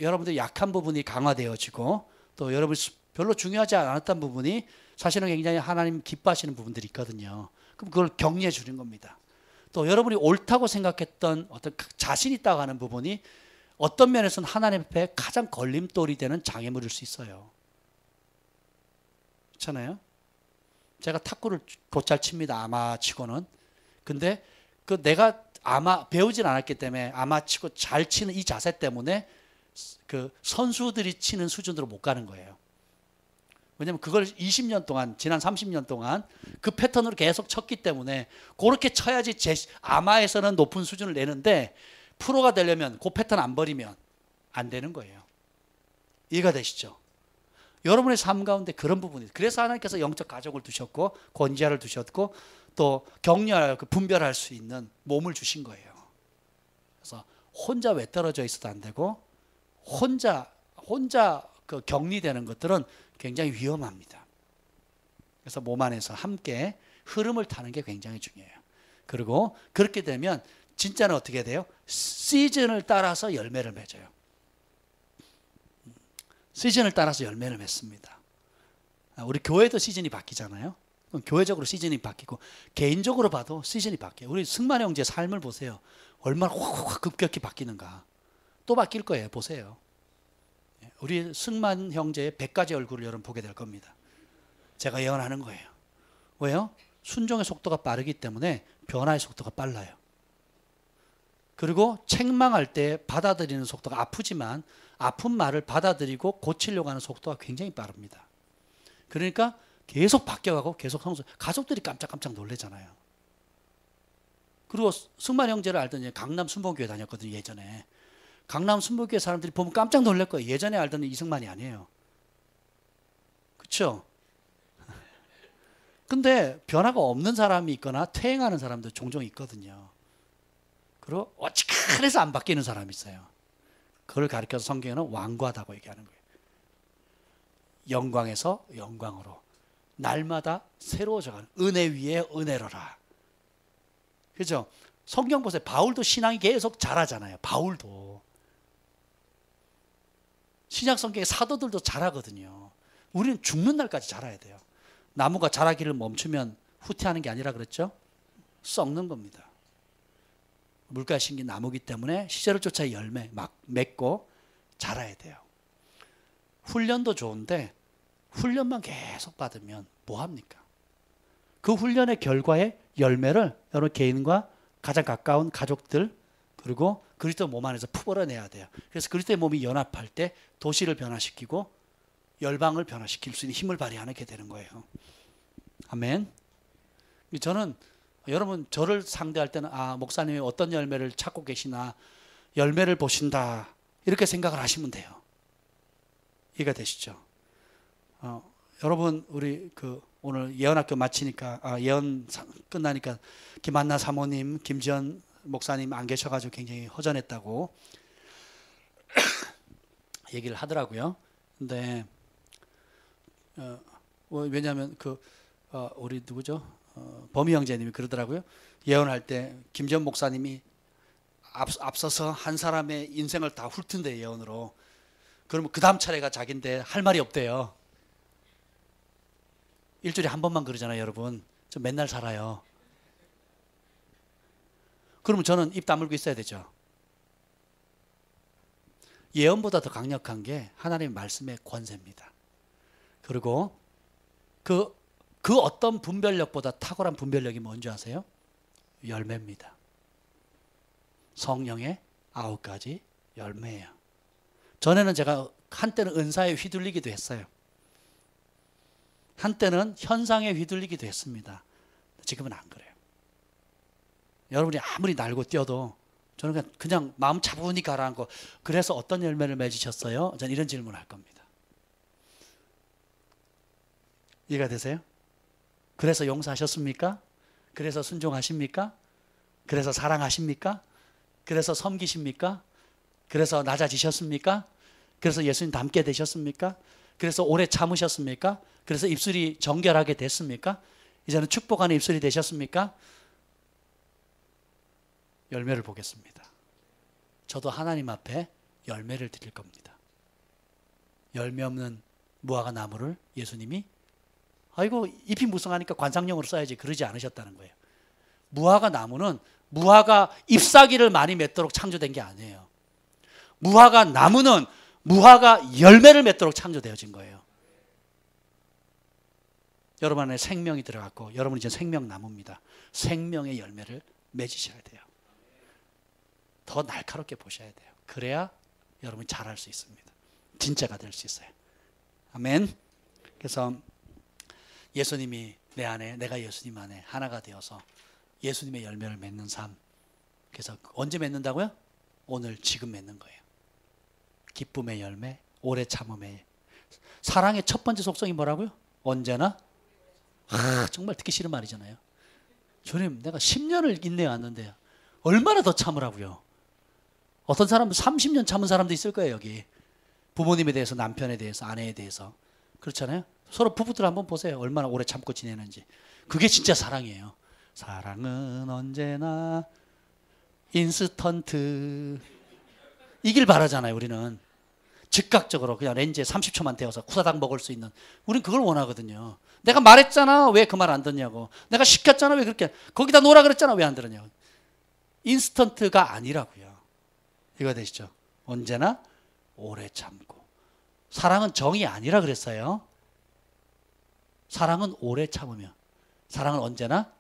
여러분들이 약한 부분이 강화되어지고 또 여러분이 별로 중요하지 않았던 부분이 사실은 굉장히 하나님 기뻐하시는 부분들이 있거든요. 그럼 그걸 격려해 주는 겁니다. 또 여러분이 옳다고 생각했던 어떤 자신 있다고 하는 부분이 어떤 면에서는 하나님 앞에 가장 걸림돌이 되는 장애물일 수 있어요. 그렇잖아요? 제가 탁구를 곧잘 칩니다. 아마치고는. 근데 내가 배우진 않았기 때문에 아마치고 잘 치는 이 자세 때문에 그 선수들이 치는 수준으로 못 가는 거예요. 왜냐면 그걸 20년 동안, 지난 30년 동안 그 패턴으로 계속 쳤기 때문에 그렇게 쳐야지 아마에서는 높은 수준을 내는데 프로가 되려면 그 패턴 안 버리면 안 되는 거예요. 이해가 되시죠? 여러분의 삶 가운데 그런 부분이, 그래서 하나님께서 영적 가족을 두셨고 권지자를 두셨고 또 격려할, 분별할 수 있는 몸을 주신 거예요. 그래서 혼자 외떨어져 있어도 안 되고 혼자 그 격리되는 것들은 굉장히 위험합니다. 그래서 몸 안에서 함께 흐름을 타는 게 굉장히 중요해요. 그리고 그렇게 되면 진짜는 어떻게 돼요? 시즌을 따라서 열매를 맺어요. 시즌을 따라서 열매를 맺습니다. 우리 교회도 시즌이 바뀌잖아요. 교회적으로 시즌이 바뀌고 개인적으로 봐도 시즌이 바뀌어요. 우리 승만 형제 삶을 보세요. 얼마나 확 급격히 바뀌는가. 또 바뀔 거예요. 보세요. 우리 승만 형제의 100가지 얼굴을 여러분 보게 될 겁니다. 제가 예언하는 거예요. 왜요? 순종의 속도가 빠르기 때문에 변화의 속도가 빨라요. 그리고 책망할 때 받아들이는 속도가 아프지만 아픈 말을 받아들이고 고치려고 하는 속도가 굉장히 빠릅니다. 그러니까 계속 바뀌어가고 계속 가족들이 깜짝깜짝 놀라잖아요. 그리고 승만 형제를 알던 강남 순복교회 다녔거든요. 예전에. 강남 순복교회 사람들이 보면 깜짝 놀랄 거예요. 예전에 알던 이승만이 아니에요. 그렇죠? 근데 변화가 없는 사람이 있거나 퇴행하는 사람도 종종 있거든요. 그리고 어찌카해서 안 바뀌는 사람이 있어요. 그걸 가르쳐서 성경에는 완고하다고 얘기하는 거예요. 영광에서 영광으로 날마다 새로워져가는 은혜 위에 은혜로라. 그죠? 성경 보세요. 바울도 신앙이 계속 자라잖아요. 바울도. 신약 성경의 사도들도 자라거든요. 우리는 죽는 날까지 자라야 돼요. 나무가 자라기를 멈추면 후퇴하는 게 아니라 그랬죠? 썩는 겁니다. 물가에 심긴 나무기 때문에 시절을 쫓아 열매 막 맺고 자라야 돼요. 훈련도 좋은데 훈련만 계속 받으면 뭐합니까? 그 훈련의 결과의 열매를 여러분 개인과 가장 가까운 가족들 그리고 그리스도 몸 안에서 풀어내야 돼요. 그래서 그리스도의 몸이 연합할 때 도시를 변화시키고 열방을 변화시킬 수 있는 힘을 발휘하게 되는 거예요. 아멘. 저는 여러분 저를 상대할 때는 목사님이 어떤 열매를 찾고 계시나 열매를 보신다 이렇게 생각을 하시면 돼요. 이해가 되시죠? 여러분 우리 오늘 예언학교 마치니까 예언 끝나니까 김한나 사모님, 김지연 목사님 안 계셔가지고 굉장히 허전했다고 얘기를 하더라고요. 근데 왜냐하면 우리 누구죠? 범희 형제님이 그러더라고요. 예언할 때 김지연 목사님이 앞서서 한 사람의 인생을 다 훑은대 예언으로. 그러면 그 다음 차례가 자기인데 할 말이 없대요. 일주일에 한 번만 그러잖아요, 여러분. 저 맨날 살아요. 그러면 저는 입 다물고 있어야 되죠. 예언보다 더 강력한 게 하나님의 말씀의 권세입니다. 그리고 그 어떤 분별력보다 탁월한 분별력이 뭔지 아세요? 열매입니다. 성령의 9가지 열매예요. 전에는 제가 한때는 은사에 휘둘리기도 했어요. 한때는 현상에 휘둘리기도 했습니다. 지금은 안 그래요. 여러분이 아무리 날고 뛰어도 저는 그냥 마음 차분히 가라앉고 그래서 어떤 열매를 맺으셨어요? 저는 이런 질문을 할 겁니다. 이해가 되세요? 그래서 용서하셨습니까? 그래서 순종하십니까? 그래서 사랑하십니까? 그래서 섬기십니까? 그래서 낮아지셨습니까? 그래서 예수님 닮게 되셨습니까? 그래서 오래 참으셨습니까? 그래서 입술이 정결하게 됐습니까? 이제는 축복하는 입술이 되셨습니까? 열매를 보겠습니다. 저도 하나님 앞에 열매를 드릴 겁니다. 열매 없는 무화과 나무를 예수님이 아이고 잎이 무성하니까 관상용으로 써야지 그러지 않으셨다는 거예요. 무화과 나무는 무화과 잎사귀를 많이 맺도록 창조된 게 아니에요. 무화과 나무는 무화과 열매를 맺도록 창조되어진 거예요. 여러분 안에 생명이 들어갔고 여러분은 이제 생명나무입니다. 생명의 열매를 맺으셔야 돼요. 더 날카롭게 보셔야 돼요. 그래야 여러분이 잘할 수 있습니다. 진짜가 될 수 있어요. 아멘. 그래서 예수님이 내 안에, 내가 예수님 안에 하나가 되어서 예수님의 열매를 맺는 삶. 그래서 언제 맺는다고요? 오늘 지금 맺는 거예요. 기쁨의 열매, 오래 참음의. 사랑의 첫 번째 속성이 뭐라고요? 언제나 정말 듣기 싫은 말이잖아요. 주님 내가 10년을 인내해왔는데 얼마나 더 참으라고요? 어떤 사람은 30년 참은 사람도 있을 거예요. 여기 부모님에 대해서, 남편에 대해서, 아내에 대해서. 그렇잖아요. 서로 부부들 한번 보세요. 얼마나 오래 참고 지내는지. 그게 진짜 사랑이에요. 사랑은 언제나 인스턴트 이길 바라잖아요. 우리는 즉각적으로 그냥 렌즈에 30초만 데워서 후다닥 먹을 수 있는, 우린 그걸 원하거든요. 내가 말했잖아 왜 그 말 안 듣냐고, 내가 시켰잖아 왜 그렇게, 거기다 놓으라 그랬잖아 왜 안 들었냐고. 인스턴트가 아니라고요. 이거 되시죠? 언제나 오래 참고. 사랑은 정이 아니라 그랬어요. 사랑은 오래 참으면, 사랑은 언제나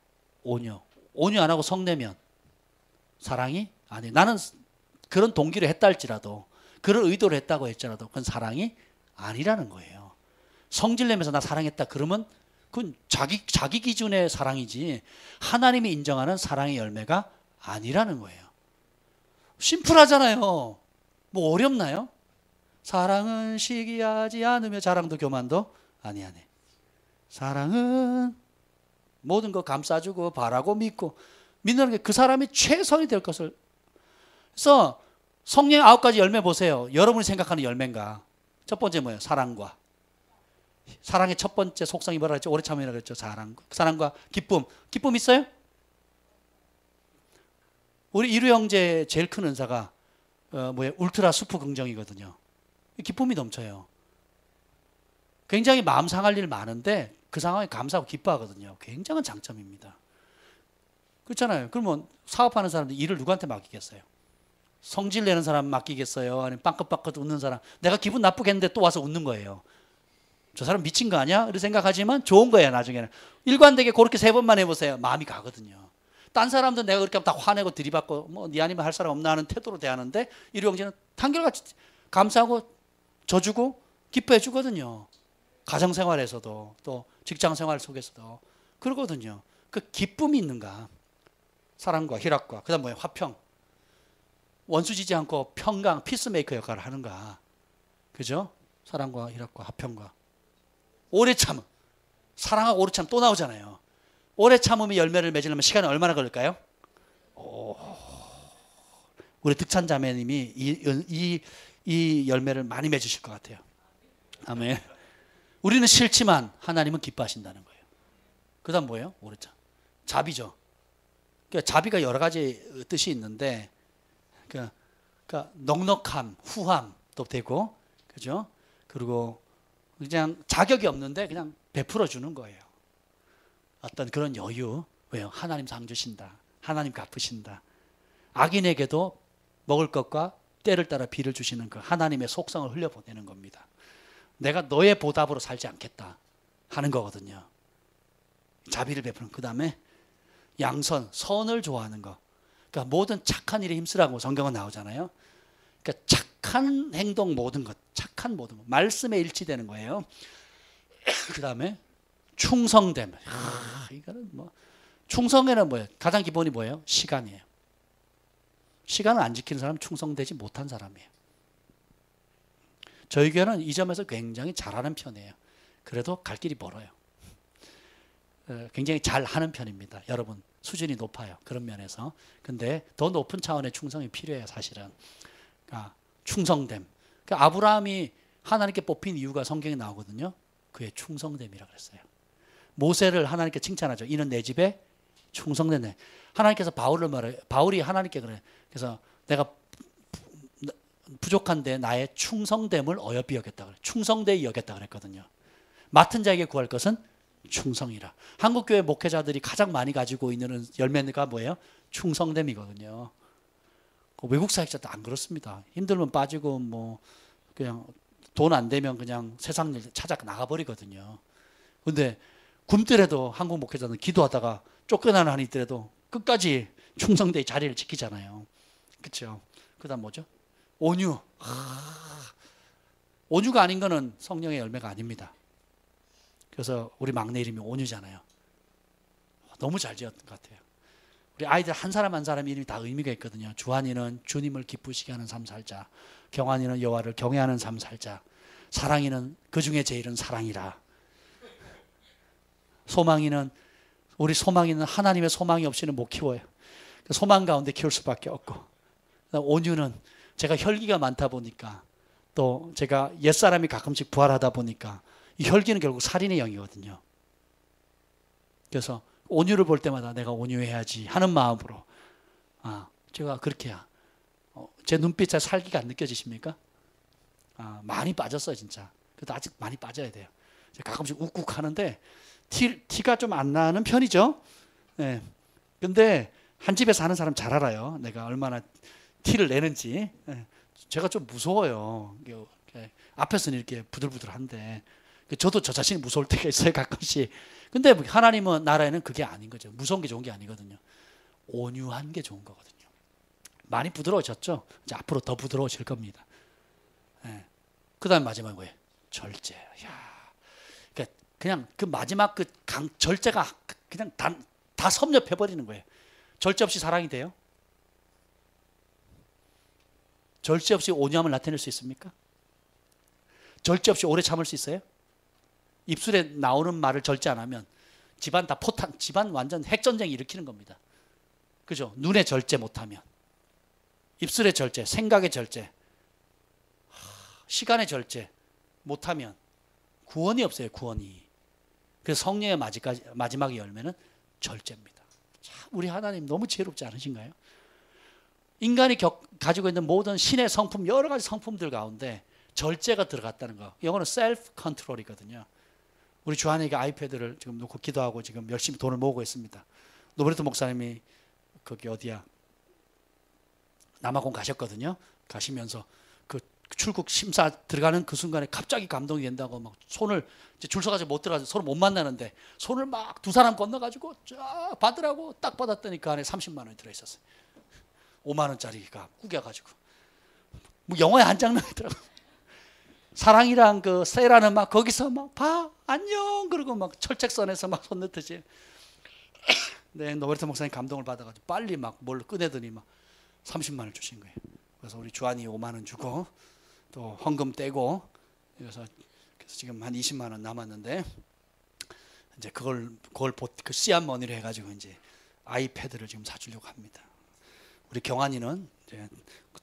온유. 온유 안 하고 성내면 사랑이 아니에요. 나는 그런 동기로 했다 할지라도, 그런 의도로 했다고 했더라도 그건 사랑이 아니라는 거예요. 성질내면서 나 사랑했다 그러면 그건 자기 기준의 사랑이지 하나님이 인정하는 사랑의 열매가 아니라는 거예요. 심플하잖아요. 뭐 어렵나요? 사랑은 시기하지 않으며 자랑도 교만도 아니하네. 사랑은 모든 거 감싸주고 바라고 믿고, 믿는 게 그 사람이 최선이 될 것을. 그래서 성령의 9가지 열매 보세요. 여러분이 생각하는 열매인가? 첫 번째 뭐예요? 사랑과. 사랑의 첫 번째 속성이 뭐라 그랬죠? 오래 참음이라고 그랬죠. 사랑과 기쁨. 기쁨 있어요? 우리 이루 형제 제일 큰 은사가 울트라 수프 긍정이거든요. 기쁨이 넘쳐요. 굉장히 마음 상할 일 많은데 그 상황에 감사하고 기뻐하거든요. 굉장한 장점입니다. 그렇잖아요. 그러면 사업하는 사람들 일을 누구한테 맡기겠어요? 성질 내는 사람 맡기겠어요? 아니면 빵긋빵긋 웃는 사람? 내가 기분 나쁘겠는데 또 와서 웃는 거예요. 저 사람 미친 거 아니야? 이렇게 생각하지만 좋은 거예요. 나중에는 일관되게 그렇게 3번만 해보세요. 마음이 가거든요. 딴 사람들 내가 그렇게 하면 다 화내고 들이받고 뭐 네 아니면 할 사람 없나 하는 태도로 대하는데 이리 형제는 한결같이 감사하고 져주고 기뻐해 주거든요. 가정생활에서도 또 직장생활 속에서도 그러거든요. 그 기쁨이 있는가. 사랑과 희락과 그다음 뭐예요? 화평. 원수지지 않고 평강 피스메이커 역할을 하는가. 그죠? 사랑과 희락과 화평과 오래 참음. 사랑하고 오래 참 또 나오잖아요. 오래 참음이 열매를 맺으려면 시간이 얼마나 걸릴까요? 우리 득찬 자매님이 이 열매를 많이 맺으실 것 같아요. 아멘. 우리는 싫지만 하나님은 기뻐하신다는 거예요. 그 다음 뭐예요? 오래 참. 자비죠. 그러니까 자비가 여러 가지 뜻이 있는데 그러니까 넉넉함, 후함도 되고 그죠? 그리고 그냥 자격이 없는데 그냥 베풀어 주는 거예요. 어떤 그런 여유. 왜요? 하나님 상 주신다. 하나님 갚으신다. 악인에게도 먹을 것과 때를 따라 비를 주시는 그 하나님의 속성을 흘려보내는 겁니다. 내가 너의 보답으로 살지 않겠다 하는 거거든요. 자비를 베푸는. 그 다음에 양선, 선을 좋아하는 거. 그러니까 모든 착한 일에 힘쓰라고 성경은 나오잖아요. 그러니까 착한 행동 모든 것, 착한 모든 것, 말씀에 일치되는 거예요. 그 다음에 충성됨. 이거는 뭐 충성에는 뭐예요? 가장 기본이 뭐예요? 시간이에요. 시간을 안 지키는 사람은 충성되지 못한 사람이에요. 저희 교회는 이 점에서 굉장히 잘하는 편이에요. 그래도 갈 길이 멀어요. 굉장히 잘하는 편입니다. 여러분 수준이 높아요. 그런 면에서. 근데 더 높은 차원의 충성이 필요해요. 사실은. 그러니까 충성됨. 그러니까 아브라함이 하나님께 뽑힌 이유가 성경에 나오거든요. 그의 충성됨이라고 그랬어요. 모세를 하나님께 칭찬하죠. 이는 내 집에 충성되네. 하나님께서 바울을 말해요. 바울이 하나님께 그래. 그래서 내가 부족한데 나의 충성됨을 어여비 여겼다 그래. 충성되이 여겼다 그랬거든요. 맡은 자에게 구할 것은 충성이라. 한국교회 목회자들이 가장 많이 가지고 있는 열매가 뭐예요? 충성됨이거든요. 외국 사역자도 안 그렇습니다. 힘들면 빠지고 뭐 그냥 돈 안 되면 그냥 세상 일 찾아 나가버리거든요. 근데 굶더라도 한국 목회자는 기도하다가 쫓겨나는 한이 있더라도 끝까지 충성되이 자리를 지키잖아요. 그렇죠? 그다음 뭐죠? 온유. 온유가 아닌 거는 성령의 열매가 아닙니다. 그래서 우리 막내 이름이 온유잖아요. 너무 잘 지었던 것 같아요. 우리 아이들 한 사람 한 사람 이름이 다 의미가 있거든요. 주한이는 주님을 기쁘시게 하는 삶 살자. 경환이는 여호와를 경외하는 삶 살자. 사랑이는 그 중에 제일은 사랑이라. 소망이는 우리 소망이는 하나님의 소망이 없이는 못 키워요. 소망 가운데 키울 수밖에 없고. 온유는 제가 혈기가 많다 보니까 또 제가 옛사람이 가끔씩 부활하다 보니까 이 혈기는 결국 살인의 영이거든요. 그래서 온유를 볼 때마다 내가 온유해야지 하는 마음으로 제가 그렇게 제 눈빛에 살기가 안 느껴지십니까? 많이 빠졌어요 진짜. 그래도 아직 많이 빠져야 돼요. 가끔씩 욱욱 하는데 티가 좀 안 나는 편이죠. 네. 근데 한 집에 사는 사람 잘 알아요. 내가 얼마나 티를 내는지. 네. 제가 좀 무서워요. 앞에서는 이렇게 부들부들한데 저도 저 자신이 무서울 때가 있어요 가끔씩. 근데 하나님은 나라에는 그게 아닌 거죠. 무서운 게 좋은 게 아니거든요. 온유한 게 좋은 거거든요. 많이 부드러워졌죠. 이제 앞으로 더 부드러워질 겁니다. 네. 그다음 마지막 뭐예요? 절제. 그냥 그 마지막 그 절제가 그냥 다 섭렵해 버리는 거예요. 절제 없이 사랑이 돼요? 절제 없이 온유함을 나타낼 수 있습니까? 절제 없이 오래 참을 수 있어요? 입술에 나오는 말을 절제 안 하면 집안 다 포탄, 집안 완전 핵전쟁 일으키는 겁니다. 그죠? 눈에 절제 못하면, 입술에 절제, 생각에 절제, 시간에 절제 못하면 구원이 없어요. 구원이. 그래서 성령의 마지막의 열매는 절제입니다. 참 우리 하나님 너무 지혜롭지 않으신가요? 인간이 가지고 있는 모든 신의 성품, 여러 가지 성품들 가운데 절제가 들어갔다는 거. 영어는 셀프 컨트롤이거든요. 우리 주한이가 아이패드를 지금 놓고 기도하고 지금 열심히 돈을 모으고 있습니다. 노베르토 목사님이 거기 어디야 남아공 가셨거든요. 가시면서 그 출국 심사 들어가는 그 순간에 갑자기 감동이 된다고 막 손을 이제 줄 서가지고 못 들어가서 서로 못 만나는데 손을 막 두 사람 건너가지고 쫙 받으라고 딱 받았더니 그 안에 30만 원이 들어있었어요. 5만 원짜리가 구겨가지고 뭐 영화의 한 장면이더라고. 사랑이랑 그 세라는 막 거기서 막 봐 안녕 그러고 막 철책선에서 막 손 넣듯이. 네, 노베르트 목사님 감동을 받아가지고 빨리 막 뭘 꺼내더니 막 30만 원을 주신 거예요. 그래서 우리 주한이 5만 원 주고 또 헌금 떼고 그래서 지금 한 20만 원 남았는데 이제 그걸 그 씨앗 머니로 해가지고 이제 아이패드를 지금 사주려고 합니다. 우리 경환이는 이제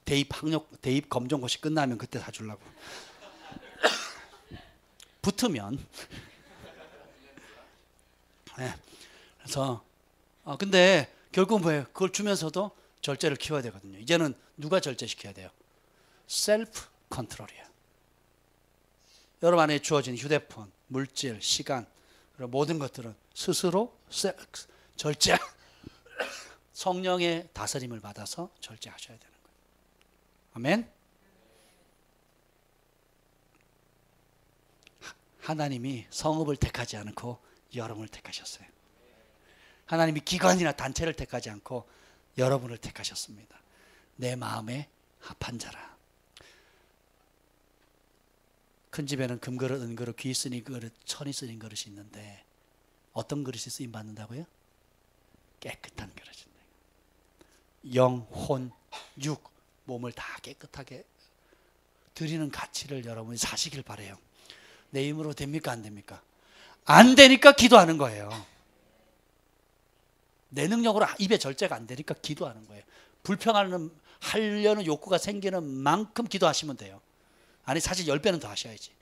대입 검정고시 끝나면 그때 사주려고. 붙으면. 네. 그래서 근데 결국 뭐예요? 그걸 주면서도 절제를 키워야 되거든요. 이제는 누가 절제시켜야 돼요? 셀프 컨트롤이에요. 여러분 안에 주어진 휴대폰, 물질, 시간 그리고 모든 것들은 스스로 절제. 성령의 다스림을 받아서 절제하셔야 되는 거예요. 아멘. 하나님이 성읍을 택하지 않고 여러분을 택하셨어요. 하나님이 기관이나 단체를 택하지 않고 여러분을 택하셨습니다. 내 마음에 합한 자라. 큰 집에는 금그릇, 은그릇, 귀 쓰인 그릇, 천이 쓰인 그릇이 있는데 어떤 그릇이 쓰임 받는다고요? 깨끗한 그릇인데. 영, 혼, 육, 몸을 다 깨끗하게 드리는 가치를 여러분이 사시길 바라요. 내 힘으로 됩니까? 안 됩니까? 안 되니까 기도하는 거예요. 내 능력으로 입에 절제가 안 되니까 기도하는 거예요. 불평하려는 욕구가 생기는 만큼 기도하시면 돼요. 아니 사실 10배는 더 하셔야지.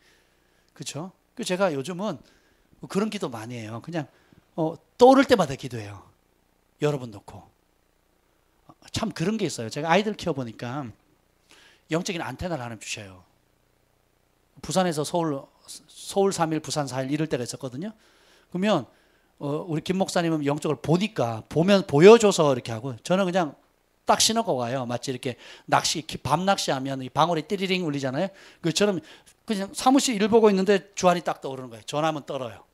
그렇죠? 제가 요즘은 그런 기도 많이 해요. 그냥 떠오를 때마다 기도해요. 여러분 놓고. 참 그런 게 있어요. 제가 아이들 키워보니까 영적인 안테나를 하나 주셔요. 부산에서 서울 3일, 부산 4일 이럴 때가 있었거든요. 그러면 우리 김 목사님은 영적을 보면 보여줘서 이렇게 하고 저는 그냥 딱 신어고 가요. 마치 이렇게 밤 낚시하면 이 방울이 띠리링 울리잖아요. 그처럼 그냥 사무실 일 보고 있는데 주한이 딱 떠오르는 거예요. 전화하면 떨어요.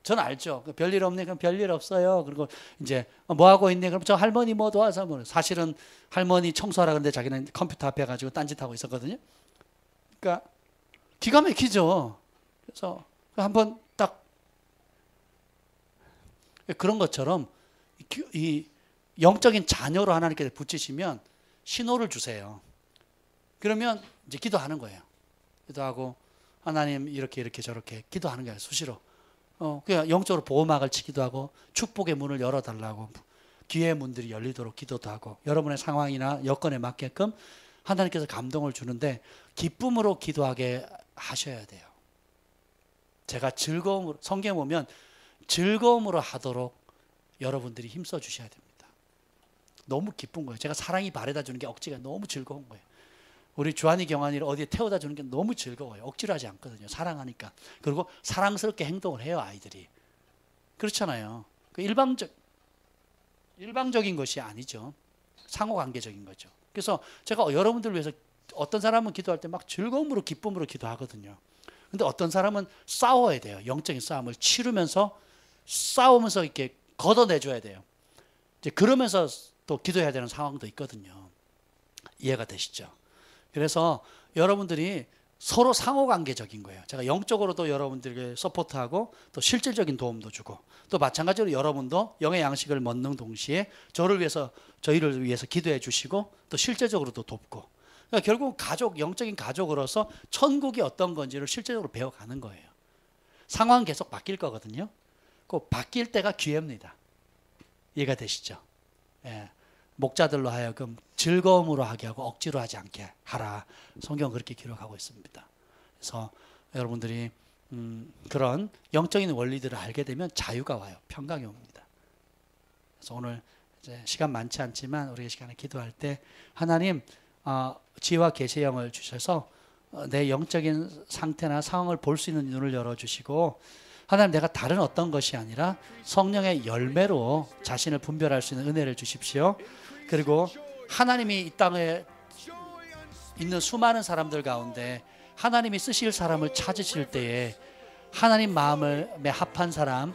저는 알죠. 별일 없네. 그럼 별일 없어요. 그리고 이제 뭐 하고 있니? 그럼 저 할머니 뭐 도와서 뭐 사실은 할머니 청소하라 그러는데 자기는 컴퓨터 앞에 가지고 딴짓하고 있었거든요. 그러니까 기가 막히죠. 그래서 한번 딱 그런 것처럼 이 영적인 자녀로 하나님께 붙이시면 신호를 주세요. 그러면 이제 기도하는 거예요. 기도하고 하나님 이렇게 저렇게 기도하는 거예요. 수시로. 그냥 영적으로 보호막을 치기도 하고 축복의 문을 열어달라고 기회의 문들이 열리도록 기도도 하고 여러분의 상황이나 여건에 맞게끔 하나님께서 감동을 주는데 기쁨으로 기도하게 하셔야 돼요. 제가 즐거움으로 성경에 보면 즐거움으로 하도록 여러분들이 힘써 주셔야 됩니다. 너무 기쁜 거예요. 제가 사랑이 바래다 주는 게 억지가 너무 즐거운 거예요. 우리 주한이 경환이를 어디에 태워다 주는 게 너무 즐거워요. 억지로 하지 않거든요. 사랑하니까. 그리고 사랑스럽게 행동을 해요. 아이들이. 그렇잖아요. 일방적인 것이 아니죠. 상호관계적인 거죠. 그래서 제가 여러분들을 위해서 어떤 사람은 기도할 때 막 즐거움으로 기쁨으로 기도하거든요. 근데 어떤 사람은 싸워야 돼요. 영적인 싸움을 치르면서 싸우면서 이렇게 걷어내줘야 돼요. 이제 그러면서 또 기도해야 되는 상황도 있거든요. 이해가 되시죠? 그래서 여러분들이 서로 상호관계적인 거예요. 제가 영적으로도 여러분들에게 서포트하고 또 실질적인 도움도 주고 또 마찬가지로 여러분도 영의 양식을 먹는 동시에 저희를 위해서 기도해 주시고 또 실제적으로도 돕고 그러니까 결국 영적인 가족으로서 천국이 어떤 건지를 실제적으로 배워가는 거예요. 상황은 계속 바뀔 거거든요. 그 바뀔 때가 기회입니다. 이해가 되시죠? 예. 목자들로 하여금 즐거움으로 하게 하고 억지로 하지 않게 하라. 성경은 그렇게 기록하고 있습니다. 그래서 여러분들이 그런 영적인 원리들을 알게 되면 자유가 와요. 평강이 옵니다. 그래서 오늘 이제 시간 많지 않지만 우리 시간에 기도할 때 하나님 지혜와 계시의 영을 주셔서 내 영적인 상태나 상황을 볼 수 있는 눈을 열어주시고 하나님 내가 다른 어떤 것이 아니라 성령의 열매로 자신을 분별할 수 있는 은혜를 주십시오. 그리고 하나님이 이 땅에 있는 수많은 사람들 가운데 하나님이 쓰실 사람을 찾으실 때에 하나님 마음에 합한 사람,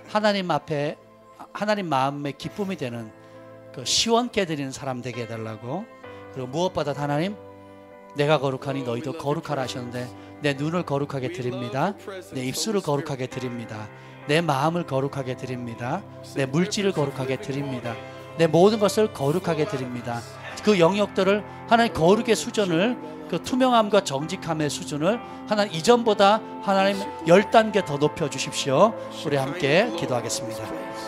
하나님 앞에 하나님 마음에 기쁨이 되는 그 시원케 드리는 사람 되게 해달라고. 그리고 무엇보다 하나님, 내가 거룩하니 너희도 거룩하라 하셨는데 내 눈을 거룩하게 드립니다. 내 입술을 거룩하게 드립니다. 내 마음을 거룩하게 드립니다. 내 물질을 거룩하게 드립니다. 내 모든 것을 거룩하게 드립니다. 그 영역들을 하나님 거룩의 수준을, 그 투명함과 정직함의 수준을 하나님 이전보다 하나님 10단계 더 높여 주십시오. 우리 함께 기도하겠습니다.